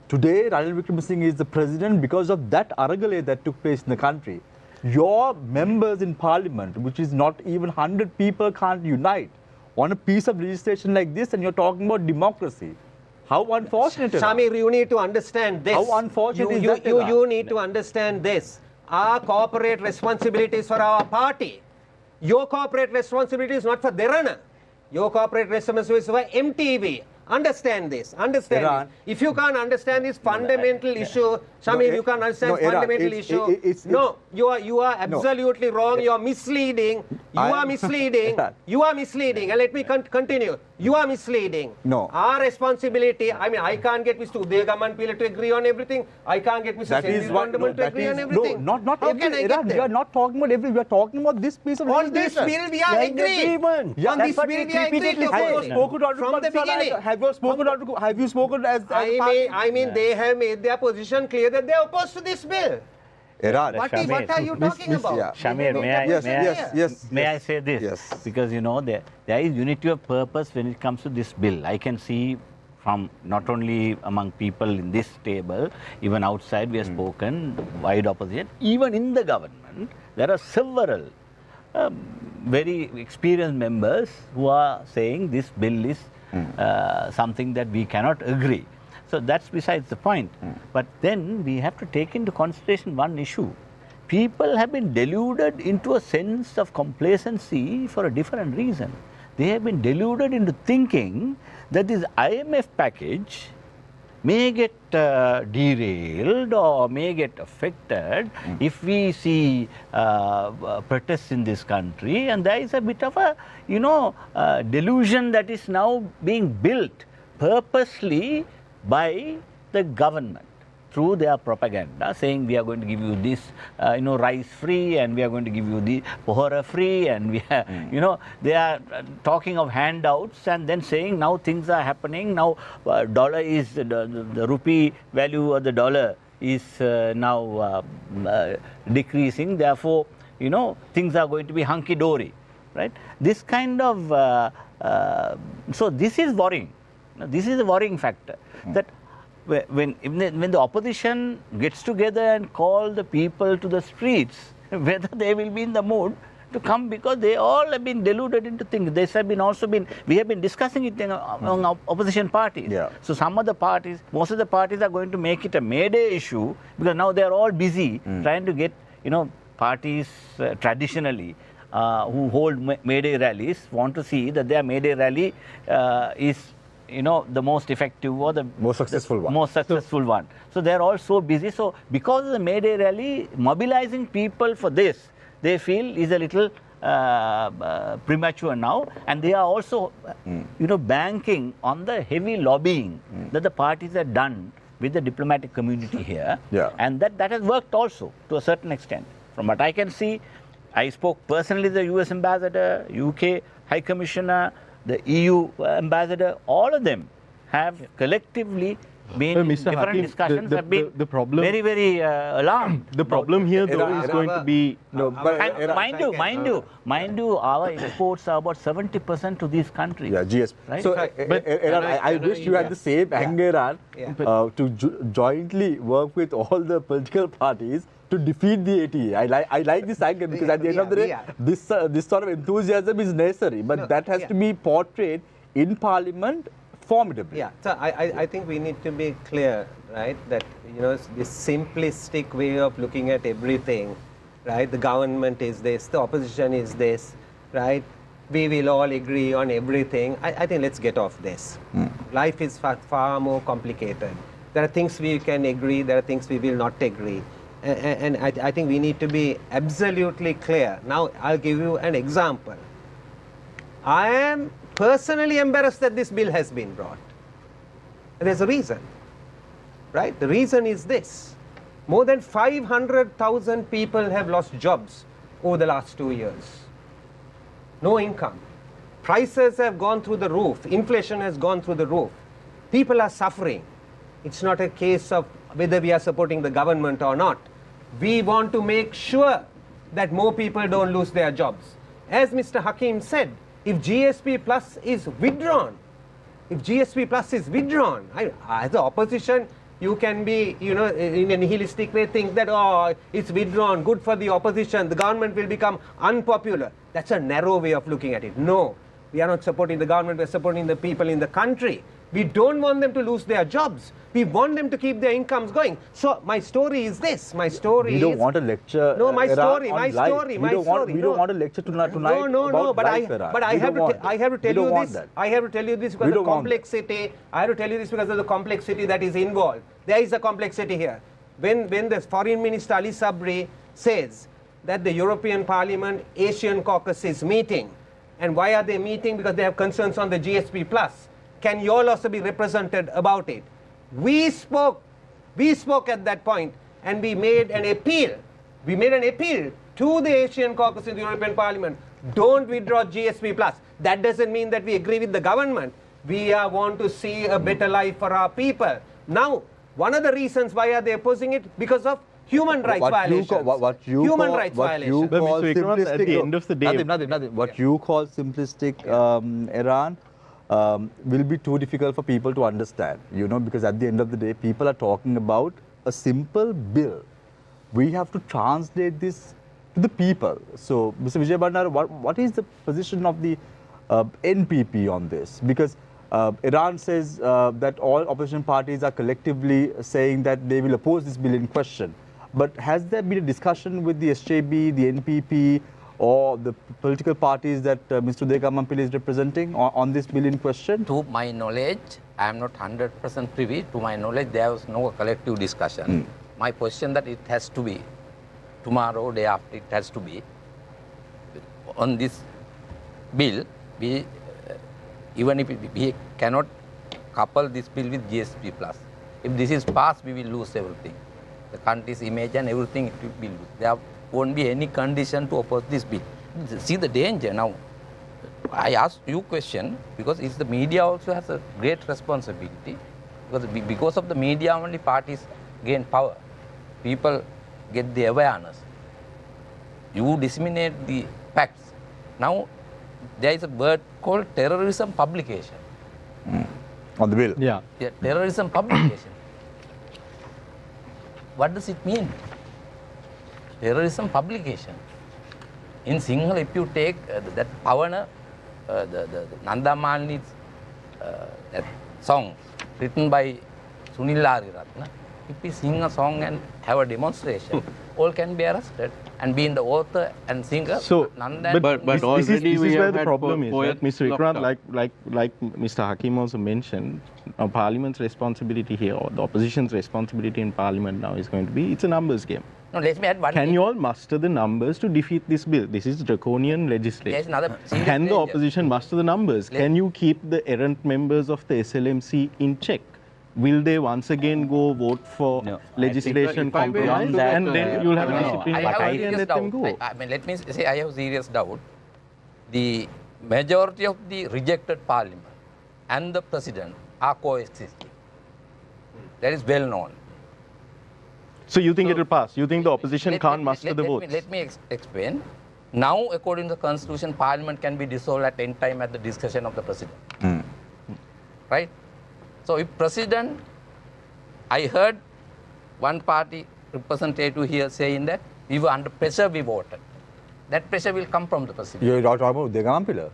Today, Ranil Wickremesinghe is the president because of that Aragalaya that took place in the country. Your members in parliament, which is not even 100 people, can't unite on a piece of legislation like this, and you're talking about democracy. How unfortunate is that? Shamir, you need to understand this. How unfortunate is that? You need to understand this. Our corporate responsibility is for our party. Your corporate responsibility is not for Derana. Your corporate responsibility is for MTV. understand this. Understand Iran, this. If you can't understand this fundamental issue, Shamir, you can't understand fundamental issue. You are absolutely wrong. You are misleading. You are misleading. You are misleading. And let me continue. You are misleading. No. Our responsibility, I mean, I can't get Mr. Udegaman to agree on everything. I can't get Mr. Sendil to agree on everything. No, not Iran. We are not talking about everything. We are talking about this piece of on this bill we are agreed. On this bill we are agreed. From the beginning. Have you spoken as I mean, they have made their position clear that they are opposed to this bill. Iran. What are you talking about? Yeah. Shamir, may I say this? Yes. Because, you know, there is unity of purpose when it comes to this bill. I can see from not only among people in this table, even outside we have spoken, wide opposition. Even in the government, there are several very experienced members who are saying this bill is something that we cannot agree. So that's besides the point. But then we have to take into consideration one issue. People have been deluded into a sense of complacency for a different reason. They have been deluded into thinking that this IMF package may get derailed or may get affected if we see protests in this country, and there is a bit of a, you know, delusion that is now being built purposely by the government through their propaganda, saying we are going to give you this, you know, rice free, and we are going to give you the pohora free, and we are, you know, they are talking of handouts and then saying now things are happening. Now dollar is, the rupee value of the dollar is now decreasing. Therefore, you know, things are going to be hunky-dory, right? This kind of, so this is worrying. This is a worrying factor, that when the opposition gets together and call the people to the streets, whether they will be in the mood to come, because they all have been deluded into things. This have been also been, we have been discussing it among opposition parties. Yeah. So some of the parties, most of the parties are going to make it a May Day issue, because now they are all busy trying to get, you know, parties traditionally who hold May Day rallies want to see that their May Day rally is, you know, the most effective or the most successful one. Most successful one. So they are all so busy. So because of the May Day rally, mobilizing people for this, they feel is a little premature now, and they are also, you know, banking on the heavy lobbying that the parties have done with the diplomatic community here, and that has worked also to a certain extent. From what I can see, I spoke personally to the US ambassador, UK High Commissioner, the EU ambassador. All of them have collectively been in different discussions, have been the problem, very, very alarmed. The problem here, though, is going to be... Mind you, our exports are about 70% to these countries. Yeah, GSP. Right? So, I wish you had the same anger to jointly work with all the political parties to defeat the ATA. I like this anger, because at the end of the day, this sort of enthusiasm is necessary, but that has to be portrayed in Parliament formidably. Yeah, so I think we need to be clear, right, that, you know, this simplistic way of looking at everything, right, the government is this, the opposition is this, right, we will all agree on everything. I think let's get off this. Life is far more complicated. There are things we can agree, there are things we will not agree. And I think we need to be absolutely clear. Now, I'll give you an example. I am personally embarrassed that this bill has been brought. There's a reason, right? The reason is this. More than 500,000 people have lost jobs over the last 2 years. No income. Prices have gone through the roof. Inflation has gone through the roof. People are suffering. It's not a case of whether we are supporting the government or not. We want to make sure that more people don't lose their jobs. As Mr. Hakim said, if GSP Plus is withdrawn, as the opposition, you can be, you know, in a nihilistic way think that, oh, it's withdrawn, good for the opposition, the government will become unpopular. That's a narrow way of looking at it. No, we are not supporting the government, we are supporting the people in the country. We don't want them to lose their jobs. We want them to keep their incomes going. So my story is this. My story We don't want a lecture. No, my Iran story, on my life. story, We my don't want, story. We don't want a lecture tonight No, no, about no. But life, Iran. I have to tell you this. That. I have to tell you this because of the complexity. I have to tell you this because of the complexity that is involved. There is a complexity here. When the Foreign Minister Ali Sabri says that the European Parliament Asian Caucus is meeting, and why are they meeting? Because they have concerns on the GSP plus. Can you all also be represented about it? We spoke at that point, and we made an appeal. We made an appeal to the Asian Caucus in the European Parliament. Don't withdraw GSP plus. That doesn't mean that we agree with the government. We want to see a better life for our people. Now, one of the reasons why are they opposing it? Because of human rights violations. Human rights violations. But Mr. Vikram, at the end of the day, nothing. What you call simplistic Iran will be too difficult for people to understand, because at the end of the day, people are talking about a simple bill. We have to translate this to the people. So, Mr. Vijay Bhandara, what is the position of the NPP on this? Because Iran says that all opposition parties are collectively saying that they will oppose this bill in question. But has there been a discussion with the SJB, the NPP, or the political parties that Mr. Udayakamampillai is representing on this bill in question? To my knowledge, I am not 100% privy. To my knowledge, there was no collective discussion. My position that it has to be tomorrow, day after, it has to be on this bill. Even if we cannot couple this bill with GSP plus, if this is passed, we will lose everything. The country's image and everything it will be lost. There won't be any condition to oppose this bill. See the danger now. I asked you question because it's the media also has a great responsibility, because of the media only parties gain power. People get the awareness. You disseminate the facts. Now there is a word called terrorism publication. On the bill? Yeah, terrorism publication. What does it mean? Terrorism publication. In Sinhala, if you take that Pavana, the Nanda Malini's that song written by Sunil Ariratna, if we sing a song and have a demonstration, all can be arrested and being the author and singer. So, Nanda but this already is where the problem is. poets Mr. locked Vikrant, up. like Mr. Hakim also mentioned, Parliament's responsibility here, or the opposition's responsibility in Parliament now is going to be, it's a numbers game. No, let me add one Can thing. you all muster the numbers to defeat this bill? This is draconian legislation. There's another serious Can the danger. opposition muster the numbers? Can you keep the errant members of the SLMC in check? Will they once again go vote for legislation if I may compromise, add to and that, then you'll have a I disciplinary have a party and serious let them doubt. go? I mean, let me say I have a serious doubt. The majority of the rejected parliament and the president are coexisting. That is well known. So you think it will pass? You think the opposition can't muster the votes? Let me explain. Now, according to the constitution, parliament can be dissolved at any time at the discretion of the president. Right? So if president, I heard one party representative here saying that we were under pressure, we voted. That pressure will come from the president. You're talking about Udayakamampillai?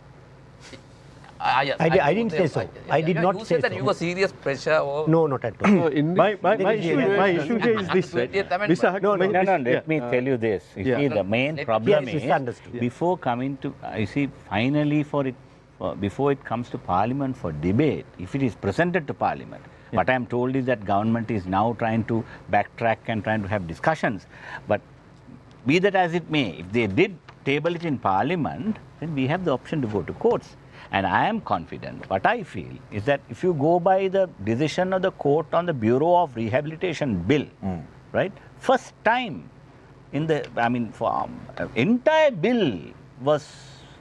I didn't say so. I did not you say said that so. you were serious pressure or... No, not at all. My issue here is this, right? Mr. Hakim, No, let me tell you this. You see, the main problem Yes, is, misunderstood. before coming to, I see, finally before it comes to Parliament for debate, if it is presented to Parliament, what I am told is that government is now trying to backtrack and trying to have discussions. But be that as it may, if they did table it in Parliament, then we have the option to go to courts. And I am confident, what I feel is that if you go by the decision of the court on the Bureau of Rehabilitation bill, right, first time in the, entire bill was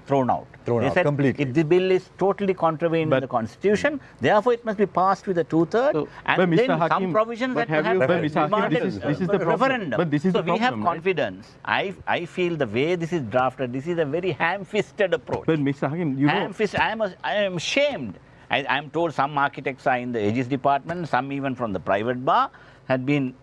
thrown out. They said completely. The bill is totally contravening the constitution, therefore it must be passed with a two-thirds, and then some provisions that have this is the problem. referendum. But this is so the we have problem, right? confidence. I feel the way this is drafted, this is a very ham-fisted approach. But Mr. Hakim, you know... I am ashamed. I am told some architects are in the Aegis department, some even from the private bar. had been,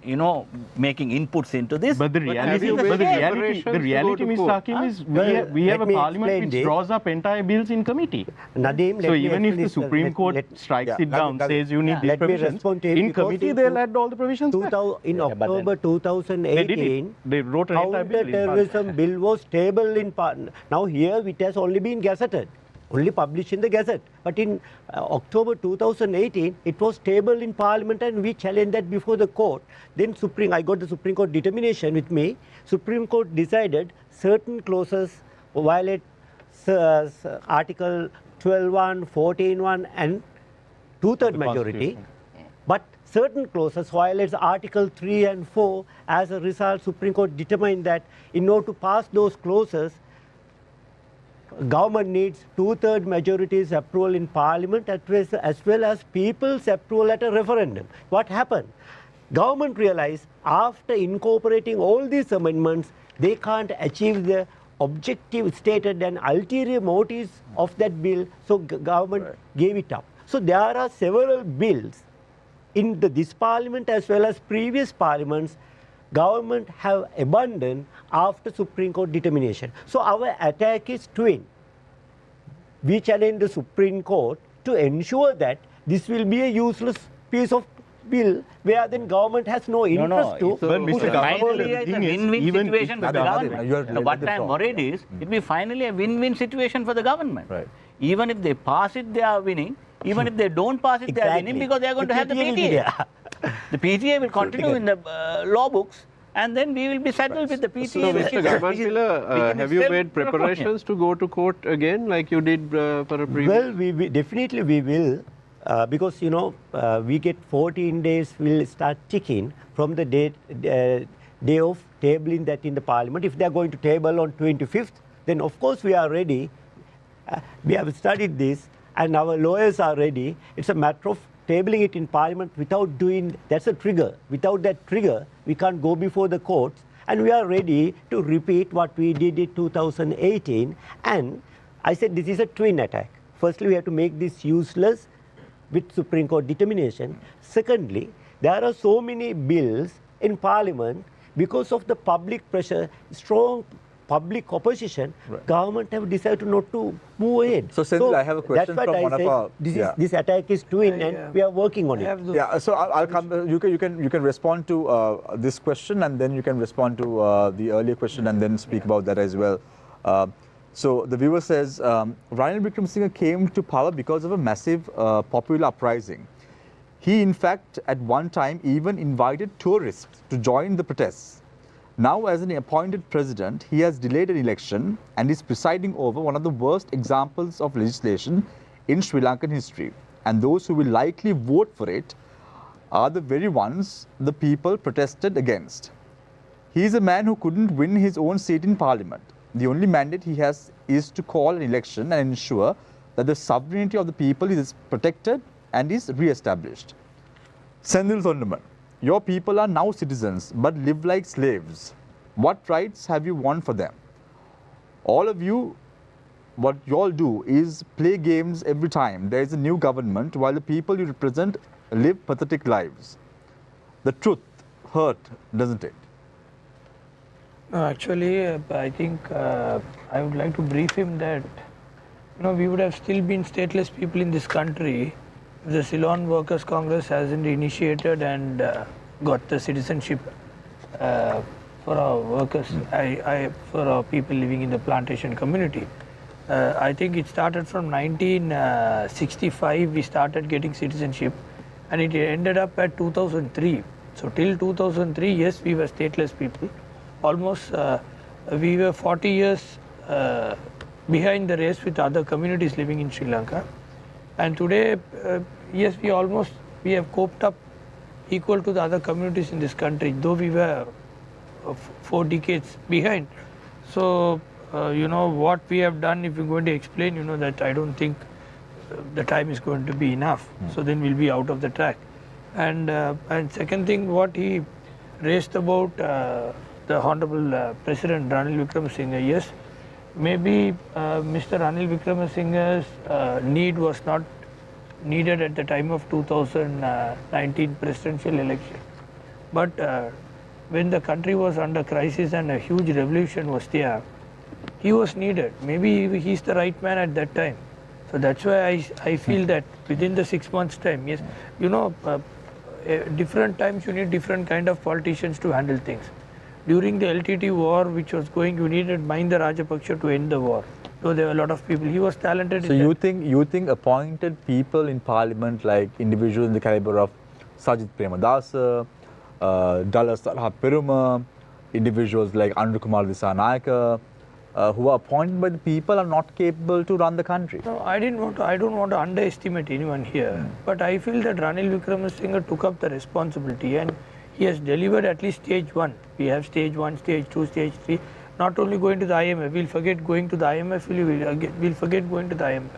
making inputs into this. But the reality, Mr. Hakim, is we have a parliament which draws up entire bills in committee. Nadeem, So even if the Supreme Court strikes it down, says you need these provisions, in committee they'll add all the provisions back. In October 2018, they wrote an entire bill. Counter-terrorism bill was tabled in Parliament. Now here it has only been gazetted, only published in the Gazette. But in October 2018, it was tabled in Parliament and we challenged that before the court. Then I got the Supreme Court determination with me. Supreme Court decided certain clauses violate Article 12.1, 14.1 and two-third majority. But certain clauses violates Article 3 and 4. As a result, Supreme Court determined that in order to pass those clauses, government needs two-third majorities approval in Parliament as well as people's approval at a referendum. What happened? Government realized after incorporating all these amendments, they can't achieve the objective stated and ulterior motives of that bill, so government gave it up. So there are several bills in this Parliament as well as previous Parliaments government have abandoned after Supreme Court determination. So our attack is twin. We challenge the Supreme Court to ensure that this will be a useless piece of bill where then government has no interest to. But finally it's a win-win situation for the government. What I'm worried is it will be finally a win-win situation for the government. Right. Even if they pass it, they are winning. Even if they don't pass it, they are winning because they are going to have the PTA. The PTA will continue in the law books, and then we will be settled with the PTA. So, Mr. Garmanpilla, have you made preparations to go to court again, like you did for a previous? Well, we definitely we will, because we get 14 days. Will start ticking from the day of tabling that in the Parliament. If they are going to table on 25th, then of course we are ready. We have studied this, and our lawyers are ready. It's a matter of tabling it in Parliament without doing, that's a trigger. Without that trigger, we can't go before the courts, and we are ready to repeat what we did in 2018. And I said this is a twin attack. Firstly, we have to make this useless with Supreme Court determination. Secondly, there are so many bills in Parliament because of the public pressure, strong public opposition, government have decided not to move ahead. So, Sendil, I have a question from one of our... This attack is twin and we are working on it. Yeah, so I'll come, you can respond to this question, and then you can respond to the earlier question and then speak about that as well. So the viewer says, Ranil Wickremesinghe came to power because of a massive popular uprising. He, in fact, at one time even invited tourists to join the protests. Now, as an appointed president, he has delayed an election and is presiding over one of the worst examples of legislation in Sri Lankan history. And those who will likely vote for it are the very ones the people protested against. He is a man who couldn't win his own seat in Parliament. The only mandate he has is to call an election and ensure that the sovereignty of the people is protected and is re-established. Sendil Thondaman, your people are now citizens but live like slaves. What rights have you won for them? All of you, what you all do is play games every time there is a new government while the people you represent live pathetic lives. The truth hurt, doesn't it? No, actually, I think I would like to brief him that we would have still been stateless people in this country if the Ceylon Workers' Congress hasn't initiated and got the citizenship for our workers, for our people living in the plantation community. I think it started from 1965, we started getting citizenship, and it ended up at 2003. So till 2003, yes, we were stateless people. Almost, we were 40 years behind the race with other communities living in Sri Lanka. And today, yes, we have coped up equal to the other communities in this country, though we were 4 decades behind. So, what we have done, if we're going to explain, that I don't think the time is going to be enough. So then we'll be out of the track. And second thing, what he raised about the Honorable President Ranil Wickremesinghe, yes, maybe Mr. Ranil Wickremesinghe's need was not needed at the time of 2019 presidential election. But when the country was under crisis and a huge revolution was there, he was needed. Maybe he's the right man at that time. So that's why I feel that within the 6 months' time, yes, you know, different times you need different kind of politicians to handle things. During the LTT war, which was going, you needed Mahinda Rajapaksa to end the war. So there were a lot of people. He was talented. So you think appointed people in parliament, like individuals in the caliber of Sajith Premadasa, Dallas Talha Peruma, individuals like Anukumar Disanayaka, who are appointed by the people, are not capable to run the country? No, I don't want to underestimate anyone here. But I feel that Ranil Wickremesinghe took up the responsibility and he has delivered at least stage 1. We have stage 1, stage 2, stage 3. Not only going to the IMF, we'll forget going to the IMF, we'll forget going to the IMF.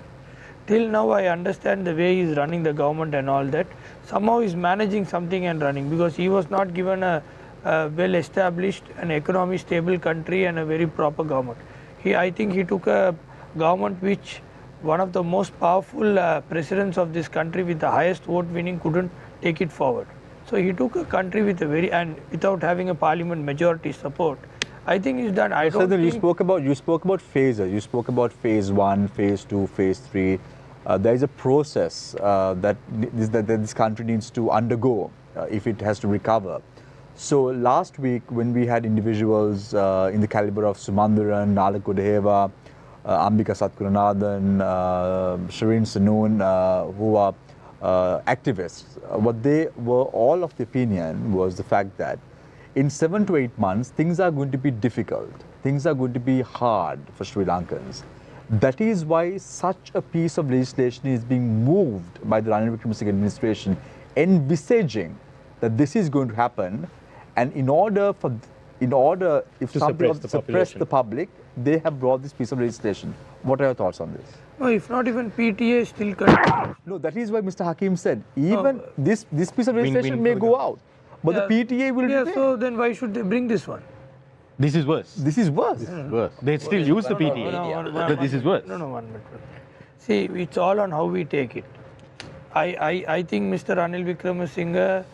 Till now I understand the way he's running the government and all that. Somehow he's managing something and running, because he was not given a well-established and economically stable country and a very proper government. I think he took a government which one of the most powerful presidents of this country with the highest vote winning couldn't take it forward. So he took a country with a and without having a parliament majority support. I think he's done. I don't think you spoke about phases. You spoke about phase 1, phase 2, phase 3. There is a process that this country needs to undergo if it has to recover. So last week, when we had individuals in the caliber of Sumandaran, Nalak Godaheva, Ambika Satkuranathan, Shireen Sanoon, who are activists, what they were all of the opinion was the fact that in 7 to 8 months, things are going to be difficult. Things are going to be hard for Sri Lankans. That is why such a piece of legislation is being moved by the Ranil Wickremesinghe administration, envisaging that this is going to happen, and in order if something to suppress the public, they have brought this piece of legislation. What are your thoughts on this? No, if not even PTA still continues. No, that is why Mr. Hakim said even this piece of legislation may go out. But the PTA will remain. So then why should they bring this one? This is worse. This is worse. They still use the PTA, but this is worse. No, 1 minute. See, it's all on how we take it. I think Mr. Ranil Wickremesinghe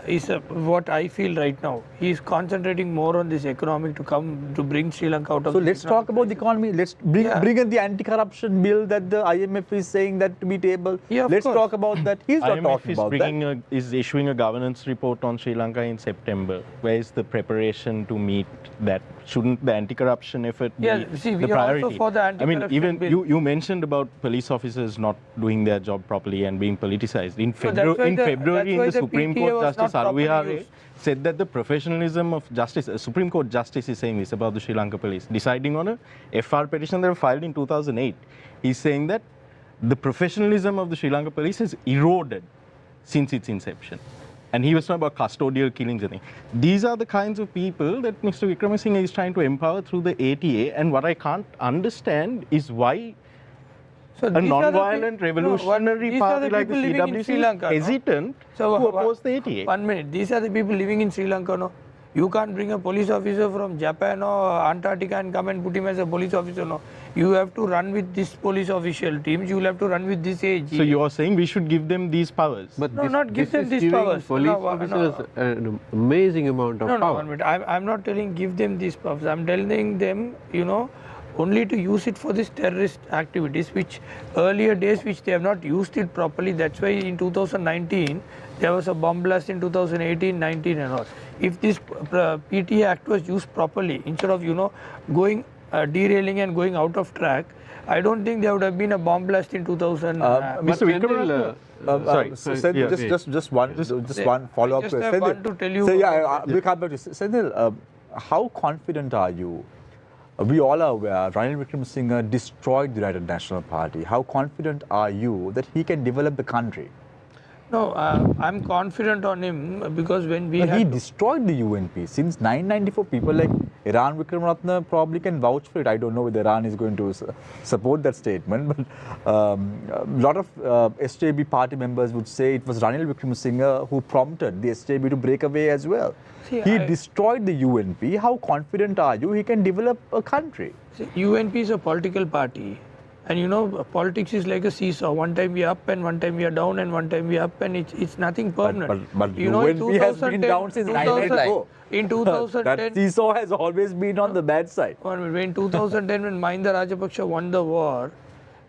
is what I feel right now. He is concentrating more on this economic to bring Sri Lanka out of. So let's talk about the economy. Let's bring in the anti-corruption bill that the IMF is saying that to be tabled. Yeah, let's talk about that. He's not talking about that. Is issuing a governance report on Sri Lanka in September. Where is the preparation to meet that? Shouldn't the anti-corruption effort be the priority? Also for the anti-corruption bill. You mentioned about police officers not doing their job properly and being politicized. In February, in the Supreme Court, Justice Aruvihare said that the professionalism of justice, Supreme Court justice is saying this about the Sri Lanka police, deciding on a FR petition that was filed in 2008. He's saying that the professionalism of the Sri Lanka police has eroded since its inception. And he was talking about custodial killings. These are the kinds of people that Mr. Wickremesinghe is trying to empower through the ATA. And what I can't understand is why a non-violent revolutionary party like the CWC is hesitant to oppose the ATA. 1 minute. These are the people living in Sri Lanka, no? You can't bring a police officer from Japan or Antarctica and come and put him as a police officer, no? You have to run with this police official teams. You will have to run with this AG. So you are saying we should give them these powers? But no, not give them these powers. Police officers an amazing amount of power. No, 1 minute. I'm not telling give them these powers. I'm telling them, only to use it for these terrorist activities, which earlier days, which they have not used it properly. That's why in 2019, there was a bomb blast in 2018, 19 and all. If this PTA Act was used properly, instead of, going derailing and going out of track, I don't think there would have been a bomb blast in 2000. Mr. Wickremesinghe, just one follow-up question. I want to tell you. We'll come back to Senthil. How confident are you? We all are aware Ranil Wickremesinghe destroyed the United National Party. How confident are you that he can develop the country? No, I'm confident on him because when he destroyed the UNP. Since 1994, people like Iran Wickramaratne probably can vouch for it. I don't know whether Iran is going to support that statement, but a lot of SJB party members would say it was Ranil Wickremesinghe who prompted the SJB to break away as well. He destroyed the UNP. How confident are you he can develop a country? UNP is a political party. And you know, politics is like a seesaw. One time we are up and one time we are down and one time we are up, and it's nothing permanent. But you know, in UNP has been 2010 down since 1994. In 2010, that seesaw has always been on the bad side. In 2010, when Mahinda Rajapaksa won the war,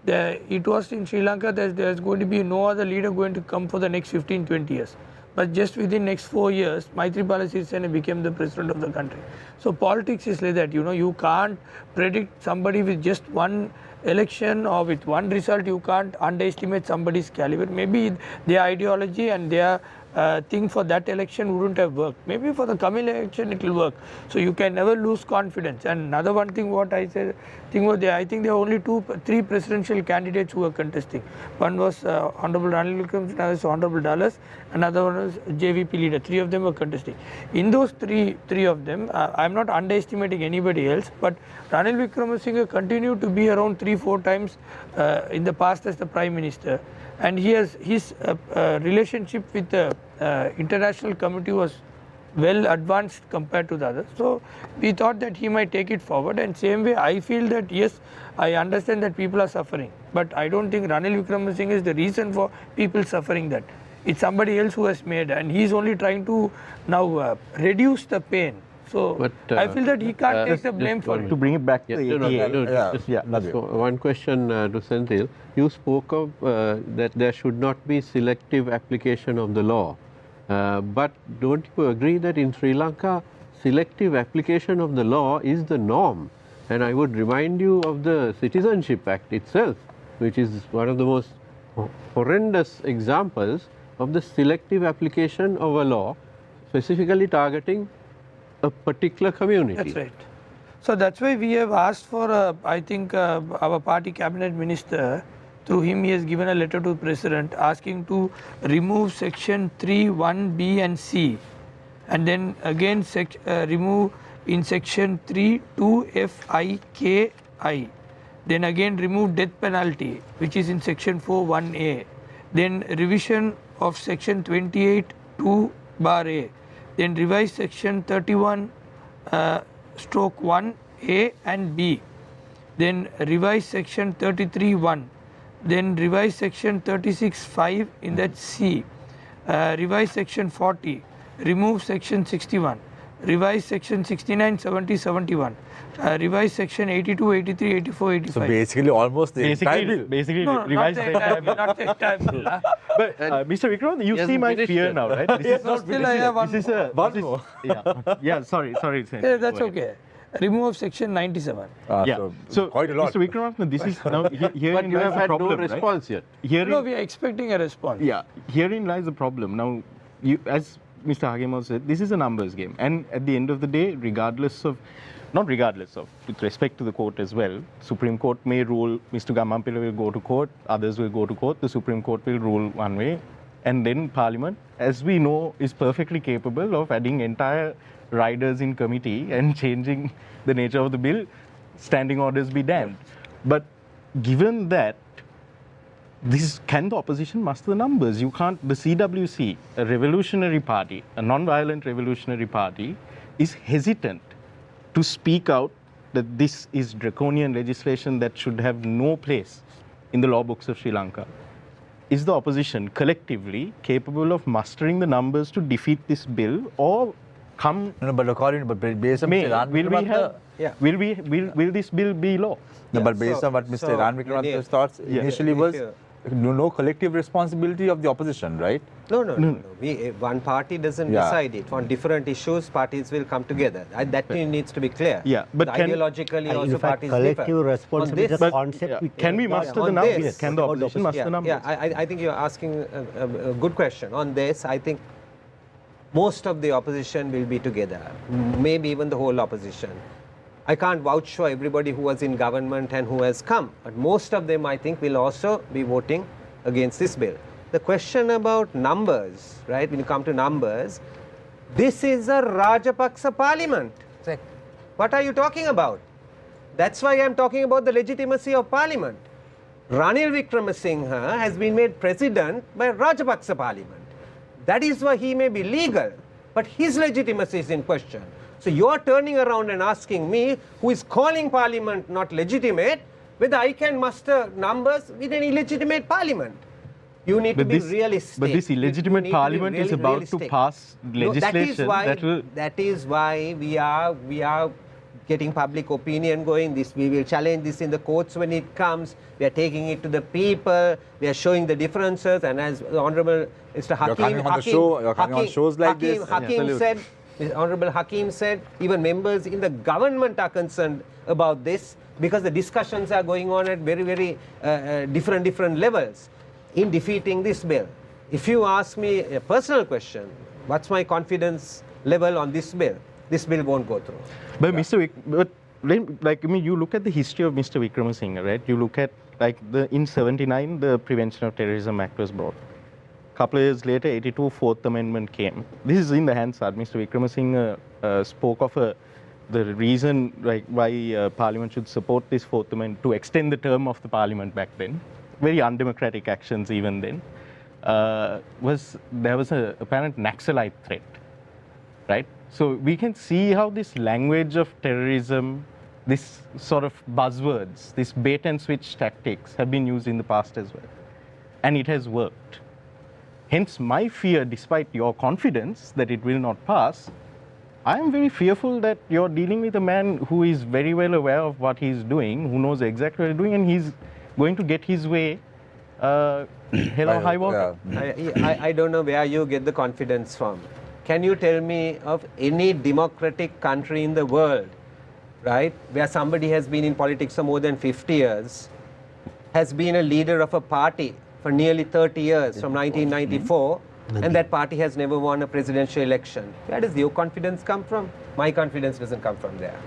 it was in Sri Lanka that there's going to be no other leader going to come for the next 15-20 years. But just within next 4 years, Maithripala Sirisena became the president of the country. So politics is like that. You know, you can't predict somebody with just one election or with one result. You can't underestimate somebody's caliber. Maybe their ideology and their thing for that election wouldn't have worked. Maybe for the coming election it will work. So you can never lose confidence. And another one thing what I said, I think there are only 3 presidential candidates who were contesting. One was Honorable Ranil Wickremesinghe, another was Honorable Dallas, another one was JVP leader. 3 of them were contesting. In those three of them, I'm not underestimating anybody else, but Ranil Wickremesinghe continued to be around 3-4 times in the past as the Prime Minister. And he has his relationship with the international community was well advanced compared to the others. So we thought that he might take it forward, and same way I feel that yes, I understand that people are suffering, but I don't think Ranil Wickremesinghe is the reason for people suffering that. It's somebody else who has made, and he's only trying to now reduce the pain. So but, I feel that he can't take the blame for it. To bring it back to the ATA. One question to Senthil. You spoke of that there should not be selective application of the law. But don't you agree that in Sri Lanka, selective application of the law is the norm? And I would remind you of the Citizenship Act itself, which is one of the most horrendous examples of the selective application of a law, specifically targeting a particular community. That's right. So that's why we have asked for, I think our party cabinet minister, through him he has given a letter to the president asking to remove section 3, 1B and C, and then again remove in section 3, 2F, I, K, I. Then again remove death penalty, which is in section 4, 1A. Then revision of section 28, 2(a). Then revise section 31 stroke 1A and B. Then revise section 33(1). Then revise section 36(5) in that C. Revise section 40. Remove section 61. Revise section 69, 70, 71. Revise section 82, 83, 84, 85. So basically almost the entire bill. Basically No, revise not the entire bill, not the entire bill. But Mr. Vikram, you see my fear now, right? This is No, still I have one more. Sorry. Yeah, that's okay. Remove section 97. So quite a lot. Mr. Vikram, this is now herein But you have lies the had problem, no response yet. No, we are expecting a response. Yeah, herein lies the problem. Now, as Mr. Hagemo said, this is a numbers game, and at the end of the day, not regardless of, with respect to the court as well, Supreme Court may rule, Mr. Gamampila will go to court, others will go to court, the Supreme Court will rule one way, and then Parliament, as we know, is perfectly capable of adding entire riders in committee and changing the nature of the bill, standing orders be damned. But given that, can the opposition muster the numbers? You can't. The CWC, a revolutionary party, a non-violent revolutionary party, is hesitant to speak out that this is draconian legislation that should have no place in the law books of Sri Lanka. Is the opposition collectively capable of mustering the numbers to defeat this bill, or come? No, but according, but based on will this bill be law? No, but based on what Mr. Ran Wickremesinghe's thoughts initially was, no collective responsibility of the opposition, right? No. One party doesn't decide it. On different issues, parties will come together. That needs to be clear. Yeah, but ideologically also parties collective differ. responsibility is a concept. Can we muster the numbers? Can the opposition muster the numbers? I think you're asking a good question. On this, I think most of the opposition will be together, maybe even the whole opposition. I can't vouch for everybody who was in government and who has come, but most of them, I think, will also be voting against this bill. The question about numbers, right, when you come to numbers, this is a Rajapaksa parliament. What are you talking about? That's why I'm talking about the legitimacy of parliament. Ranil Wickremesinghe has been made president by Rajapaksa parliament. That is why he may be legal, but his legitimacy is in question. So you're turning around and asking me, who is calling parliament not legitimate, whether I can muster numbers with an illegitimate parliament. You need to be realistic. But this illegitimate parliament is about to pass legislation that is why we are getting public opinion going. We will challenge this in the courts when it comes. We are taking it to the people. We are showing the differences. And as the Honourable Mr. Honourable Hakim said, even members in the government are concerned about this because the discussions are going on at very, very different levels in defeating this bill. If you ask me a personal question, what's my confidence level on this bill? This bill won't go through. But you look at the history of Mr. Wickremesinghe, right? You look at in 79, the Prevention of Terrorism Act was brought. A couple of years later, 82, Fourth Amendment came. This is in the Hansard. Mr. Wickremesinghe spoke of the reason why Parliament should support this Fourth Amendment to extend the term of the Parliament back then. Very undemocratic actions even then. There was an apparent Naxalite threat, right? So we can see how this language of terrorism, this sort of buzzwords, this bait and switch tactics have been used in the past as well. And it has worked. Hence my fear, despite your confidence that it will not pass, I am very fearful that you're dealing with a man who is very well aware of what he's doing, who knows exactly what he's doing, and he's going to get his way hell or high water. I don't know where you get the confidence from. Can you tell me of any democratic country in the world, right, where somebody has been in politics for more than 50 years, has been a leader of a party for nearly 30 years, from 1994, and that party has never won a presidential election? Where does your confidence come from? My confidence doesn't come from there.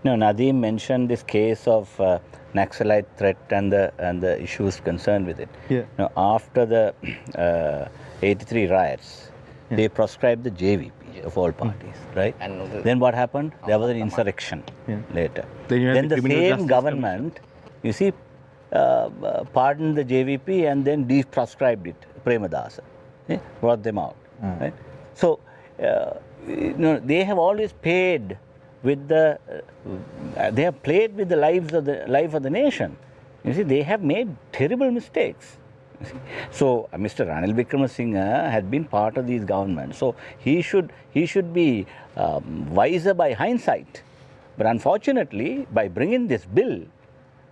No, Nadeem mentioned this case of Naxalite threat and the issues concerned with it. Yeah. Now, after the 83 riots, they proscribed the JVP of all parties, right? And then what happened? There was an insurrection later. Then the same government, you see, pardoned the JVP and then de-proscribed it, Premadasa, brought them out, right? So, they have always paid with they have played with the life of the nation. You see, they have made terrible mistakes. So, Mr. Ranil Wickremesinghe had been part of these governments, so he should be wiser by hindsight. But unfortunately, by bringing this bill,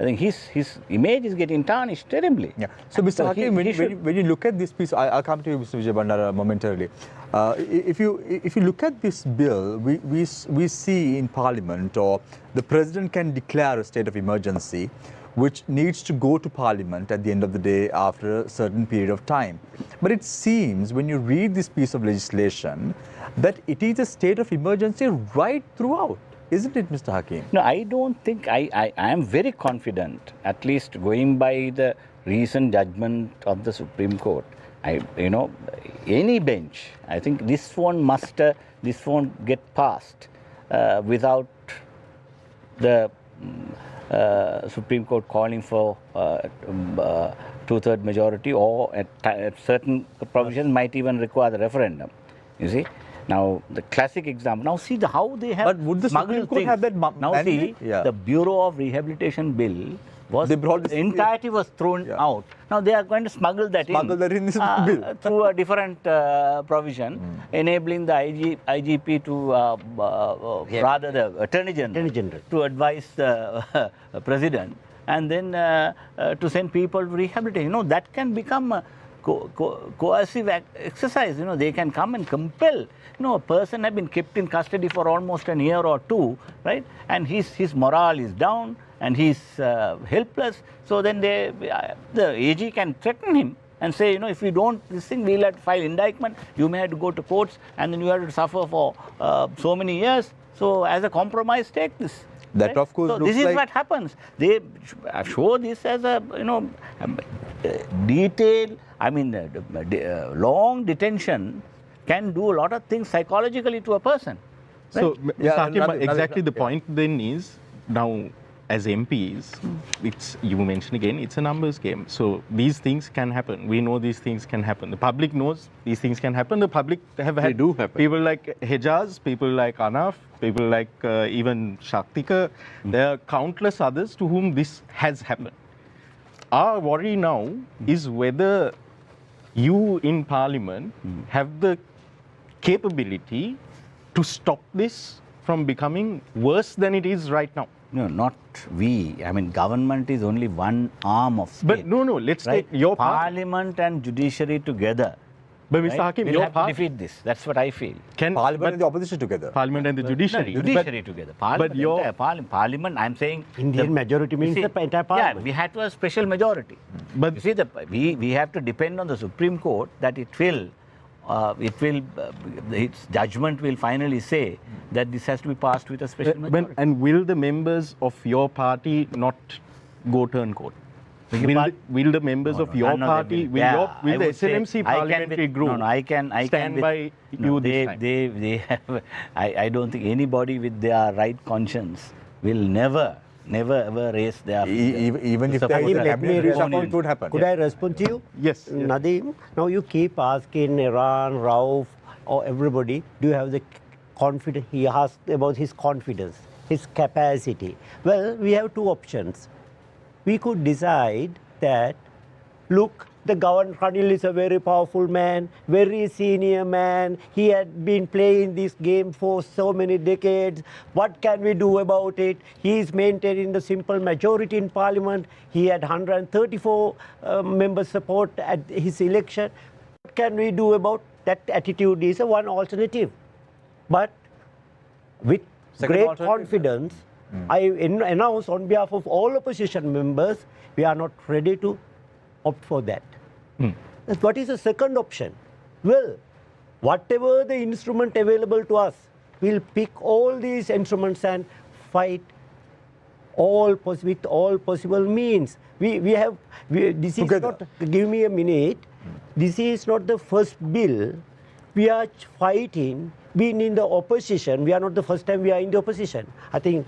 I think his image is getting tarnished terribly. Yeah. So, Mr. Hakim, when you look at this piece, I'll come to you, Mr. Vijay Bandara, momentarily. If you look at this bill, we see in Parliament, or the President can declare a state of emergency, which needs to go to Parliament at the end of the day after a certain period of time. But it seems, when you read this piece of legislation, that it is a state of emergency right throughout. Isn't it, Mr. Hakim? No, I don't think, I am very confident, at least going by the recent judgment of the Supreme Court. Any bench, I think this won't get passed without the Supreme Court calling for 2/3 majority, or at certain provisions might even require the referendum. You see? Now, the classic example. Now, see how they have. But would the Supreme Court have that? Now, see, the Bureau of Rehabilitation Bill was the entirety was thrown out. Now they are going to smuggle that in this bill through a different provision, enabling the IGP to rather the Attorney General to advise the President, and then to send people to rehabilitation. That can become a coercive exercise. They can come and compel. A person has been kept in custody for almost a year or two, right? And his morale is down and he's helpless. So then the AG can threaten him and say, if you don't this thing, we'll have to file indictment. You may have to go to courts, and then you have to suffer for so many years. So as a compromise, take this. That right? of course. So this is what happens. They show this as a detailed. I mean, long detention can do a lot of things psychologically to a person. Right? So, exactly the point then is, now, as MPs, it's, you mentioned again, it's a numbers game. So these things can happen. We know these things can happen. The public knows these things can happen. The public have had do happen. people like Hejaz, people like Anaf, people like even Shaktika. There are countless others to whom this has happened. Our worry now is whether you in Parliament have the capability to stop this from becoming worse than it is right now. No, not we. I mean, government is only one arm of state. But no, let's right? take your Parliament and judiciary together. But Mr. Right? Hakim, we'll your have to defeat this. That's what I feel. Can Parliament and the opposition together. Parliament and the judiciary. No, judiciary together. Parliament, but your entire Parliament, I'm saying... Indian majority means the entire Parliament. Yeah, we had to have special majority. But you see, we have to depend on the Supreme Court that it will, its judgment will finally say that this has to be passed with a special majority. and will the members of your party not go turncoat? Will the members of your party, will the SLMC parliamentary group stand by you this time? They have, I don't think anybody with their right conscience will never ever raise their... Even if there is a cabinet reshuffle, it would happen. Could I respond to you? Yes. Nadeem, now you keep asking Iran, Rauf, or everybody, do you have the confidence? He asked about his confidence, his capacity. Well, we have two options. We could decide that, look, the Governor Ranil is a very powerful man, very senior man. He had been playing this game for so many decades. What can we do about it? He is maintaining the simple majority in Parliament. He had 134 members support at his election. What can we do about that? Attitude is one alternative. But with great confidence, I announce on behalf of all opposition members, we are not ready to opt for that. What is the second option? Well, whatever the instrument available to us, we'll pick all these instruments and fight with all possible means. This is not, give me a minute, this is not the first bill. We are fighting, being in the opposition. We are not the first time we are in the opposition. I think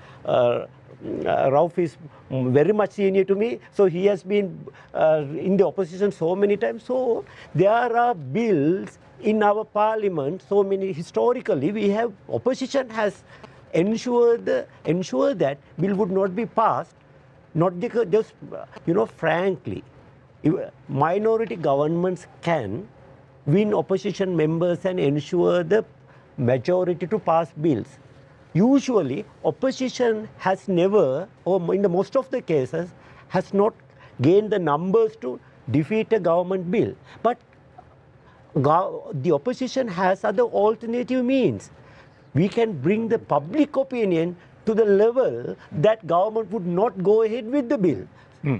Rauf is very much senior to me, so he has been in the opposition so many times. So there are bills in our parliament, so many historically, we have opposition has ensured that bill would not be passed, not just, frankly, minority governments can win opposition members and ensure the majority to pass bills. Usually, opposition has never, or in the most of the cases, has not gained the numbers to defeat a government bill. But the opposition has other alternative means. We can bring the public opinion to the level that government would not go ahead with the bill.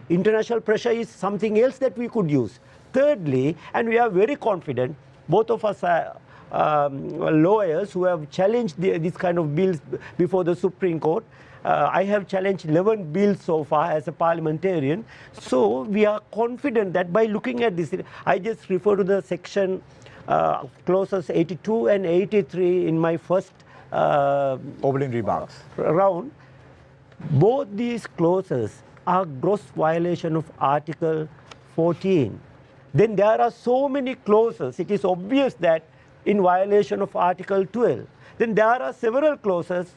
International pressure is something else that we could use. Thirdly, and we are very confident, both of us are lawyers who have challenged this kind of bills before the Supreme Court. I have challenged 11 bills so far as a parliamentarian. So we are confident that by looking at this, I just refer to the section clauses 82 and 83 in my first opening remarks round. Both these clauses are gross violation of Article 14. Then there are so many clauses, it is obvious that in violation of Article 12. Then there are several clauses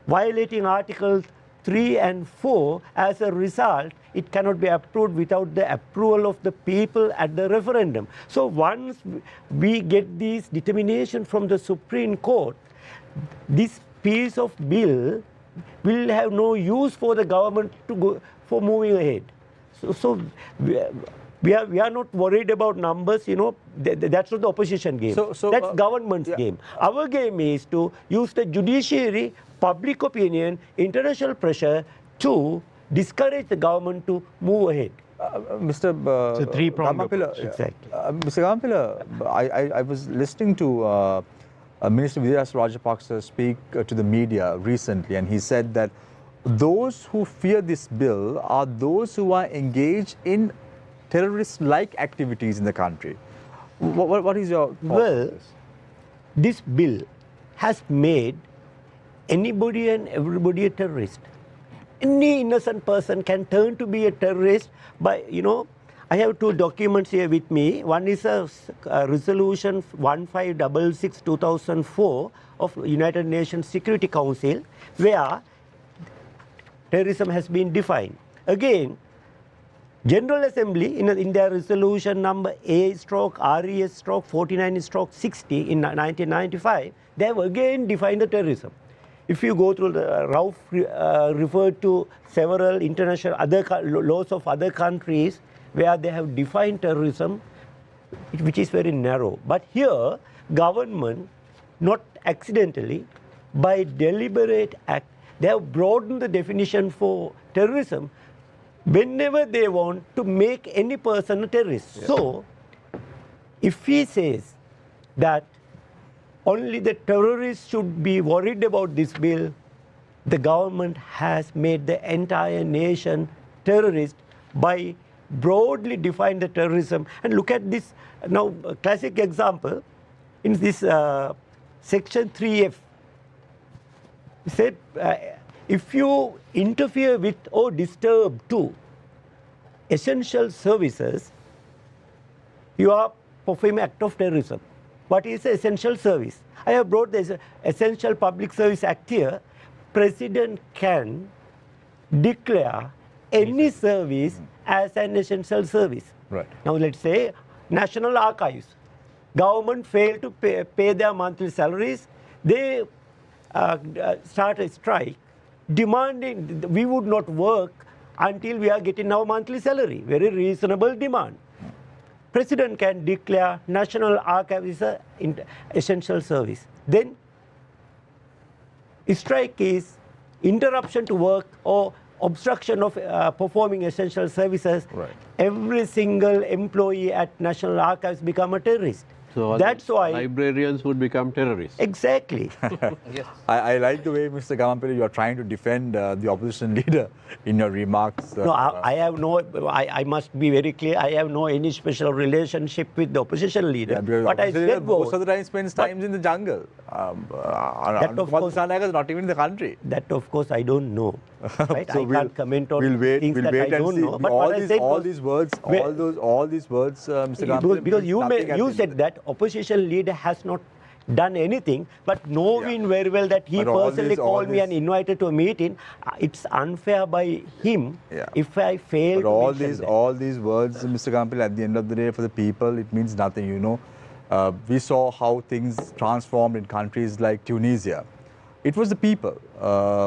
violating Articles 3 and 4. As a result, it cannot be approved without the approval of the people at the referendum. So once we get this determination from the Supreme Court, this piece of bill will have no use for the government to go for moving ahead. So we are not worried about numbers, that's not the opposition game. That's government's game. Our game is to use the judiciary, public opinion, international pressure to discourage the government to move ahead. Mr. It's a three-pronged approach. Exactly. Mr. Gamappilla, I was listening to Minister Vidyas Rajapaksa speak to the media recently, and he said that those who fear this bill are those who are engaged in terrorist-like activities in the country. What is your thought on this? This bill has made anybody and everybody a terrorist. any innocent person can turn to be a terrorist by, I have two documents here with me. One is a resolution 1566/2004 of United Nations Security Council, where terrorism has been defined. Again, General Assembly in their resolution number A/RES/49/60 in 1995, they have again defined the terrorism. If you go through the Rauf referred to several international laws of other countries where they have defined terrorism, which is very narrow. But here, government, not accidentally, by deliberate act, they have broadened the definition for terrorism whenever they want to make any person a terrorist. Yes. So, if he says that only the terrorists should be worried about this bill, the government has made the entire nation terrorist by broadly define the terrorism. And look at this now, classic example in this section 3F. It said, if you interfere with or disturb to essential services, you are performing act of terrorism. What is essential service? I have brought the Essential Public Service Act here. President can declare any service as an essential service. Right. Now let's say National Archives. Government failed to pay their monthly salaries. They start a strike demanding we would not work until we are getting our monthly salary. Very reasonable demand. President can declare National Archive is an essential service. Then strike is interruption to work or obstruction of performing essential services. Right. Every single employee at National Archives become a terrorist. So that's why librarians would become terrorists. Exactly. Yes. I like the way, Mr. Gamampilly, you are trying to defend the opposition leader in your remarks. No, I have no. I must be very clear. I have no any special relationship with the opposition leader. Yeah, because what I said most of the time spends times in the jungle. That of course, not even in the country. That of course I don't know. Right? So I can't comment on things we'll that wait I and don't see. know. But all what I said these words, Mr. Gamampilly, because you means said that opposition leader has not done anything, but knowing very well that he personally called me and invited to a meeting, it's unfair by him if I fail to mention that. All these words, Mr. Gamampilly, at the end of the day, for the people, it means nothing, you know. We saw how things transformed in countries like Tunisia. It was the people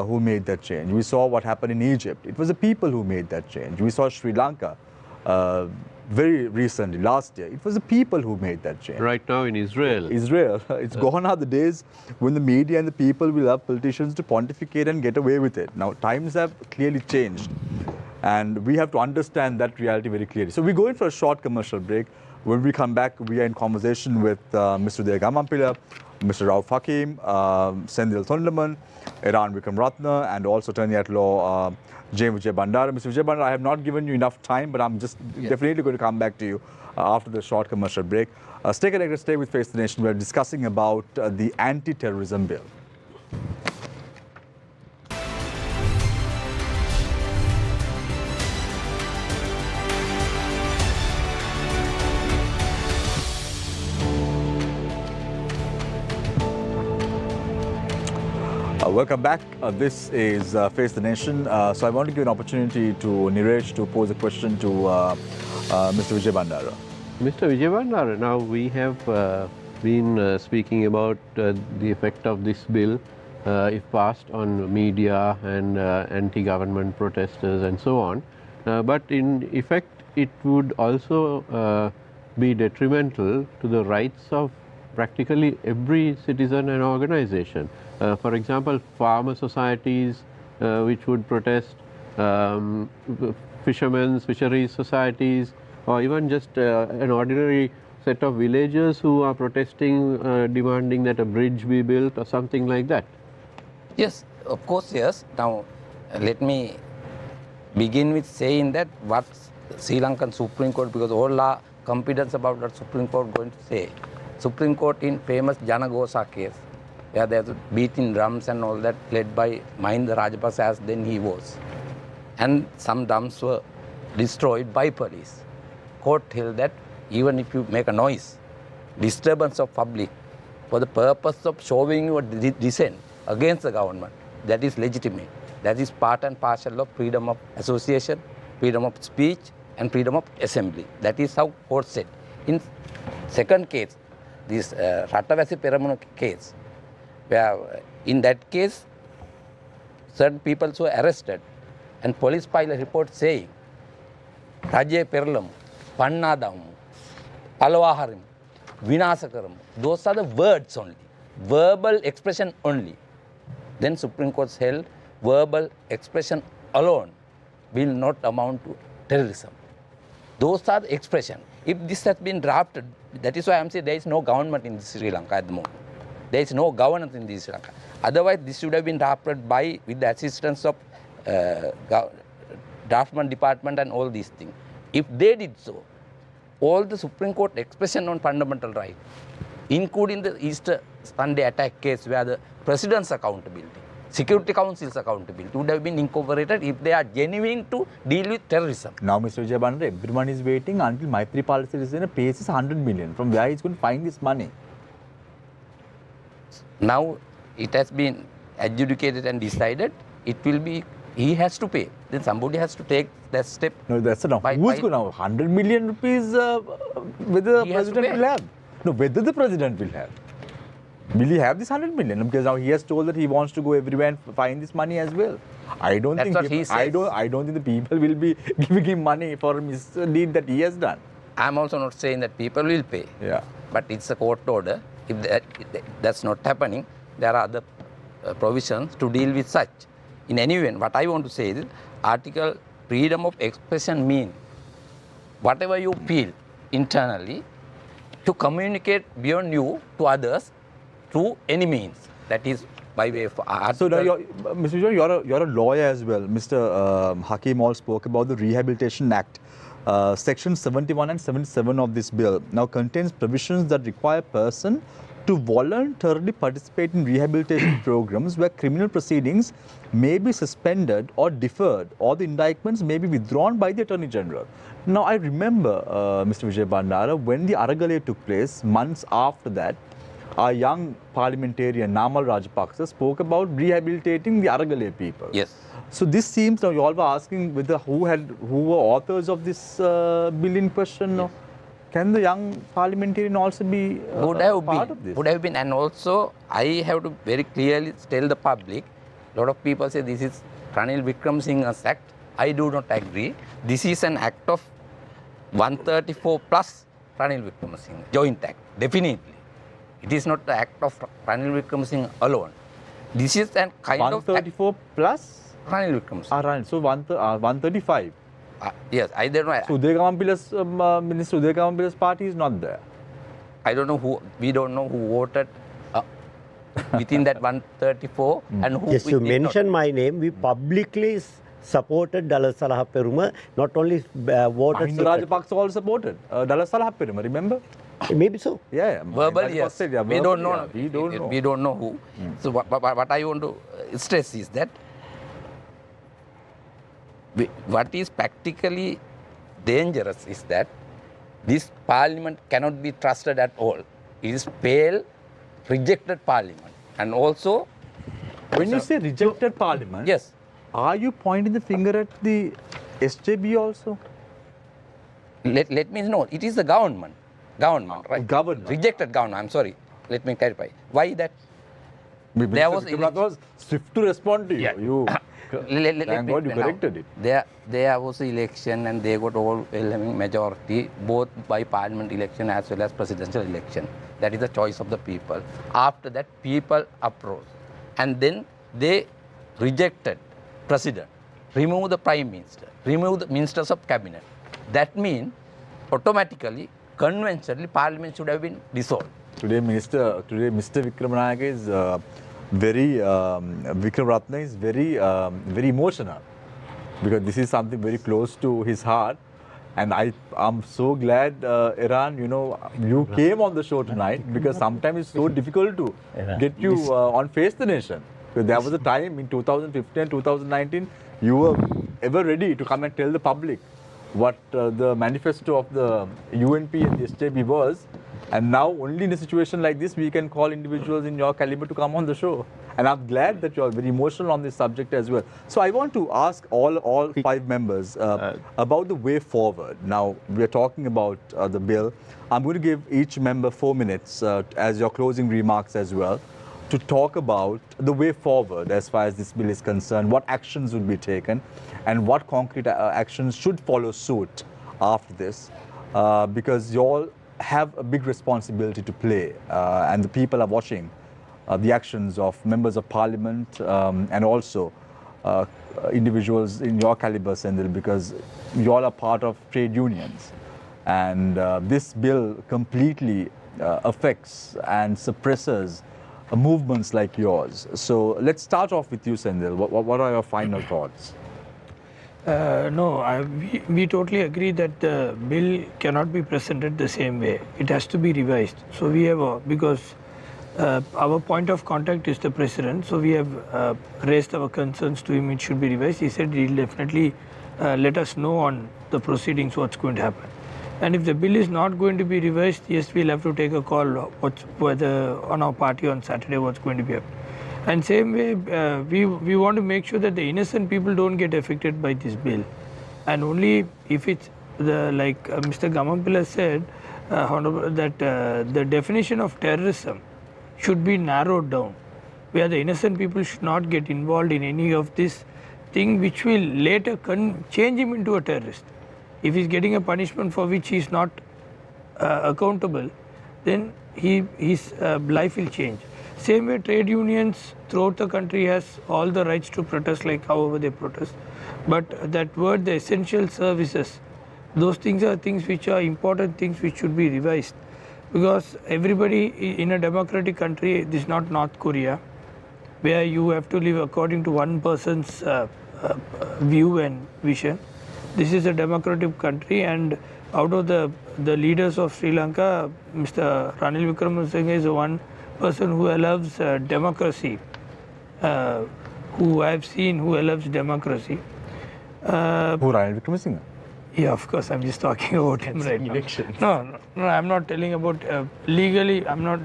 who made that change. We saw what happened in Egypt. It was the people who made that change. We saw Sri Lanka very recently, last year. It was the people who made that change. Right now in Israel. It's gone are the days when the media and the people will have politicians to pontificate and get away with it. Now, times have clearly changed. And we have to understand that reality very clearly. So we go in for a short commercial break. When we come back, we are in conversation with Mr. Udaya Gamampilly, Mr. Rauf Hakim, Sendil Thondaman, Iran Vikram Ratna, and also attorney at law James Vijay Bandara. Mr. Vijay Bandara, I have not given you enough time, but I'm just definitely going to come back to you after the short commercial break. Stay connected, stay with Face the Nation. We're discussing about the anti-terrorism bill. Welcome back. This is Face the Nation. So I want to give an opportunity to Niresh to pose a question to Mr. Vijay Bandara. Mr. Vijay Bandara, now we have been speaking about the effect of this bill, if passed, on media and anti-government protesters and so on. But in effect, it would also be detrimental to the rights of practically every citizen and organization. For example, farmer societies which would protest, fisheries societies, or even just an ordinary set of villagers who are protesting, demanding that a bridge be built or something like that. Yes, of course, yes. Now, let me begin with saying that what Sri Lankan Supreme Court, because all are confidence about what Supreme Court going to say. Supreme Court in famous Janagosa case, where they are beating drums and all that, led by Mahinda Rajapaksa as then he was. and some dumps were destroyed by police. Court held that even if you make a noise, disturbance of public for the purpose of showing your dissent against the government, that is legitimate. That is part and parcel of freedom of association, freedom of speech, and freedom of assembly. That is how court said. In second case, this Rattawasi Peramunu case, where in that case, certain people were arrested, and police filed a report saying, Raje Peralamu, Pannadamu, Palawaharimu, Vinasakaramu. Those are the words only, verbal expression only. Then Supreme Court held verbal expression alone will not amount to terrorism. Those are the expression. If this has been drafted, that is why I am saying there is no government in Sri Lanka at the moment. There is no governance in Sri Lanka. Otherwise, this should have been drafted with the assistance of draftman department and all these things. If they did so, all the Supreme Court expression on fundamental right, including the Easter Sunday attack case where the President's accountability, Security Council's accountability would have been incorporated if they are genuine to deal with terrorism. Now, Mr. Vijay Bandara, everyone is waiting until Maithripala Sirisena pays his 100 million. From where he's going to find this money? Now, it has been adjudicated and decided, it will be, he has to pay. Then somebody has to take that step. No, that's enough. Who's going to 100 million rupees whether the president will have? No, whether the president will have. Will he have this 100 million? Because now he has told that he wants to go everywhere and find this money as well. I don't think I don't think the people will be giving him money for his deed that he has done. I'm also not saying that people will pay. Yeah. But it's a court order. If that's not happening, there are other provisions to deal with such. In any event, what I want to say is, article freedom of expression means whatever you feel internally to communicate beyond you to others through any means. That is by way of article. So now, Mr. Vijay, you're a lawyer as well. Mr. Hakim all spoke about the Rehabilitation Act. Section 71 and 77 of this bill now contains provisions that require a person to voluntarily participate in rehabilitation programs where criminal proceedings may be suspended or deferred, or the indictments may be withdrawn by the Attorney General. Now, I remember, Mr. Vijay Bandara, when the Aragale took place, months after that, our young parliamentarian Namal Rajapaksa spoke about rehabilitating the Aragale people. Yes. So this seems, now you all were asking whether who were authors of this bill in question. Yes. Can the young parliamentarian also be part of this? Would have been, and also I have to very clearly tell the public, a lot of people say this is Ranil Wickremesinghe's act. I do not agree. This is an act of 134 plus Ranil Wickremesinghe, joint act, definitely. It is not the act of Ranil Wickremesinghe alone. This is a kind 134 of 134 plus? Ranil Wickremesinghe. So 135. Yes, I don't know. So Minister Uday Gamampila's party is not there. I don't know who. We don't know who voted within that 134 and who. Yes, you mentioned my name. We publicly supported Dalasalaha Peruma. Not only voted. Mahinda Rajapaksa also supported Dalasalaha Peruma. Remember? Maybe so. Yeah. Verbal, yes. Yeah, we don't know. Yeah, we don't know who. So what I want to stress is that what is practically dangerous is that this parliament cannot be trusted at all. It is pale, rejected parliament. And also, when you say rejected parliament, yes, are you pointing the finger at the SJB also? Let me know. It is the government, right? Government. Rejected government. I'm sorry. Let me clarify. Why that? There was swift to respond to you. Yeah. Thank God you corrected it. There was an election and they got overwhelming majority, both by parliament election as well as presidential election. That is the choice of the people. After that, people uprose. And then they rejected president, remove the prime minister, remove the ministers of cabinet. That means automatically, conventionally, parliament should have been dissolved. Today, Mr. Wickremesinghe is Vikram Ratna is very emotional, because this is something very close to his heart, and I'm so glad, Iran, you came on the show tonight, because sometimes it's so difficult to get you on Face the Nation. Because there was a time in 2015 and 2019 you were ever ready to come and tell the public what the manifesto of the UNP and the SJB was. And now only in a situation like this, we can call individuals in your caliber to come on the show. And I'm glad that you're very emotional on this subject as well. So I want to ask all 5 members about the way forward. Now, we're talking about the bill. I'm going to give each member 4 minutes as your closing remarks as well, to talk about the way forward as far as this bill is concerned, what actions will be taken, and what concrete actions should follow suit after this, because you all have a big responsibility to play, and the people are watching the actions of members of parliament and also individuals in your caliber, Sendil, because you all are part of trade unions. And this bill completely affects and suppresses movements like yours. So let's start off with you, Sendil. What are your final thoughts? No, we totally agree that the bill cannot be presented the same way. It has to be revised. So we have, because our point of contact is the president, so we have raised our concerns to him. It should be revised. He said he'll definitely let us know on the proceedings what's going to happen. And if the bill is not going to be revised, yes, we'll have to take a call whether on our party on Saturday what's going to be happening. And same way, we want to make sure that the innocent people don't get affected by this bill. And only if it's like Mr. Gamampilla said, that the definition of terrorism should be narrowed down, where the innocent people should not get involved in any of this thing which will later change him into a terrorist. If he's getting a punishment for which he's not accountable, then his life will change. Same way, trade unions throughout the country has all the rights to protest, like however they protest. But that word, the essential services, those things are things which are important things which should be revised. Because everybody in a democratic country, this is not North Korea, where you have to live according to one person's view and vision. This is a democratic country, and out of the leaders of Sri Lanka, Mr. Ranil Wickremesinghe is the one person who loves democracy, who I've seen who loves democracy. Who, Ranil Wickremesinghe? Yeah, of course, I'm just talking about him right now. No, I'm not telling about legally. I'm not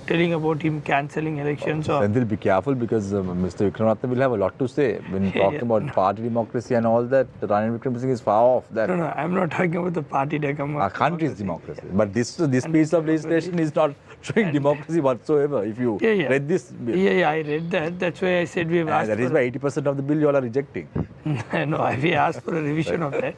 telling about him cancelling elections. Sendil, be careful, because Mr. Wickremesinghe will have a lot to say when talking about party democracy and all that. Ranil Wickremesinghe is far off that. No, I'm not talking about the party democracy. Our country's democracy. Yeah. But this piece of legislation is not showing democracy whatsoever. If you read this bill. Yeah, I read that. That's why I said we have asked. That is why 80% of the bill you all are rejecting. No, we asked for a revision of that.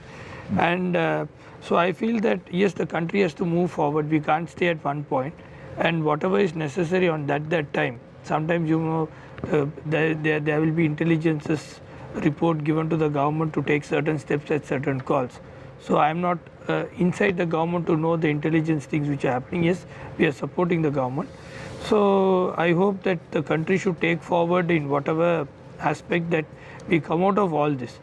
And so I feel that yes, the country has to move forward. We can't stay at one point, and whatever is necessary on that time. Sometimes there will be intelligence's report given to the government to take certain steps at certain calls. So I am not inside the government to know the intelligence things which are happening. Yes, we are supporting the government. So I hope that the country should take forward in whatever aspect that we come out of all this.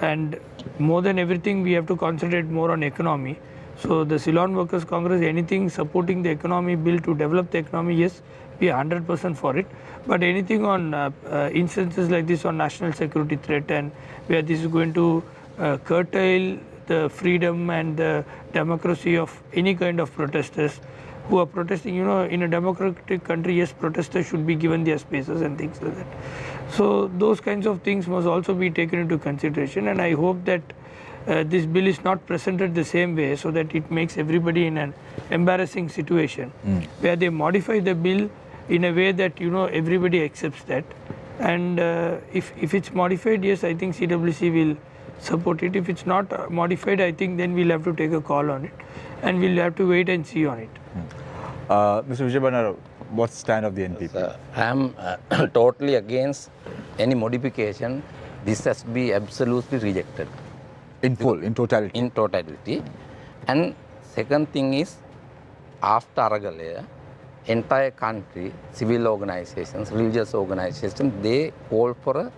And more than everything, we have to concentrate more on economy. So the Ceylon Workers Congress, anything supporting the economy bill to develop the economy, yes, we are 100% for it. But anything on instances like this on national security threat, and where this is going to curtail the freedom and the democracy of any kind of protesters who are protesting. You know, in a democratic country, yes, protesters should be given their spaces and things like that. So those kinds of things must also be taken into consideration, and I hope that this bill is not presented the same way, so that it makes everybody in an embarrassing situation where they modify the bill in a way that everybody accepts that. And if it's modified, yes, I think CWC will support it. If it's not modified, I think then we'll have to take a call on it, and we'll have to wait and see on it. Mr. Vijay Bandara, what's the stand of the NPP? I am totally against any modification. This has to be absolutely rejected. In full, in totality? In totality. And second thing is, after Aragalaya, entire country, civil organizations, religious organizations, they call for a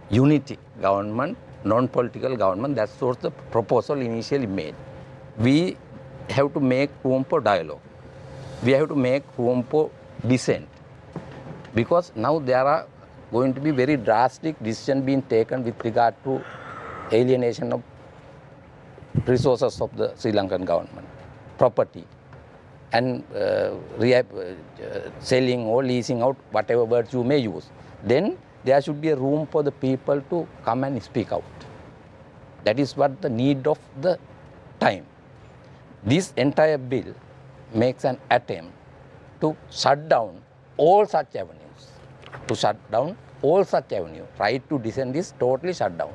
unity government, non-political government. That's what the proposal initially made. We have to make room for dialogue. We have to make room for dissent. Because now there are going to be very drastic decision being taken with regard to alienation of resources of the Sri Lankan government, property, and selling or leasing out, whatever words you may use. Then there should be a room for the people to come and speak out. That is what the need of the time. This entire bill makes an attempt to shut down all such avenues. Right to dissent is totally shut down.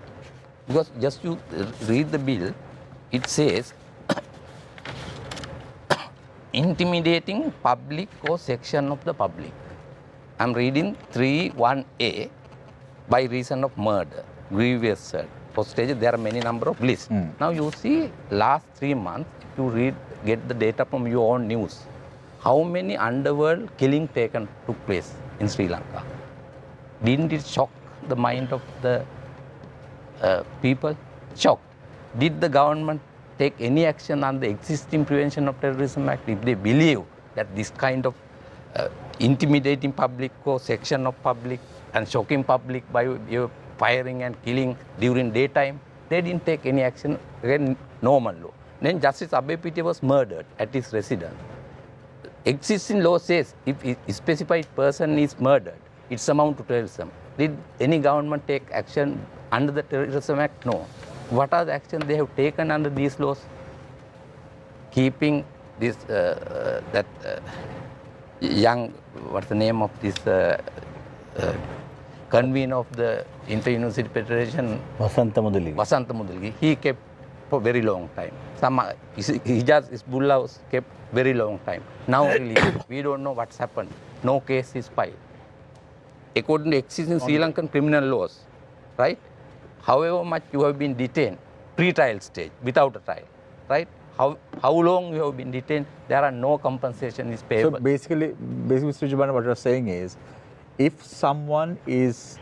Because just you read the bill, it says intimidating public or section of the public. I'm reading 3(1)(a), by reason of murder, grievous hurt, hostage. There are many number of lists. Now you see last 3 months, if you get the data from your own news, how many underworld killing took place in Sri Lanka. Didn't it shock the mind of the people? Shocked. Did the government take any action on the existing Prevention of Terrorism Act if they believe that this kind of intimidating public or section of public and shocking public by firing and killing during daytime? They didn't take any action. Again, normal law. Then Justice Abhepitiya was murdered at his residence. Existing law says if a specified person is murdered, it's amount to terrorism. Did any government take action under the Terrorism Act? No. What are the actions they have taken under these laws? Keeping this young, what's the name of this convener of the Inter-University Federation? Vasanta Mudalgi. He kept for very long time. Hijaz Hizbullah was kept very long time. Now we don't know what's happened. No case is filed. According to existing Sri Lankan criminal laws, right? However much you have been detained, pre-trial stage, without a trial, right? How long you have been detained, there are no compensation is payable. So basically Mr. Jubana, what you're saying is, if someone is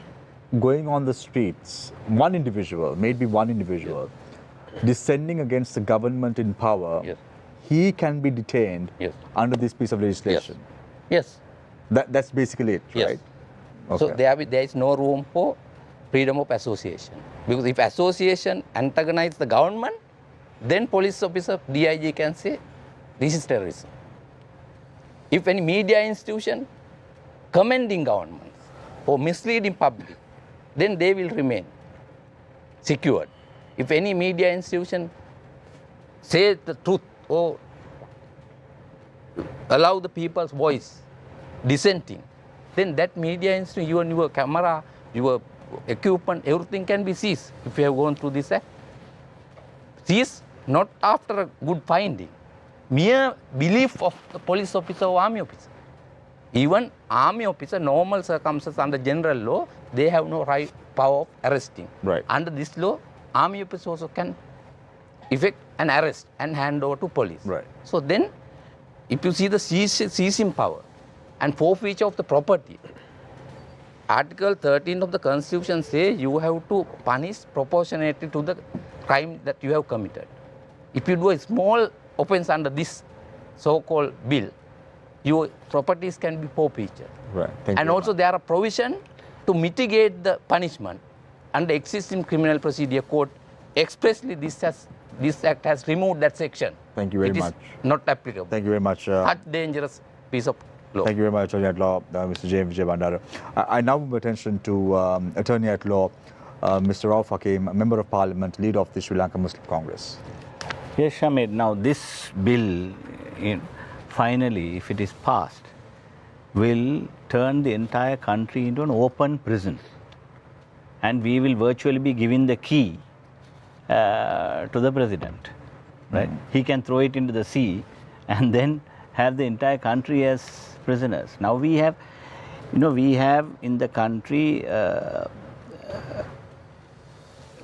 going on the streets, one individual, descending against the government in power, he can be detained under this piece of legislation. Yes. That's basically it, right? Okay. So there is no room for freedom of association. Because if association antagonizes the government, then police officer, DIG can say, this is terrorism. If any media institution commending governments or misleading public, then they will remain secured. If any media institution says the truth or allow the people's voice dissenting, then that media institution, your camera, your equipment, everything can be seized if you have gone through this act. Seized not after a good finding, mere belief of the police officer or army officer. Even army officer, normal circumstances under general law, they have no right power of arresting. Right. Under this law, army officer also can effect an arrest and hand over to police. Right. So then, if you see the seizing power and forfeiture of the property, Article 13 of the Constitution says you have to punish proportionately to the crime that you have committed. If you do a small offense under this so-called bill, your properties can be forfeited. Right. And also there are provisions to mitigate the punishment under existing criminal procedure code. Expressly, this act has removed that section. Thank you very much. It is not applicable. Thank you very much. Such dangerous piece of law. Thank you very much, Attorney at Law, Mr. James Vijay Bandara. I now move attention to Attorney at Law, Mr. Rauf Hakim, Member of Parliament, leader of the Sri Lanka Muslim Congress. Yes, Shamid. Now, this bill, finally, if it is passed, will turn the entire country into an open prison. And we will virtually be giving the key to the president. Right? He can throw it into the sea and then have the entire country as prisoners. Now, we have in the country,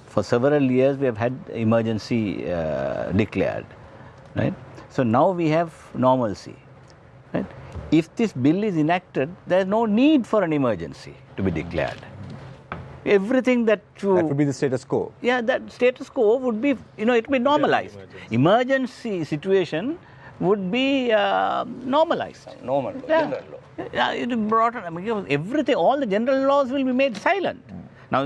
for several years, we have had emergency declared, right? So now we have normalcy, right? If this bill is enacted, there is no need for an emergency to be declared. Everything that would be the status quo. Yeah, that status quo would be, it will be normalized. Emergency situation would be normalized. Normal law, Yeah. general law. Yeah, it is brought on, I mean, everything, all the general laws will be made silent. Now,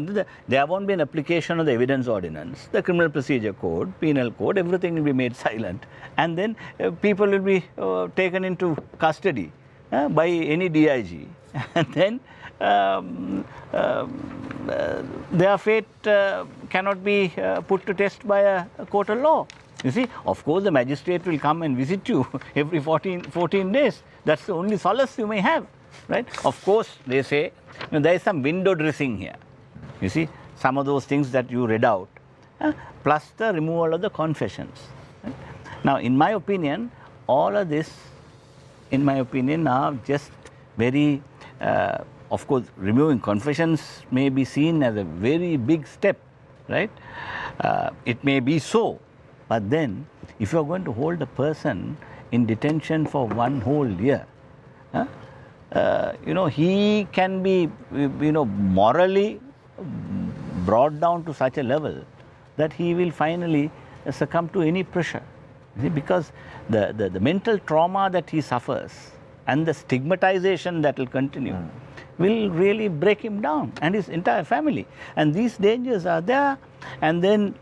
there won't be an application of the evidence ordinance, the criminal procedure code, penal code, everything will be made silent. And then people will be taken into custody by any DIG. And then their fate cannot be put to test by a court of law. You see, of course, the magistrate will come and visit you every 14 days. That's the only solace you may have, right? Of course, they say, there is some window dressing here. You see, some of those things that you read out, plus the removal of the confessions. Right? Now, in my opinion, all of this, in my opinion, are just very, of course, removing confessions may be seen as a very big step, right? It may be so, but then if you are going to hold a person in detention for 1 whole year, he can be, morally brought down to such a level that he will finally succumb to any pressure. See, because the mental trauma that he suffers and the stigmatization that will continue will really break him down and his entire family. And these dangers are there. And then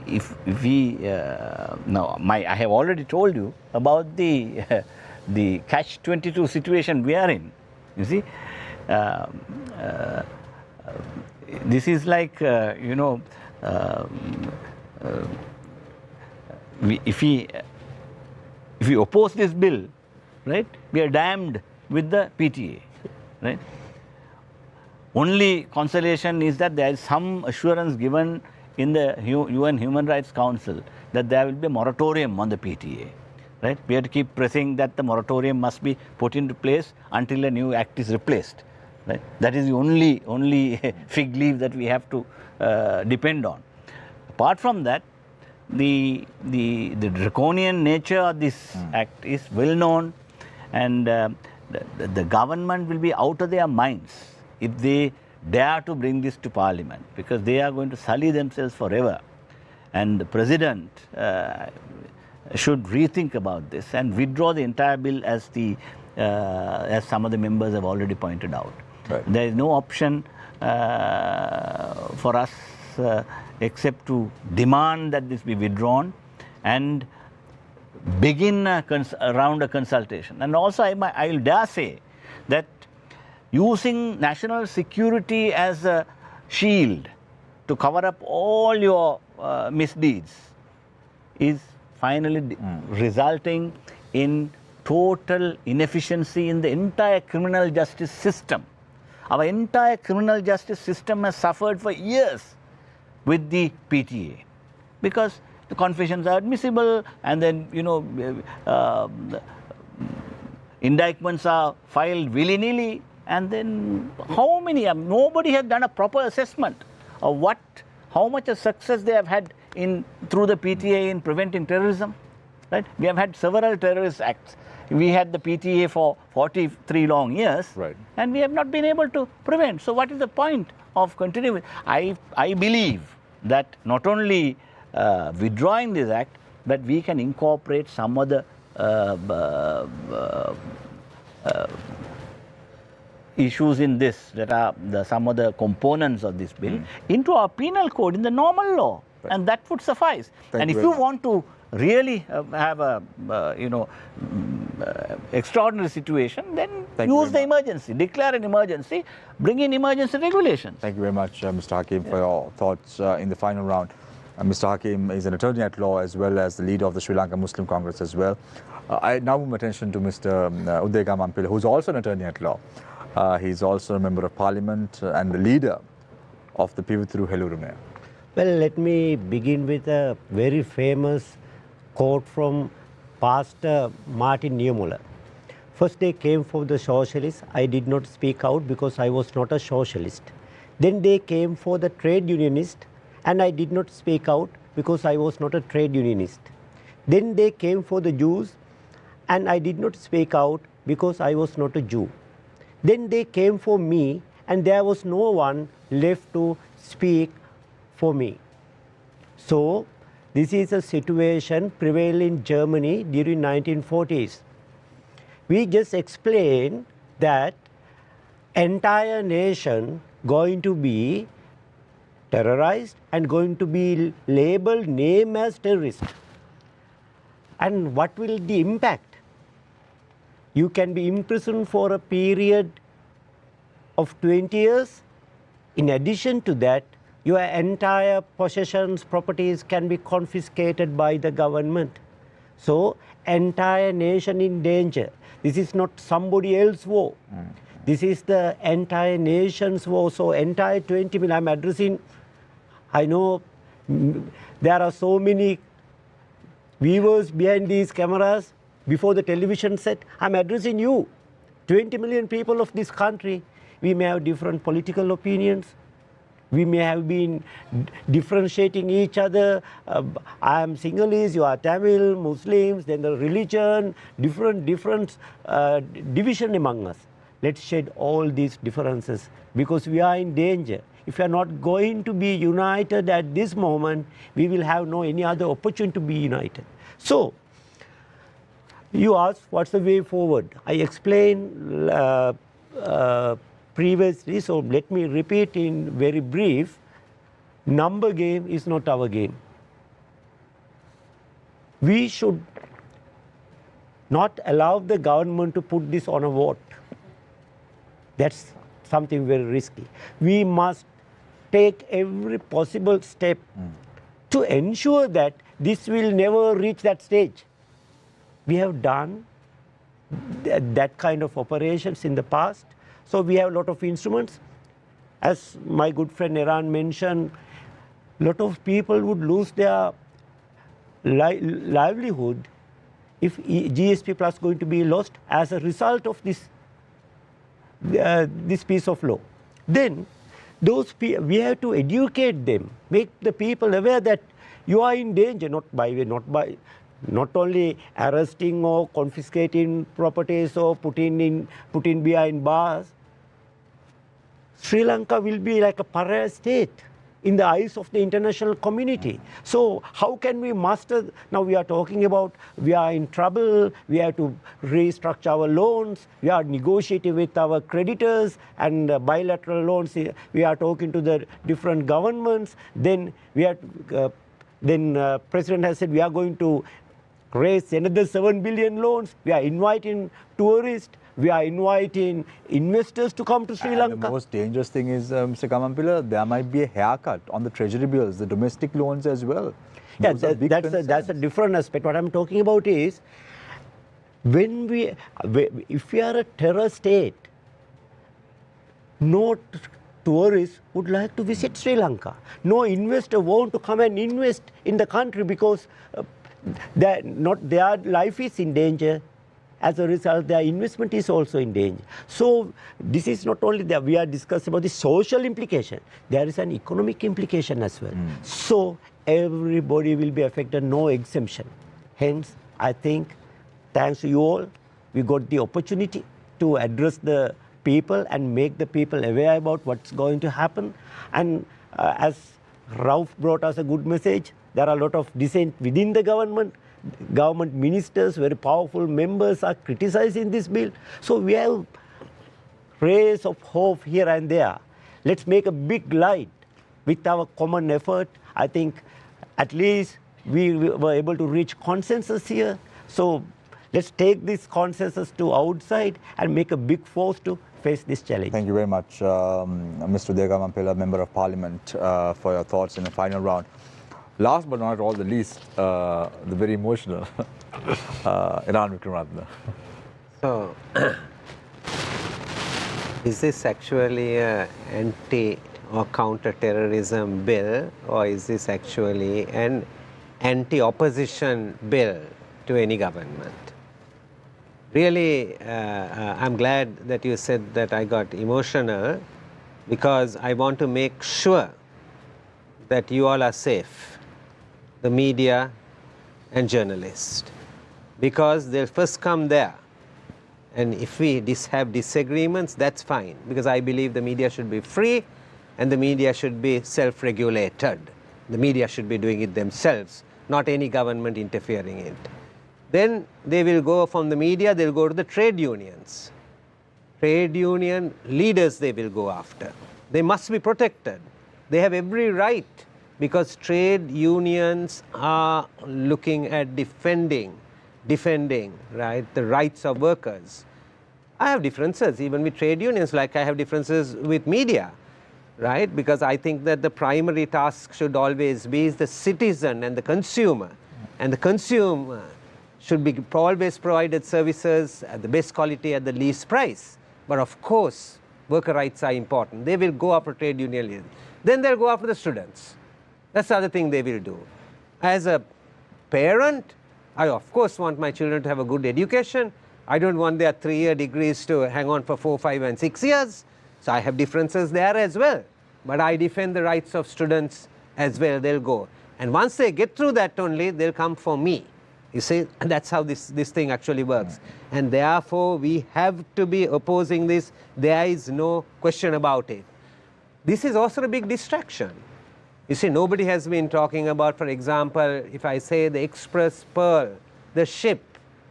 if we, I have already told you about the catch-22 situation we are in. You see, this is like, if we oppose this bill, right, we are damned with the PTA, right? Only consolation is that there is some assurance given in the UN Human Rights Council that there will be a moratorium on the PTA, right? We have to keep pressing that the moratorium must be put into place until a new act is replaced, right? That is the only fig leaf that we have to depend on. Apart from that, the draconian nature of this act is well known, and the government will be out of their minds if they dare to bring this to Parliament, because they are going to sully themselves forever. And the President should rethink about this and withdraw the entire bill, as some of the members have already pointed out. Right. There is no option for us except to demand that this be withdrawn and begin around a consultation. And also, I will dare say that using national security as a shield to cover up all your misdeeds is finally resulting in total inefficiency in the entire criminal justice system. Our entire criminal justice system has suffered for years with the PTA, because the confessions are admissible, and then indictments are filed willy-nilly, and then nobody has done a proper assessment of how much of success they have had through the PTA in preventing terrorism, right? We have had several terrorist acts. We had the PTA for 43 long years, right, and we have not been able to prevent. So what is the point of continuing? I believe that not only withdrawing this act, but we can incorporate some other issues in this, that are some of the components of this bill, into our penal code in the normal law, right, and that would suffice. And if you want to really have a extraordinary situation, then use the emergency, declare an emergency, bring in emergency regulations. Thank you very much, Mr. Hakim, for your thoughts in the final round. Mr. Hakim is an attorney at law as well as the leader of the Sri Lanka Muslim Congress as well. I now move my attention to Mr. Uddega Mampila, who is also an attorney at law. He's also a member of parliament and the leader of the Pivithuru Helurume. Well, let me begin with a very famous quote from Pastor Martin Niemöller. First they came for the socialists. I did not speak out because I was not a socialist. Then they came for the trade unionist, and I did not speak out because I was not a trade unionist. Then they came for the Jews, and I did not speak out because I was not a Jew. Then they came for me, and there was no one left to speak for me. So This is a situation prevailed in Germany during 1940s. We just explained that entire nation going to be terrorized and going to be labeled, named as terrorist. And what will the impact? You can be imprisoned for a period of 20 years. In addition to that, your entire possessions, properties can be confiscated by the government. So, entire nation in danger. This is not somebody else's war. This is the entire nation's war. So, entire 20 million, I'm addressing, I know there are so many viewers behind these cameras, before the television set. I'm addressing you, 20 million people of this country. We may have different political opinions. We may have been differentiating each other. I am Sinhalese, you are Tamil, Muslims, then the religion, different division among us. Let's shed all these differences because we are in danger. If we are not going to be united at this moment, we will have no any other opportunity to be united. So, you asked what's the way forward. I explained previously, so let me repeat in very brief. Number game is not our game. We should not allow the government to put this on a vote. That's something very risky. We must take every possible step to ensure that this will never reach that stage. We have done that kind of operations in the past. So we have a lot of instruments. As my good friend Iran mentioned, a lot of people would lose their livelihood if GSP Plus going to be lost as a result of this piece of law. Then we have to educate them, make the people aware that you are in danger, not only arresting or confiscating properties or putting behind bars. Sri Lanka will be like a pariah state in the eyes of the international community. So how can we master? Now we are talking about we are in trouble, we have to restructure our loans, we are negotiating with our creditors and bilateral loans, we are talking to the different governments. Then President has said we are going to raise another 7 billion loans. We are inviting tourists. We are inviting investors to come to Sri Lanka. The most dangerous thing is, Mr. Kamampila, there might be a haircut on the treasury bills, the domestic loans as well. Yeah, that's a different aspect. What I'm talking about is, if we are a terror state, no tourists would like to visit Sri Lanka. No investor want to come and invest in the country because their life is in danger. As a result, their investment is also in danger. So this is not only that we are discussing about the social implication, there is an economic implication as well. So everybody will be affected, no exemption. Hence, I think, thanks to you all, we got the opportunity to address the people and make the people aware about what's going to happen. And as Rauf brought us a good message, there are a lot of dissent within the government. Government ministers, very powerful members are criticizing this bill. So we have rays of hope here and there. Let's make a big light with our common effort. I think at least we were able to reach consensus here. So let's take this consensus to outside and make a big force to face this challenge. Thank you very much, Mr. Uday Kamampila, Member of Parliament, for your thoughts in the final round. Last but not at all the least, the very emotional Iran Vikramatne. So, is this actually an anti or counter-terrorism bill, or is this actually an anti-opposition bill to any government? Really, I'm glad that you said that I got emotional, because I want to make sure that you all are safe, the media and journalists, because they'll first come there. And if we have disagreements, that's fine, because I believe the media should be free and the media should be self-regulated. The media should be doing it themselves, not any government interfering in it. Then they will go from the media, they will go to the trade unions. Trade union leaders they will go after. They must be protected. They have every right, because trade unions are looking at defending, right, the rights of workers. I have differences even with trade unions, like I have differences with media, right? Because I think that the primary task should always be the citizen and the consumer. And the consumer should be always provided services at the best quality at the least price. But of course, worker rights are important. They will go after trade union leaders. Then they'll go after the students. That's the other thing they will do. As a parent, I of course want my children to have a good education. I don't want their 3-year degrees to hang on for 4, 5, and 6 years. So I have differences there as well. But I defend the rights of students as well. They'll go. And once they get through that only, they'll come for me. You see, and that's how this thing actually works. And therefore, we have to be opposing this. There is no question about it. This is also a big distraction. You see, nobody has been talking about, for example, if I say the Express Pearl, the ship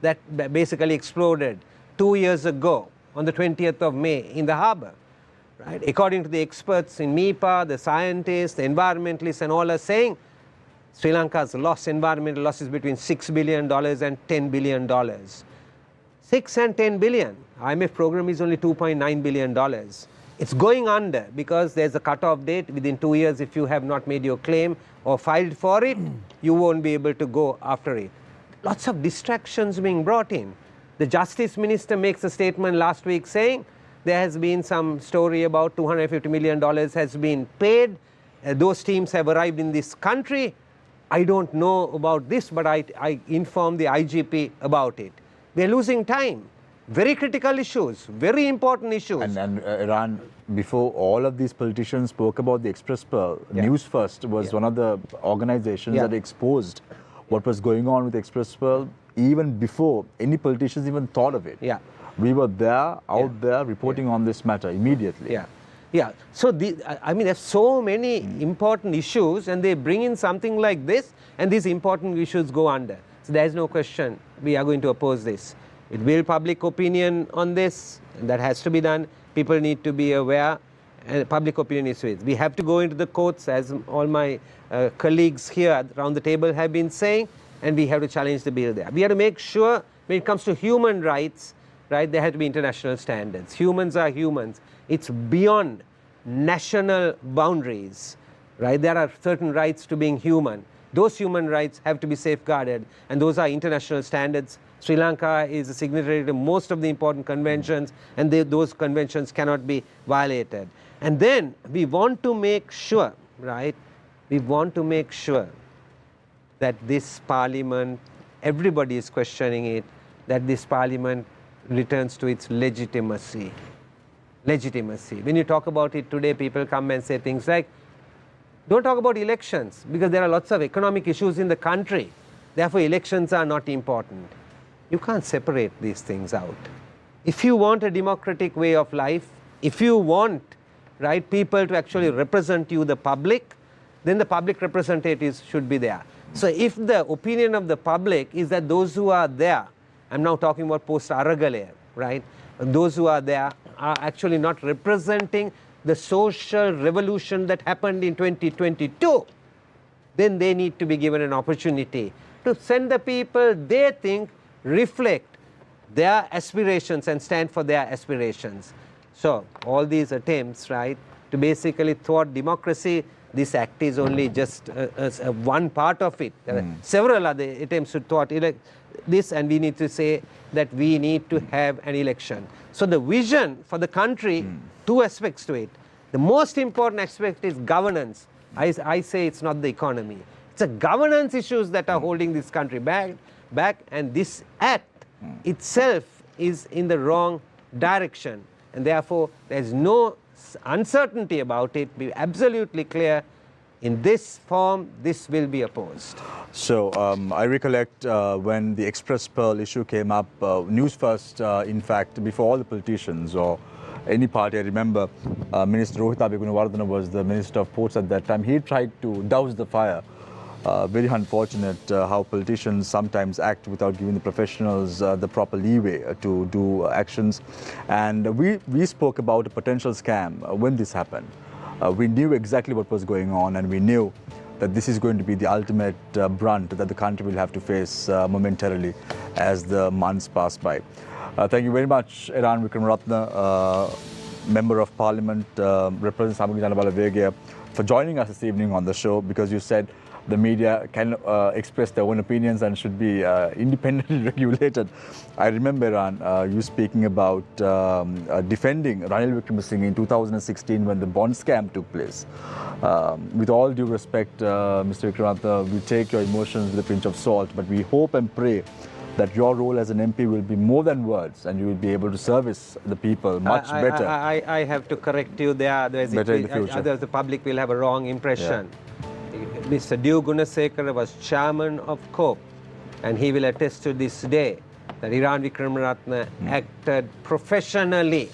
that basically exploded 2 years ago on the 20th of May in the harbor. Right? According to the experts in MIPA, the scientists, the environmentalists, and all are saying Sri Lanka's environmental loss is between $6 billion and $10 billion. 6 and 10 billion. IMF program is only $2.9 billion. It's going under because there's a cutoff date. Within 2 years, if you have not made your claim or filed for it, you won't be able to go after it. Lots of distractions being brought in. The Justice Minister makes a statement last week saying there has been some story about $250 million has been paid. Those teams have arrived in this country. I don't know about this, but I informed the IGP about it. We are losing time. Very critical issues, very important issues. And Iran, before all of these politicians spoke about the Express Pearl, Newsfirst was one of the organizations that exposed what was going on with Express Pearl even before any politicians even thought of it. We were there, out there, reporting on this matter immediately. So, I mean, there's so many important issues, and they bring in something like this, and these important issues go under. So, there's no question we are going to oppose this. It will public opinion on this, and that has to be done. People need to be aware, and public opinion is with. We have to go into the courts, as all my colleagues here around the table have been saying, and we have to challenge the bill there. We have to make sure when it comes to human rights, right, there have to be international standards. Humans are humans. It's beyond national boundaries, right? There are certain rights to being human. Those human rights have to be safeguarded, and those are international standards. Sri Lanka is a signatory to most of the important conventions, and those conventions cannot be violated. And then we want to make sure, right, we want to make sure that this parliament, everybody is questioning it, that this parliament returns to its legitimacy. Legitimacy. When you talk about it today, people come and say things like, don't talk about elections, because there are lots of economic issues in the country. Therefore, elections are not important. You can't separate these things out. If you want a democratic way of life, if you want, right, people to actually represent you, the public, then the public representatives should be there. So if the opinion of the public is that those who are there, I'm now talking about post-Aragale, right, those who are there are actually not representing the social revolution that happened in 2022, then they need to be given an opportunity to send the people they think reflect their aspirations and stand for their aspirations. So all these attempts, right, to basically thwart democracy, this act is only just one part of it. There are several other attempts to thwart this, and we need to say that we need to have an election. So the vision for the country, two aspects to it. The most important aspect is governance. I say it's not the economy. It's the governance issues that are holding this country back, and this act itself is in the wrong direction, and therefore there's no uncertainty about it. Be absolutely clear, in this form this will be opposed. So I recollect when the Express Pearl issue came up, Newsfirst, in fact, before all the politicians or any party, I remember Minister Rohita Begunawardena was the Minister of Ports at that time. He tried to douse the fire Very unfortunate how politicians sometimes act without giving the professionals the proper leeway to do actions. And we spoke about a potential scam when this happened. We knew exactly what was going on, and we knew that this is going to be the ultimate brunt that the country will have to face momentarily as the months pass by. Thank you very much, Iran Wickramaratne, Member of Parliament, representing Samagya Jana Balawegaya, for joining us this evening on the show, because you said the media can express their own opinions and should be independently regulated. I remember, Iran, you speaking about defending Ranil Wickremesinghe in 2016 when the bond scam took place. With all due respect, Mr. Wickramaratne, we take your emotions with a pinch of salt, but we hope and pray that your role as an MP will be more than words, and you will be able to service the people much better. I have to correct you there, otherwise, otherwise the public will have a wrong impression. Yeah. Mr. Dew Gunasekara was chairman of COPE, and he will attest to this day that Iran Wickramaratne acted professionally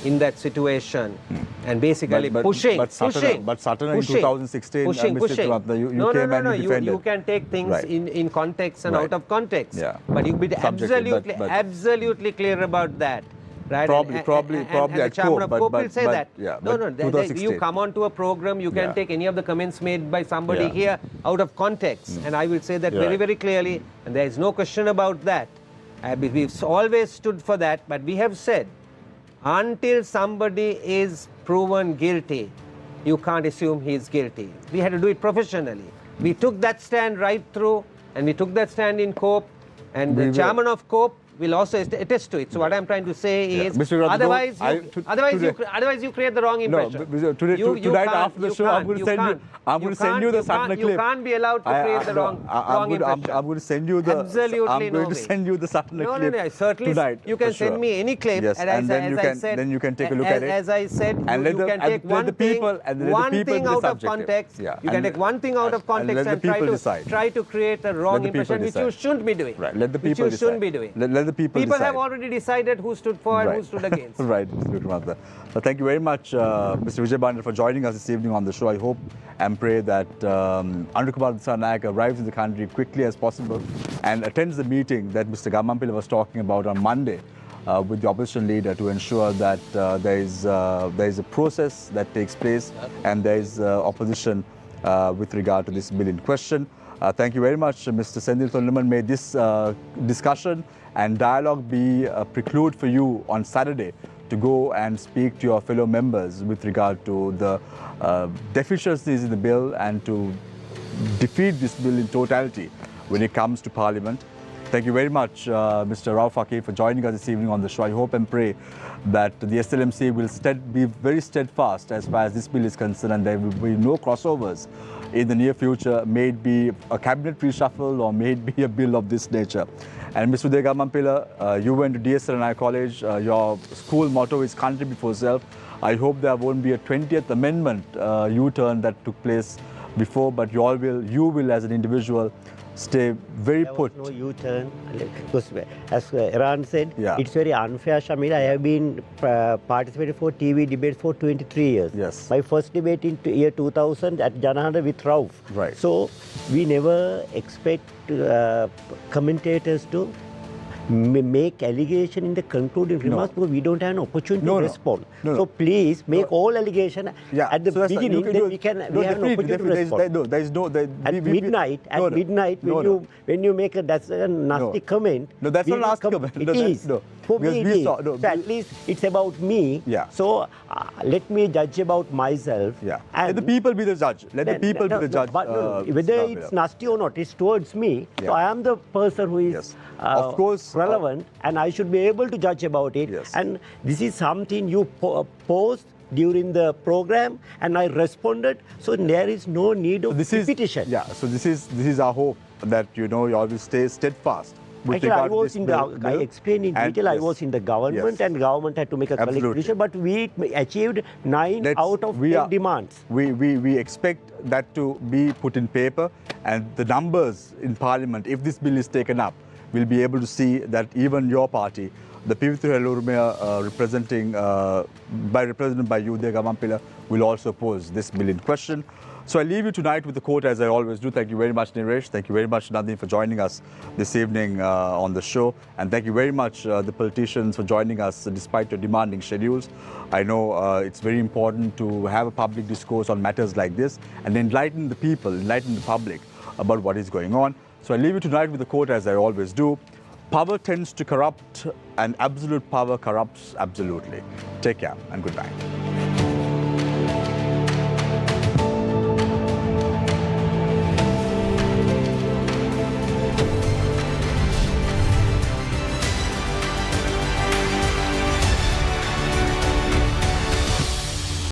in that situation and basically pushing. But Saturn in 2016, Mr. Wickramaratne, you came and you defended. You can take things in context and out of context. Yeah. But you be absolutely clear about that. Right? Probably and the at chairman of COPE will say that. Yeah, No, you come onto a program, you can take any of the comments made by somebody here out of context. And I will say that very, very clearly, and there is no question about that. We've always stood for that, but we have said, until somebody is proven guilty, you can't assume he is guilty. We had to do it professionally. We took that stand right through, and we took that stand in COPE, and the chairman of COPE will also attest to it. So what I'm trying to say is, otherwise you create the wrong impression. No, tonight after the show, I'm going to send you the Saturn clip. You can't be allowed to create the wrong impression. I'm going to send you the. Absolutely no way. Send you the Saturn clip. No. Certainly, tonight, you can send me any clip. Yes, and then you can take a look at it. As I said, you can take one thing out of context. You can take one thing out of context and try to create a wrong impression, which you shouldn't be doing. Right. Let the people decide. Which you shouldn't be doing. Let the people decide. Have already decided who stood for and who stood against. Right, Mr. Wickramaratne. Thank you very much, Mr. Vijay Bandar, for joining us this evening on the show. I hope and pray that Anukumar Dissanayake arrives in the country quickly as possible and attends the meeting that Mr. Gammampilla was talking about on Monday with the opposition leader, to ensure that there is a process that takes place and there is opposition with regard to this bill in question. Thank you very much, Mr. Senthil Tholiman. May this discussion and dialogue be a prelude for you on Saturday to go and speak to your fellow members with regard to the deficiencies in the bill and to defeat this bill in totality when it comes to Parliament. Thank you very much, Mr. Rauf Hakif, for joining us this evening on the show. I hope and pray that the SLMC will be very steadfast as far as this bill is concerned, and there will be no crossovers in the near future. May it be a cabinet reshuffle or may it be a bill of this nature. And Mr. Vijay Gammampilla, you went to DSRNI College. Your school motto is country before self. I hope there won't be a 20th Amendment U-turn that took place before, but you will as an individual stay very put. There was no U-turn. Because as Iran said, Yeah. it's very unfair, Shamil. I have been participating for TV debates for 23 years. Yes. My first debate in year 2000 at Janahanda with Rauf. Right. So we never expect commentators to make allegation in the concluding remarks, because we don't have an opportunity to respond. So please make all allegation at the beginning, then we have an opportunity to respond. At midnight, when you make that's a nasty comment. No, that's not a nasty comment. It is. For me, it is. So at least it's about me. Yeah. So let me judge about myself. Yeah. And Let the people be the judge. Let the people be the judge. But whether it's nasty or not, it's towards me. So I am the person who is of course, relevant, and I should be able to judge about it. Yes. And this is something you posed during the program, and I responded. So there is no need of repetition. So this is our hope, that you always stay steadfast. Actually, I explained in detail. I was in the government, and government had to make a collective decision, but we achieved 9 out of 10 demands. We expect that to be put in paper, and the numbers in Parliament, if this bill is taken up, will be able to see that even your party the Pivithu Helurumea represented by you, the Gamampila, will also pose this bill in question. So I leave you tonight with the quote as I always do. Thank you very much, Niresh. Thank you very much, Nadine, for joining us this evening on the show. And thank you very much, the politicians, for joining us despite your demanding schedules. I know it's very important to have a public discourse on matters like this and enlighten the people, enlighten the public about what is going on. So I leave you tonight with the quote as I always do. Power tends to corrupt and absolute power corrupts absolutely. Take care and good night.